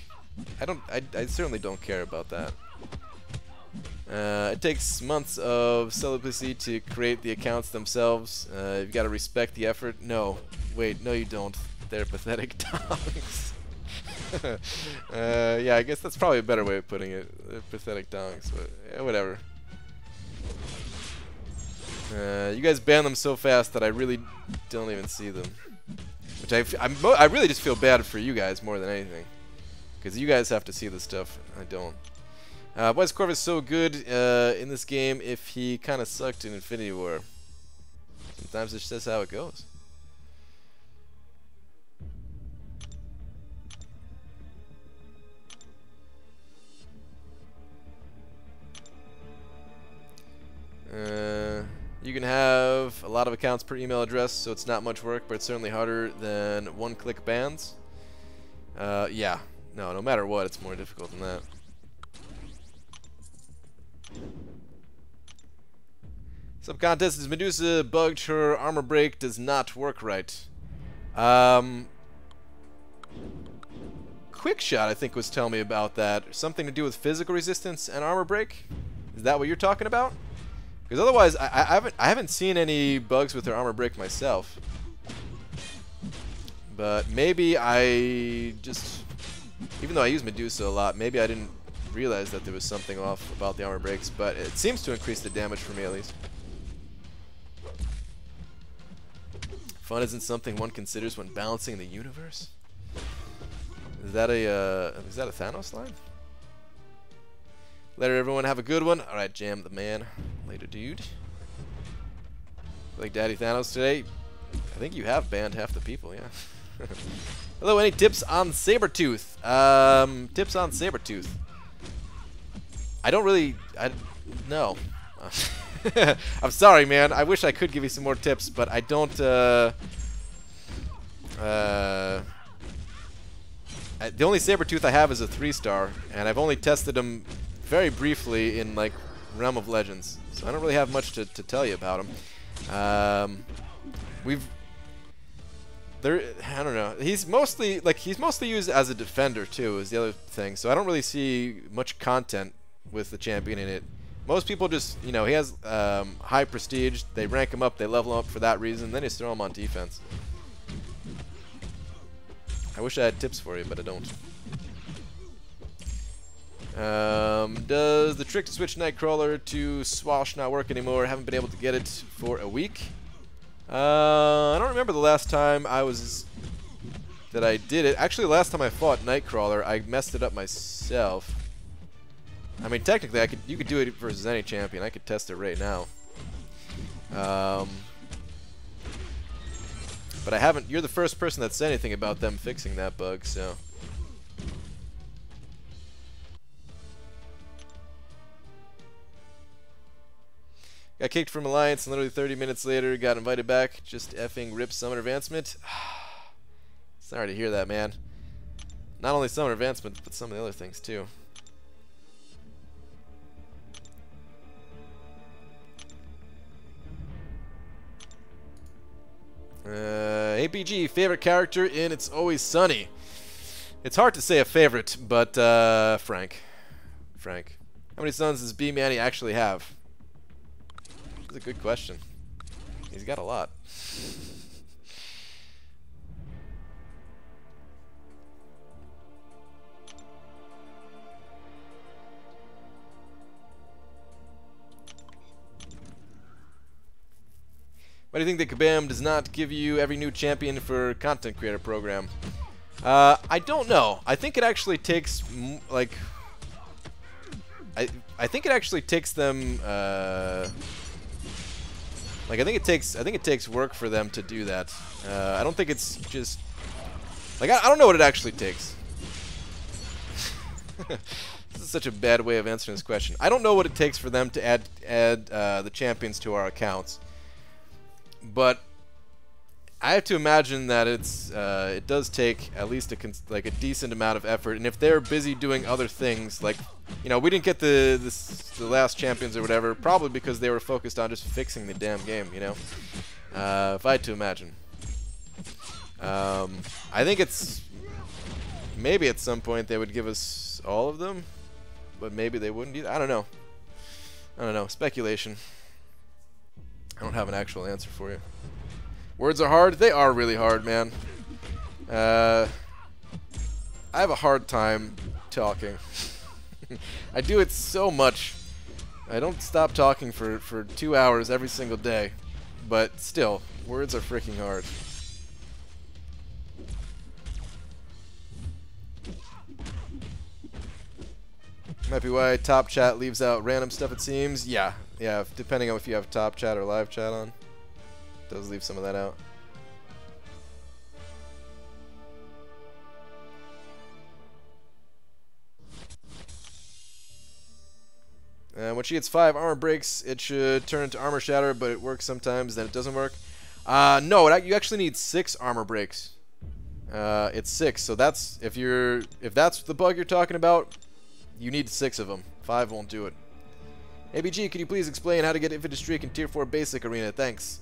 I certainly don't care about that. It takes months of celibacy to create the accounts themselves. You've got to respect the effort. No, wait, no you don't. They're pathetic dogs. Yeah, I guess that's probably a better way of putting it. They're pathetic dongs, but yeah, whatever. You guys ban them so fast that I really don't even see them. Which I really just feel bad for you guys more than anything, because you guys have to see this stuff. I don't. Why is Corvus so good in this game if he kind of sucked in Infinity War? Sometimes it's just how it goes. You can have a lot of accounts per email address, so it's not much work, but it's certainly harder than one-click bans. Yeah. No matter what, it's more difficult than that. Subcontest is Medusa bugged her armor break does not work right. Quick Shot, I think, was telling me about that. Something to do with physical resistance and armor break. Is that what you're talking about? Because otherwise, I haven't seen any bugs with their armor break myself. But maybe I just, even though I use Medusa a lot, maybe I didn't realize that there was something off about the armor breaks. But it seems to increase the damage for me at least. Fun isn't something one considers when balancing the universe. Is that a Thanos line? Later, everyone. Have a good one. All right, Jam the man. Later, dude. Like Daddy Thanos today? I think you have banned half the people, yeah. Hello, any tips on Sabretooth? Tips on Sabretooth. I don't really... no. I'm sorry, man. I wish I could give you some more tips, but I don't... the only Sabretooth I have is a 3-star, and I've only tested him very briefly in, like, Realm of Legends. So I don't really have much to tell you about him. I don't know. He's mostly used as a defender too, is the other thing. So I don't really see much content with the champion in it. Most people just, you know, he has high prestige. They rank him up, they level him up for that reason. Then they just throw him on defense. I wish I had tips for you, but I don't. Does the trick to switch Nightcrawler to Swash not work anymore? Haven't been able to get it for a week. I don't remember the last time that I did it. Actually, the last time I fought Nightcrawler, I messed it up myself. I mean, technically, you could do it versus any champion. I could test it right now. But I haven't. You're the first person that said anything about them fixing that bug, so. Got kicked from Alliance and literally 30 minutes later got invited back. Just effing rip Summoner Advancement. Sorry to hear that, man. Not only Summoner Advancement, but some of the other things too. APG, favorite character in It's Always Sunny. It's hard to say a favorite, but Frank. How many sons does B Manny actually have? That's a good question. He's got a lot. Why do you think that Kabam does not give you every new champion for content creator program? I don't know. I think it actually takes like I think it actually takes them like I think it takes work for them to do that. I don't think it's just like I don't know what it actually takes. This is such a bad way of answering this question. I don't know what it takes for them to add the champions to our accounts. But I have to imagine that it does take at least a decent amount of effort, and if they're busy doing other things, like, you know, we didn't get the last champions or whatever, probably because they were focused on just fixing the damn game, you know. If I had to imagine, I think it's maybe at some point they would give us all of them, but maybe they wouldn't either. I don't know. Speculation. I don't have an actual answer for you. Words are hard. They are really hard, man. I have a hard time talking. I do it so much. I don't stop talking for 2 hours every single day. But still, words are freaking hard. Might be why Top Chat leaves out random stuff, it seems. Yeah, depending on if you have Top Chat or Live Chat on. It does leave some of that out. When she gets 5 armor breaks, it should turn into Armor Shatter, but it works sometimes, then it doesn't work. No, you actually need 6 armor breaks. it's 6. So that's if that's the bug you're talking about, you need 6 of them. 5 won't do it. ABG, can you please explain how to get Infinite Streak in Tier 4 Basic Arena? Thanks.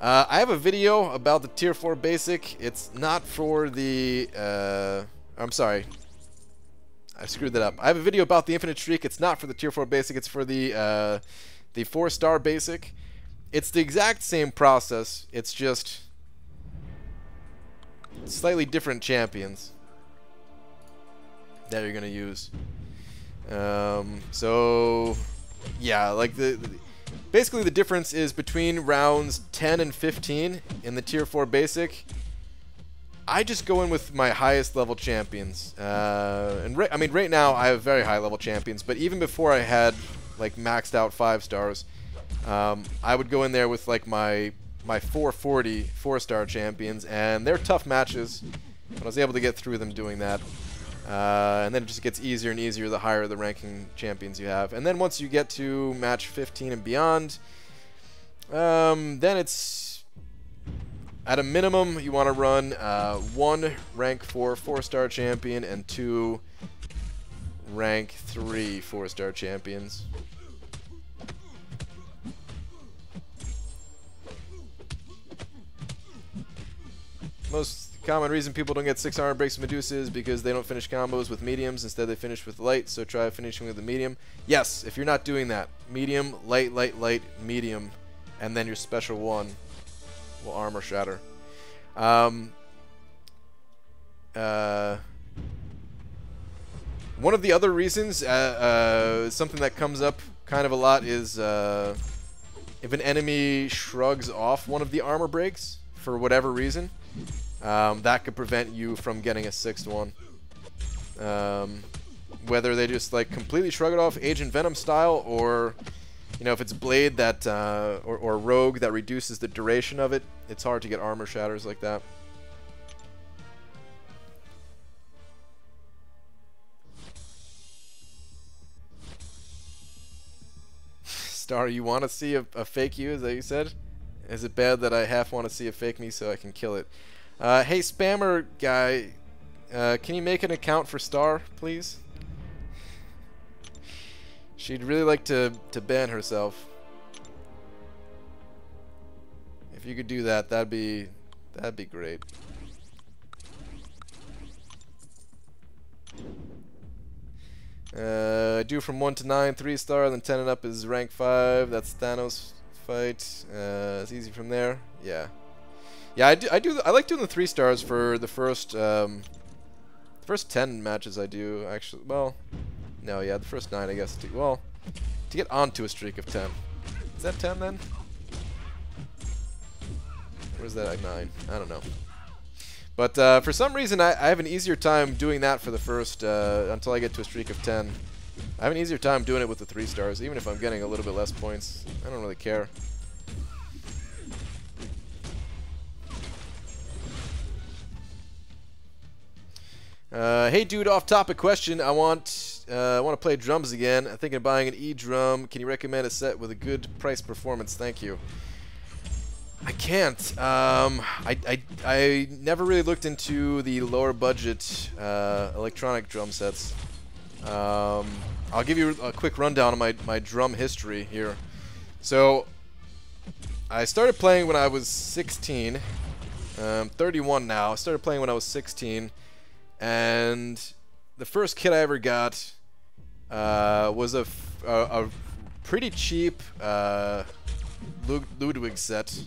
I have a video about the Tier 4 Basic. It's not for the... I'm sorry. I screwed that up. I have a video about the Infinite Streak. It's not for the Tier 4 Basic. It's for the 4-star Basic. It's the exact same process. It's just slightly different champions that you're going to use. So... yeah, like basically the difference is between rounds 10 and 15 in the Tier 4 Basic. I just go in with my highest level champions, and I mean right now I have very high level champions, but even before I had like maxed out 5 stars, I would go in there with like my 440 4-star champions, and they're tough matches, but I was able to get through them doing that. And then it just gets easier and easier the higher the ranking champions you have. And then once you get to match 15 and beyond, then it's at a minimum you want to run 1 rank 4 4-star champion and 2 rank 3 4-star champions. Most common reason people don't get 6 armor breaks with Medusa is because they don't finish combos with mediums. Instead, they finish with light, so try finishing with the medium. Yes, if you're not doing that, medium, light, light, light, medium, and then your special one will armor shatter. One of the other reasons, something that comes up kind of a lot, is if an enemy shrugs off one of the armor breaks for whatever reason. That could prevent you from getting a 6th one. Whether they just like completely shrug it off Agent Venom style, or you know, if it's Blade that or Rogue that reduces the duration of it, it's hard to get armor shatters like that. Star, you want to see a fake you? Is that what you said? Is it bad that I half want to see a fake me so I can kill it? Hey, spammer guy, can you make an account for Star, please? She'd really like to ban herself. If you could do that, that'd be great. Do from 1 to 9, 3-star, then 10 and up is rank 5. That's Thanos fight. It's easy from there. Yeah. Yeah, I like doing the 3 stars for the first 10 matches I do, actually. Well, no, yeah, the first 9 I guess. Well, to get onto a streak of 10. Is that 10 then? Or is that like 9? I don't know. But for some reason I have an easier time doing that for the first, until I get to a streak of 10. I have an easier time doing it with the 3 stars, even if I'm getting a little bit less points. I don't really care. Hey dude, off-topic question. I want to play drums again. I'm thinking of buying an E-drum. Can you recommend a set with a good price performance? Thank you. I can't. I never really looked into the lower budget electronic drum sets. I'll give you a quick rundown of my drum history here. So I started playing when I was 16. I'm 31 now. I started playing when I was 16. And the first kit I ever got was a pretty cheap Ludwig set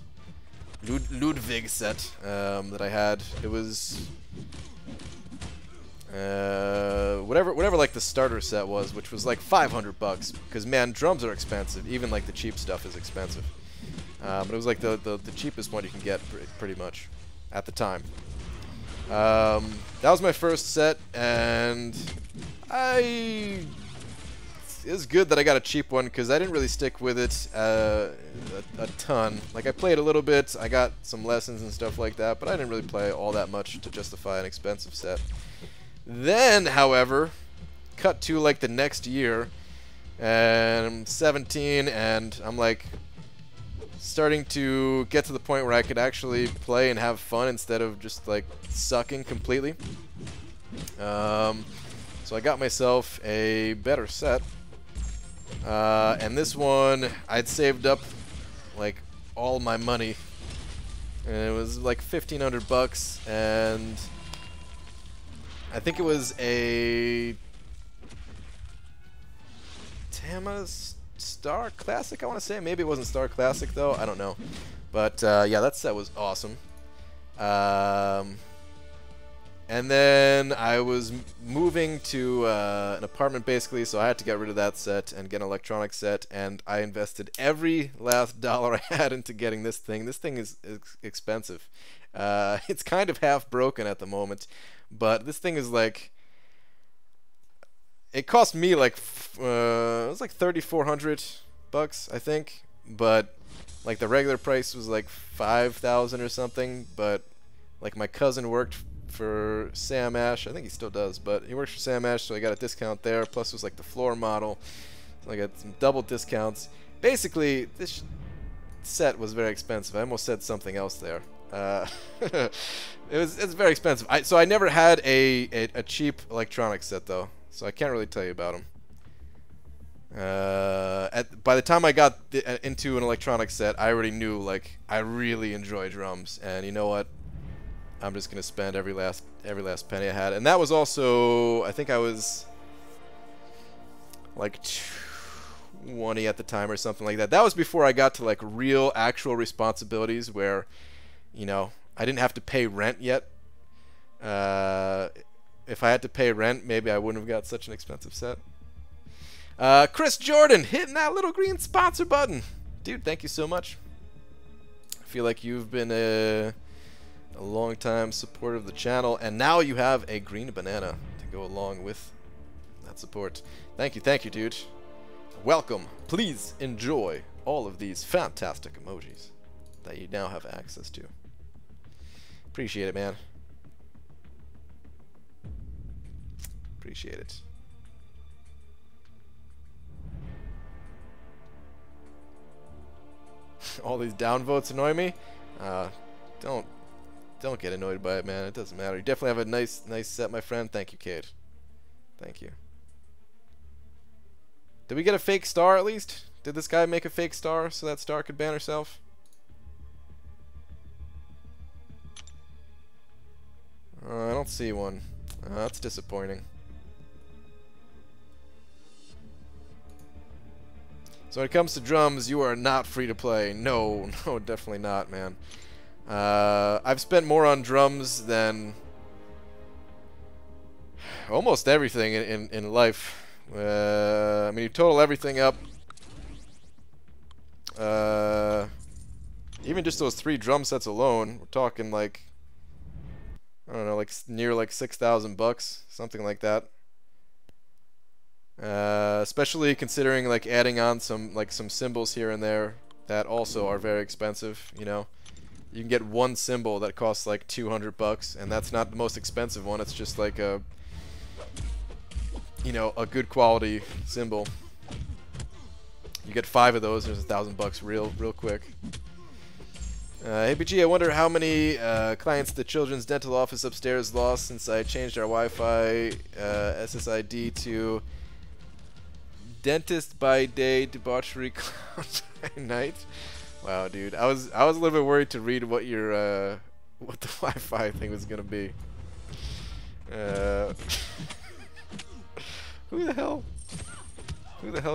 that I had. It was whatever like the starter set was, which was like $500 because man, drums are expensive. Even like the cheap stuff is expensive. But it was like the cheapest one you can get pretty much at the time. That was my first set, and it was good that I got a cheap one because I didn't really stick with it a ton. Like I played a little bit, I got some lessons and stuff like that, but I didn't really play all that much to justify an expensive set. Then, however, cut to like the next year, and I'm 17, and I'm like, starting to get to the point where I could actually play and have fun instead of just like sucking completely. So I got myself a better set. And this one, I'd saved up like all my money. And it was like 1,500 bucks, and I think it was a Tama Star Classic, I want to say. Maybe it wasn't Star Classic, though. I don't know. But, yeah, that set was awesome. And then I was moving to an apartment, basically, so I had to get rid of that set and get an electronic set, and I invested every last dollar I had into getting this thing. This thing is expensive. It's kind of half broken at the moment, but this thing is like... It cost me like... it was like 3,400 bucks, I think, but like the regular price was like 5,000 or something, but like my cousin worked for Sam Ash. I think he still does, but he works for Sam Ash, so I got a discount there. Plus, it was like the floor model, so I got some double discounts. Basically, this set was very expensive. I almost said something else there. It's very expensive. So I never had a cheap electronic set though, so I can't really tell you about them. By the time I got into an electronic set, I already knew like I really enjoy drums, and you know what? I'm just gonna spend every last penny I had, and that was also, I think I was like 20 at the time or something like that. That was before I got to like real actual responsibilities where, you know, I didn't have to pay rent yet. If I had to pay rent, maybe I wouldn't have got such an expensive set. Chris Jordan hitting that little green sponsor button, dude. Thank you so much. I feel like you've been a long-time supporter of the channel, and now you have a green banana to go along with that support. Thank you, dude. Welcome. Please enjoy all of these fantastic emojis that you now have access to. Appreciate it, man. Appreciate it. All these downvotes annoy me. Don't get annoyed by it, man. It doesn't matter. You definitely have a nice set, my friend. Thank you, Cade. Thank you. Did we get a fake star at least? Did this guy make a fake star so that star could ban herself? I don't see one. That's disappointing. So when it comes to drums, you are not free to play. No, definitely not, man. I've spent more on drums than almost everything in life. I mean, you total everything up. Even just those 3 drum sets alone, we're talking like, I don't know, like near like 6,000 bucks, something like that. Especially considering like adding on some cymbals here and there that also are very expensive, you know. You can get one cymbal that costs like 200 bucks, and that's not the most expensive one. It's just like a, you know, a good quality cymbal. You get 5 of those, there's 1,000 bucks real quick. Hey BG, I wonder how many clients the Children's Dental Office upstairs lost since I changed our Wi-Fi SSID to Dentist by day, debauchery clown by night. Wow, dude, I was a little bit worried to read what your what the Wi-Fi thing was gonna be. Who the hell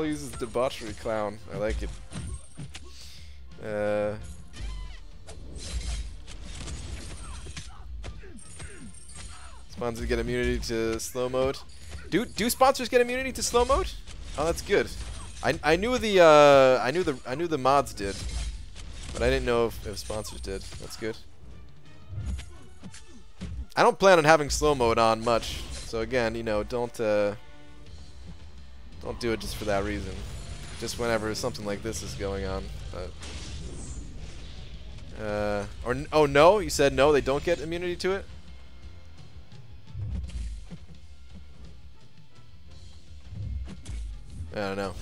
uses debauchery clown? I like it. Sponsors get immunity to slow mode. Do sponsors get immunity to slow mode? Oh, that's good. I knew the mods did, but I didn't know if sponsors did. That's good. I don't plan on having slow mode on much, so again, you know, don't do it just for that reason. Just whenever something like this is going on. But oh no, you said no, they don't get immunity to it? I don't know.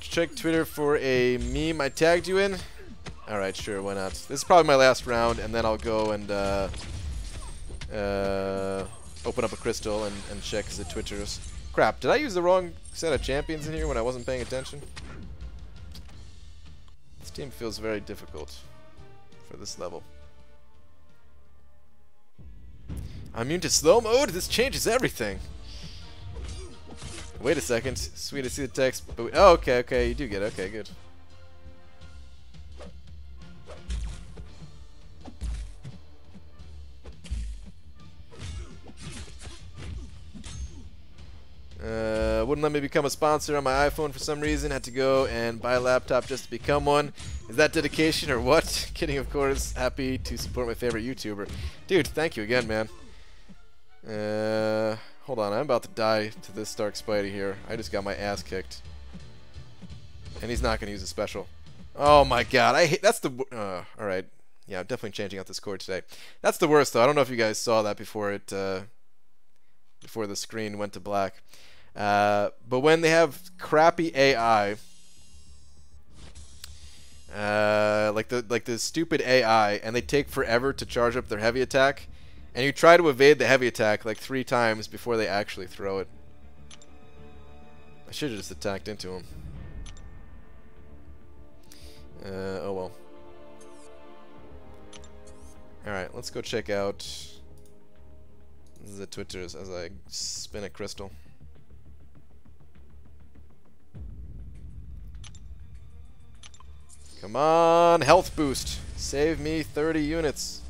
Check Twitter for a meme I tagged you in. Alright, sure, why not? This is probably my last round, and then I'll go and open up a crystal and check the Twitters. Crap, did I use the wrong set of champions in here when I wasn't paying attention? This team feels very difficult for this level. I'm immune to slow mode? This changes everything. Wait a second. Sweet to see the text. But oh, okay, okay, you do get it. Okay, good. Wouldn't let me become a sponsor on my iPhone for some reason. Had to go and buy a laptop just to become one. Is that dedication or what? Kidding, of course. Happy to support my favorite YouTuber. Dude, thank you again, man. Hold on. I'm about to die to this Stark Spidey here. I just got my ass kicked. And he's not going to use a special. Oh my god. I hate... That's the... Alright. Yeah, I'm definitely changing out this cord today. That's the worst, though. I don't know if you guys saw that before it... before the screen went to black. But when they have crappy AI, like the stupid AI, and they take forever to charge up their heavy attack, and you try to evade the heavy attack like 3 times before they actually throw it. I should have just attacked into him. Oh well. Alright, let's go check out the Twitters as I spin a crystal. Come on, health boost. Save me 30 units.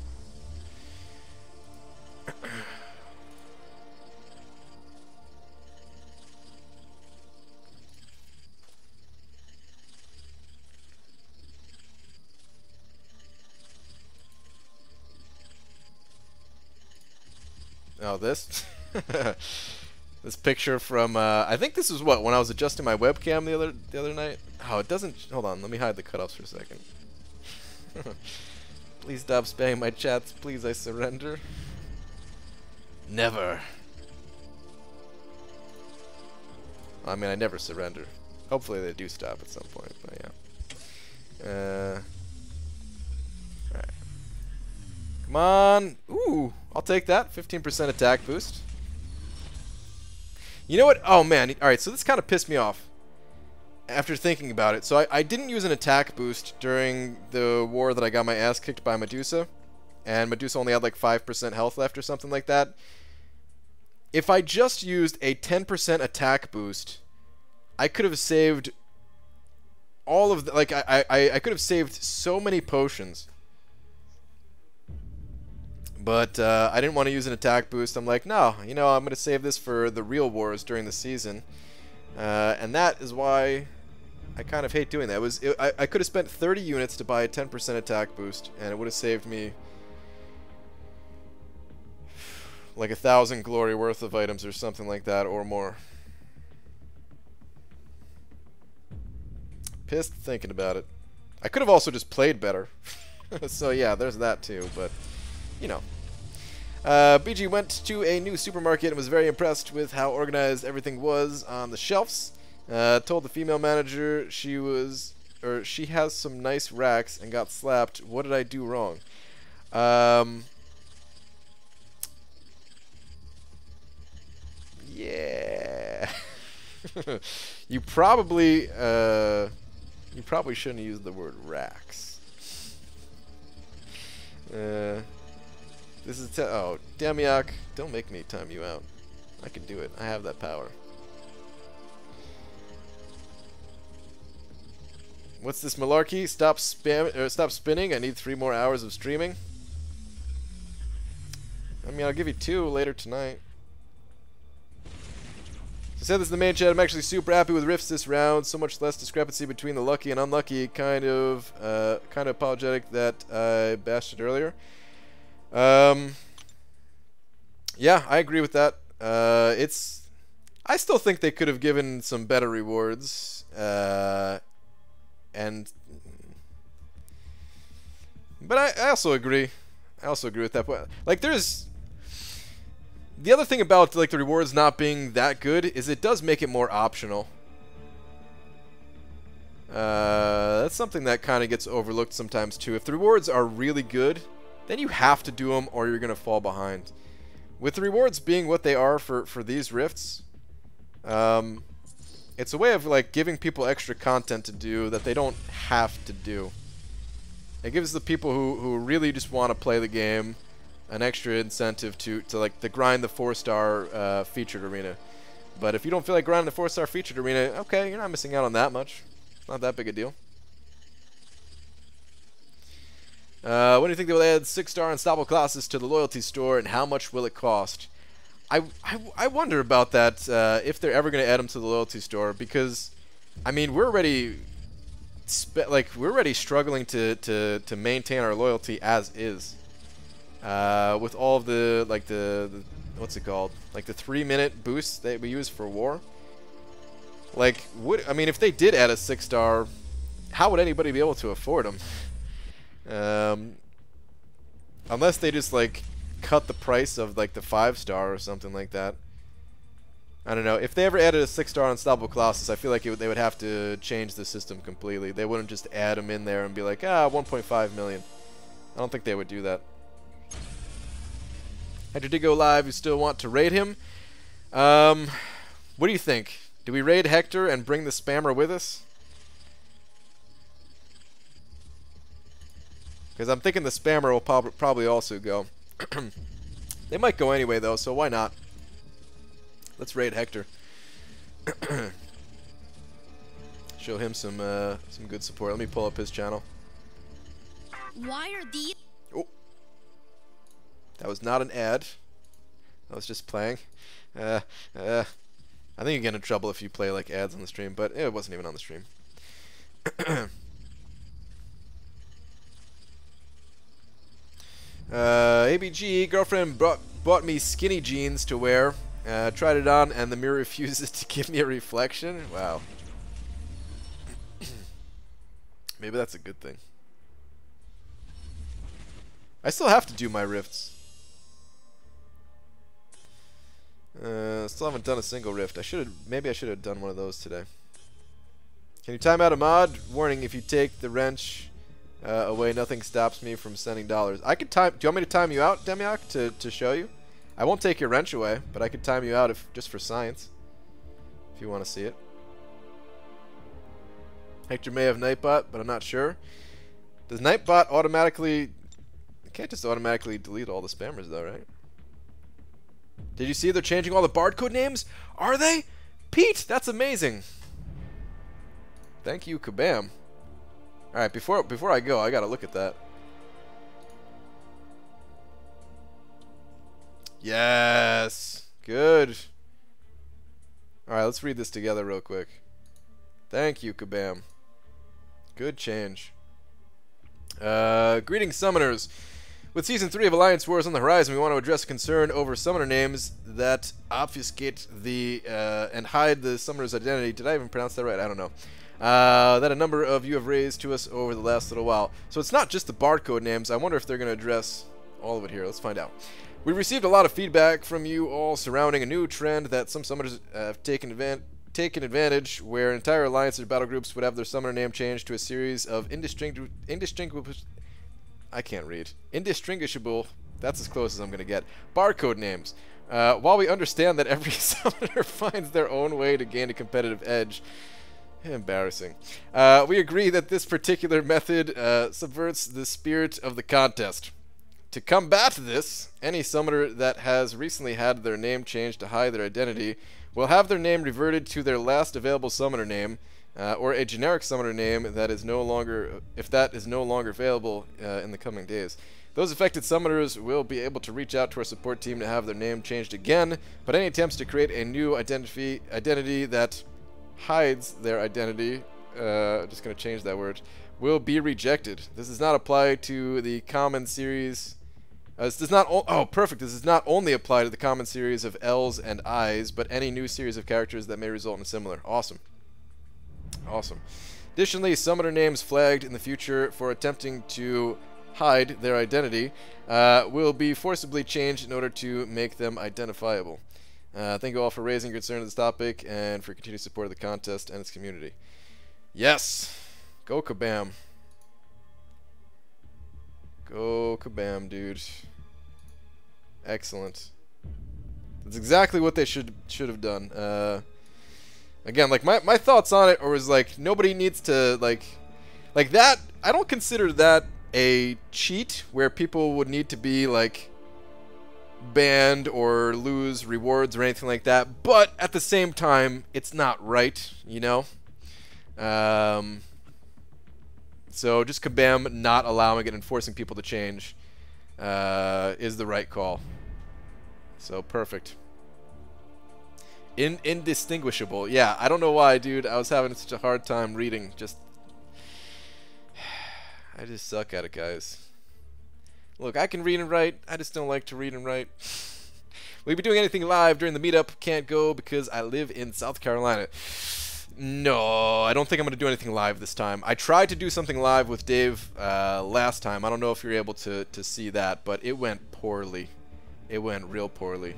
Oh, this? This picture from I think this was what, when I was adjusting my webcam the other night. Oh, it doesn't. Hold on, let me hide the cutoffs for a second. Please stop spamming my chats. Please, I surrender. Never. I mean, I never surrender. Hopefully they do stop at some point, but yeah. Alright. Come on. Ooh, I'll take that. 15% attack boost. You know what? Oh, man. Alright, so this kind of pissed me off after thinking about it. So I didn't use an attack boost during the war that I got my ass kicked by Medusa. And Medusa only had like 5% health left or something like that. If I just used a 10% attack boost, I could have saved all of the... Like, I could have saved so many potions. But I didn't want to use an attack boost. I'm like, no, you know, I'm going to save this for the real wars during the season. And that is why I kind of hate doing that. I could have spent 30 units to buy a 10% attack boost, and it would have saved me like 1,000 glory worth of items or something like that, or more. Pissed thinking about it. I could have also just played better. So yeah, there's that too, but you know. BG went to a new supermarket and was very impressed with how organized everything was on the shelves. Told the female manager she has some nice racks and got slapped. What did I do wrong? Yeah. You probably shouldn't use the word racks. This is oh, Demiak, don't make me time you out. I can do it. I have that power. What's this malarkey? Stop spinning. I need 3 more hours of streaming. I mean, I'll give you 2 later tonight. So I said this in the main chat. I'm actually super happy with Rifts this round. So much less discrepancy between the lucky and unlucky. Kind of apologetic that I bashed it earlier. Yeah, I agree with that. I still think they could have given some better rewards. But I also agree. I also agree with that point. Like, there's the other thing about like the rewards not being that good is it does make it more optional. That's something that kind of gets overlooked sometimes too. If the rewards are really good, then you have to do them or you're going to fall behind. With the rewards being what they are for these rifts, it's a way of like giving people extra content to do that they don't have to do. It gives the people who really just want to play the game an extra incentive to like to grind the 4-star featured arena. But if you don't feel like grinding the 4-star featured arena, okay, you're not missing out on that much. It's not that big a deal. When do you think they will add 6-star unstoppable classes to the loyalty store, and how much will it cost? I wonder about that, if they're ever going to add them to the loyalty store, because I mean we're already struggling to maintain our loyalty as is, with all of the what's it called, like the 3-minute boosts that we use for war. Like, I mean, if they did add a 6-star, how would anybody be able to afford them? Unless they just like cut the price of like the 5-star or something like that. I don't know. If they ever added a 6-star unstoppable classes, I feel like they would have to change the system completely. They wouldn't just add them in there and be like, 1.5 million. I don't think they would do that. Hector did go live. You still want to raid him? What do you think? Do we raid Hector and bring the spammer with us? Because I'm thinking the spammer will probably also go. They might go anyway, though, so why not? Let's raid Hector. Show him some good support. Let me pull up his channel. Why are these? Oh, that was not an ad. I was just playing. I think you get in trouble if you play like ads on the stream, but it wasn't even on the stream. ABG, girlfriend bought me skinny jeans to wear. Tried it on and the mirror refuses to give me a reflection. Wow. Maybe that's a good thing. I still have to do my rifts. Still haven't done a single rift. Maybe I should have done one of those today. Can you time out a mod? Warning, if you take the wrench away, nothing stops me from sending dollars. I could time. Do you want me to time you out, Demiok, to show you? I won't take your wrench away, but I could time you out just for science. If you want to see it. Hector may have Nightbot, but I'm not sure. Does Nightbot automatically... You can't just automatically delete all the spammers though, right? Did you see they're changing all the barcode names? Are they? Pete, that's amazing. Thank you, Kabam. Alright, before I go, I gotta look at that. Yes! Good. Alright, let's read this together real quick. Thank you, Kabam. Good change. Greetings, summoners. With Season 3 of Alliance Wars on the horizon, we want to address a concern over summoner names that obfuscate and hide the summoner's identity. Did I even pronounce that right? I don't know. That a number of you have raised to us over the last little while. So it's not just the barcode names. I wonder if they're going to address all of it here. Let's find out. We received a lot of feedback from you all surrounding a new trend that some summoners have taken advantage, where entire alliances or battle groups would have their summoner name changed to a series of indistinguishable... I can't read. Indistinguishable, that's as close as I'm going to get. Barcode names. While we understand that every summoner finds their own way to gain a competitive edge, embarrassing, we agree that this particular method subverts the spirit of the contest. To combat this, any summoner that has recently had their name changed to hide their identity will have their name reverted to their last available summoner name, or a generic summoner name that is no longer, if that is no longer available in the coming days. Those affected summoners will be able to reach out to our support team to have their name changed again, but any attempts to create a new identity that hides their identity, just going to change that word, will be rejected. This does not apply to the common series. This does not. Perfect. This does not only apply to the common series of L's and I's, but any new series of characters that may result in similar. Awesome. Awesome. Additionally, summoner names flagged in the future for attempting to hide their identity will be forcibly changed in order to make them identifiable. Thank you all for raising your concern to this topic and for continued support of the contest and its community. Yes. Go Kabam. Go Kabam, dude. Excellent. That's exactly what they should have done. Again, like my thoughts on it was like nobody needs to like that. I don't consider that a cheat where people would need to be like banned or lose rewards or anything like that. But at the same time, it's not right, you know. So just Kabam not allowing it and forcing people to change is the right call. So perfect. Indistinguishable. Yeah, I don't know why, dude. I was having such a hard time reading. I just suck at it, guys. Look, I can read and write. I just don't like to read and write. Will you be doing anything live during the meetup? Can't go because I live in South Carolina. No, I don't think I'm going to do anything live this time. I tried to do something live with Dave last time. I don't know if you're able to see that, but it went poorly. It went real poorly.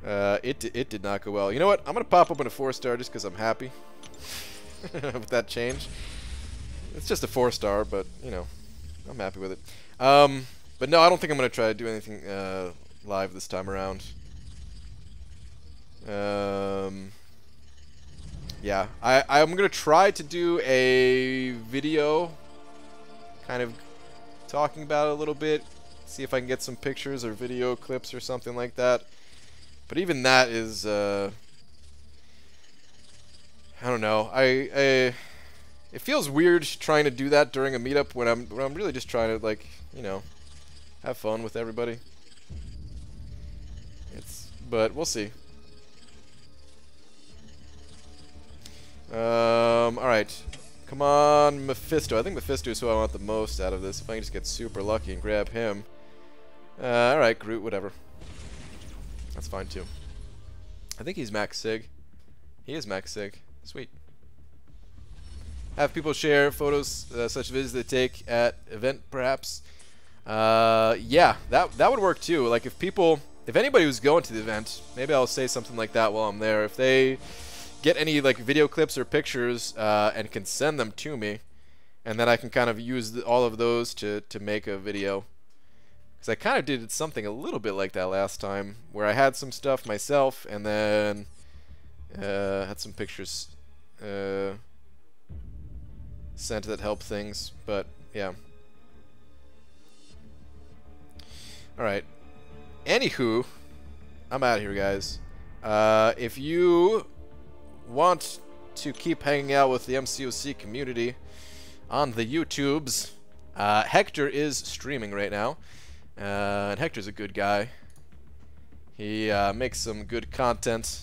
It did not go well. You know what? I'm going to pop open a 4-star just because I'm happy with that change. It's just a 4-star, but, you know, I'm happy with it. But no, I don't think I'm going to try to do anything live this time around. Yeah, I'm going to try to do a video kind of talking about it a little bit. See if I can get some pictures or video clips or something like that. But even that is, I don't know. It feels weird trying to do that during a meetup when I'm really just trying to, like, you know, have fun with everybody. But we'll see. Alright. Come on, Mephisto. I think Mephisto is who I want the most out of this. If I can just get super lucky and grab him. Alright, Groot, whatever. That's fine, too. I think he's max sig. He is max sig. Sweet. Have people share photos such vids they take at event, perhaps. Yeah, that would work, too. Like, if anybody who's going to the event, maybe I'll say something like that while I'm there. If they get any like video clips or pictures and can send them to me, and then I can kind of use all of those to make a video. Because I kind of did something a little bit like that last time, where I had some stuff myself and then had some pictures sent that helped things. But yeah. Alright. Anywho, I'm out of here, guys. If you want to keep hanging out with the MCOC community on the YouTubes, Hector is streaming right now. And Hector's a good guy. He makes some good content.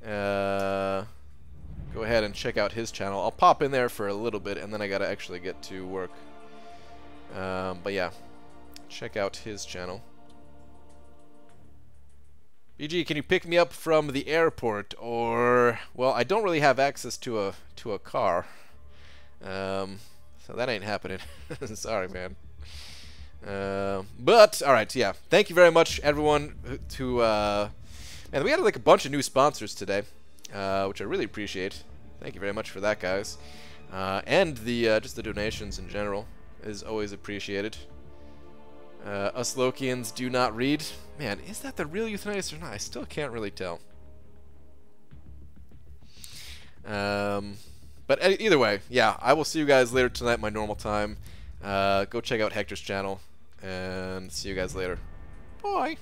Go ahead and check out his channel. I'll pop in there for a little bit, and then I gotta actually get to work. But yeah, check out his channel. BG, can you pick me up from the airport? Or, well, I don't really have access to a car, so that ain't happening. Sorry, man. But all right, yeah. Thank you very much, everyone. Man, we had like a bunch of new sponsors today, which I really appreciate. Thank you very much for that, guys. And just the donations in general is always appreciated. Us Lokians do not read. Man, is that the real Euthanitis or not? I still can't really tell. But either way, yeah, I will see you guys later tonight, my normal time. Go check out Hector's channel, and see you guys later. Bye.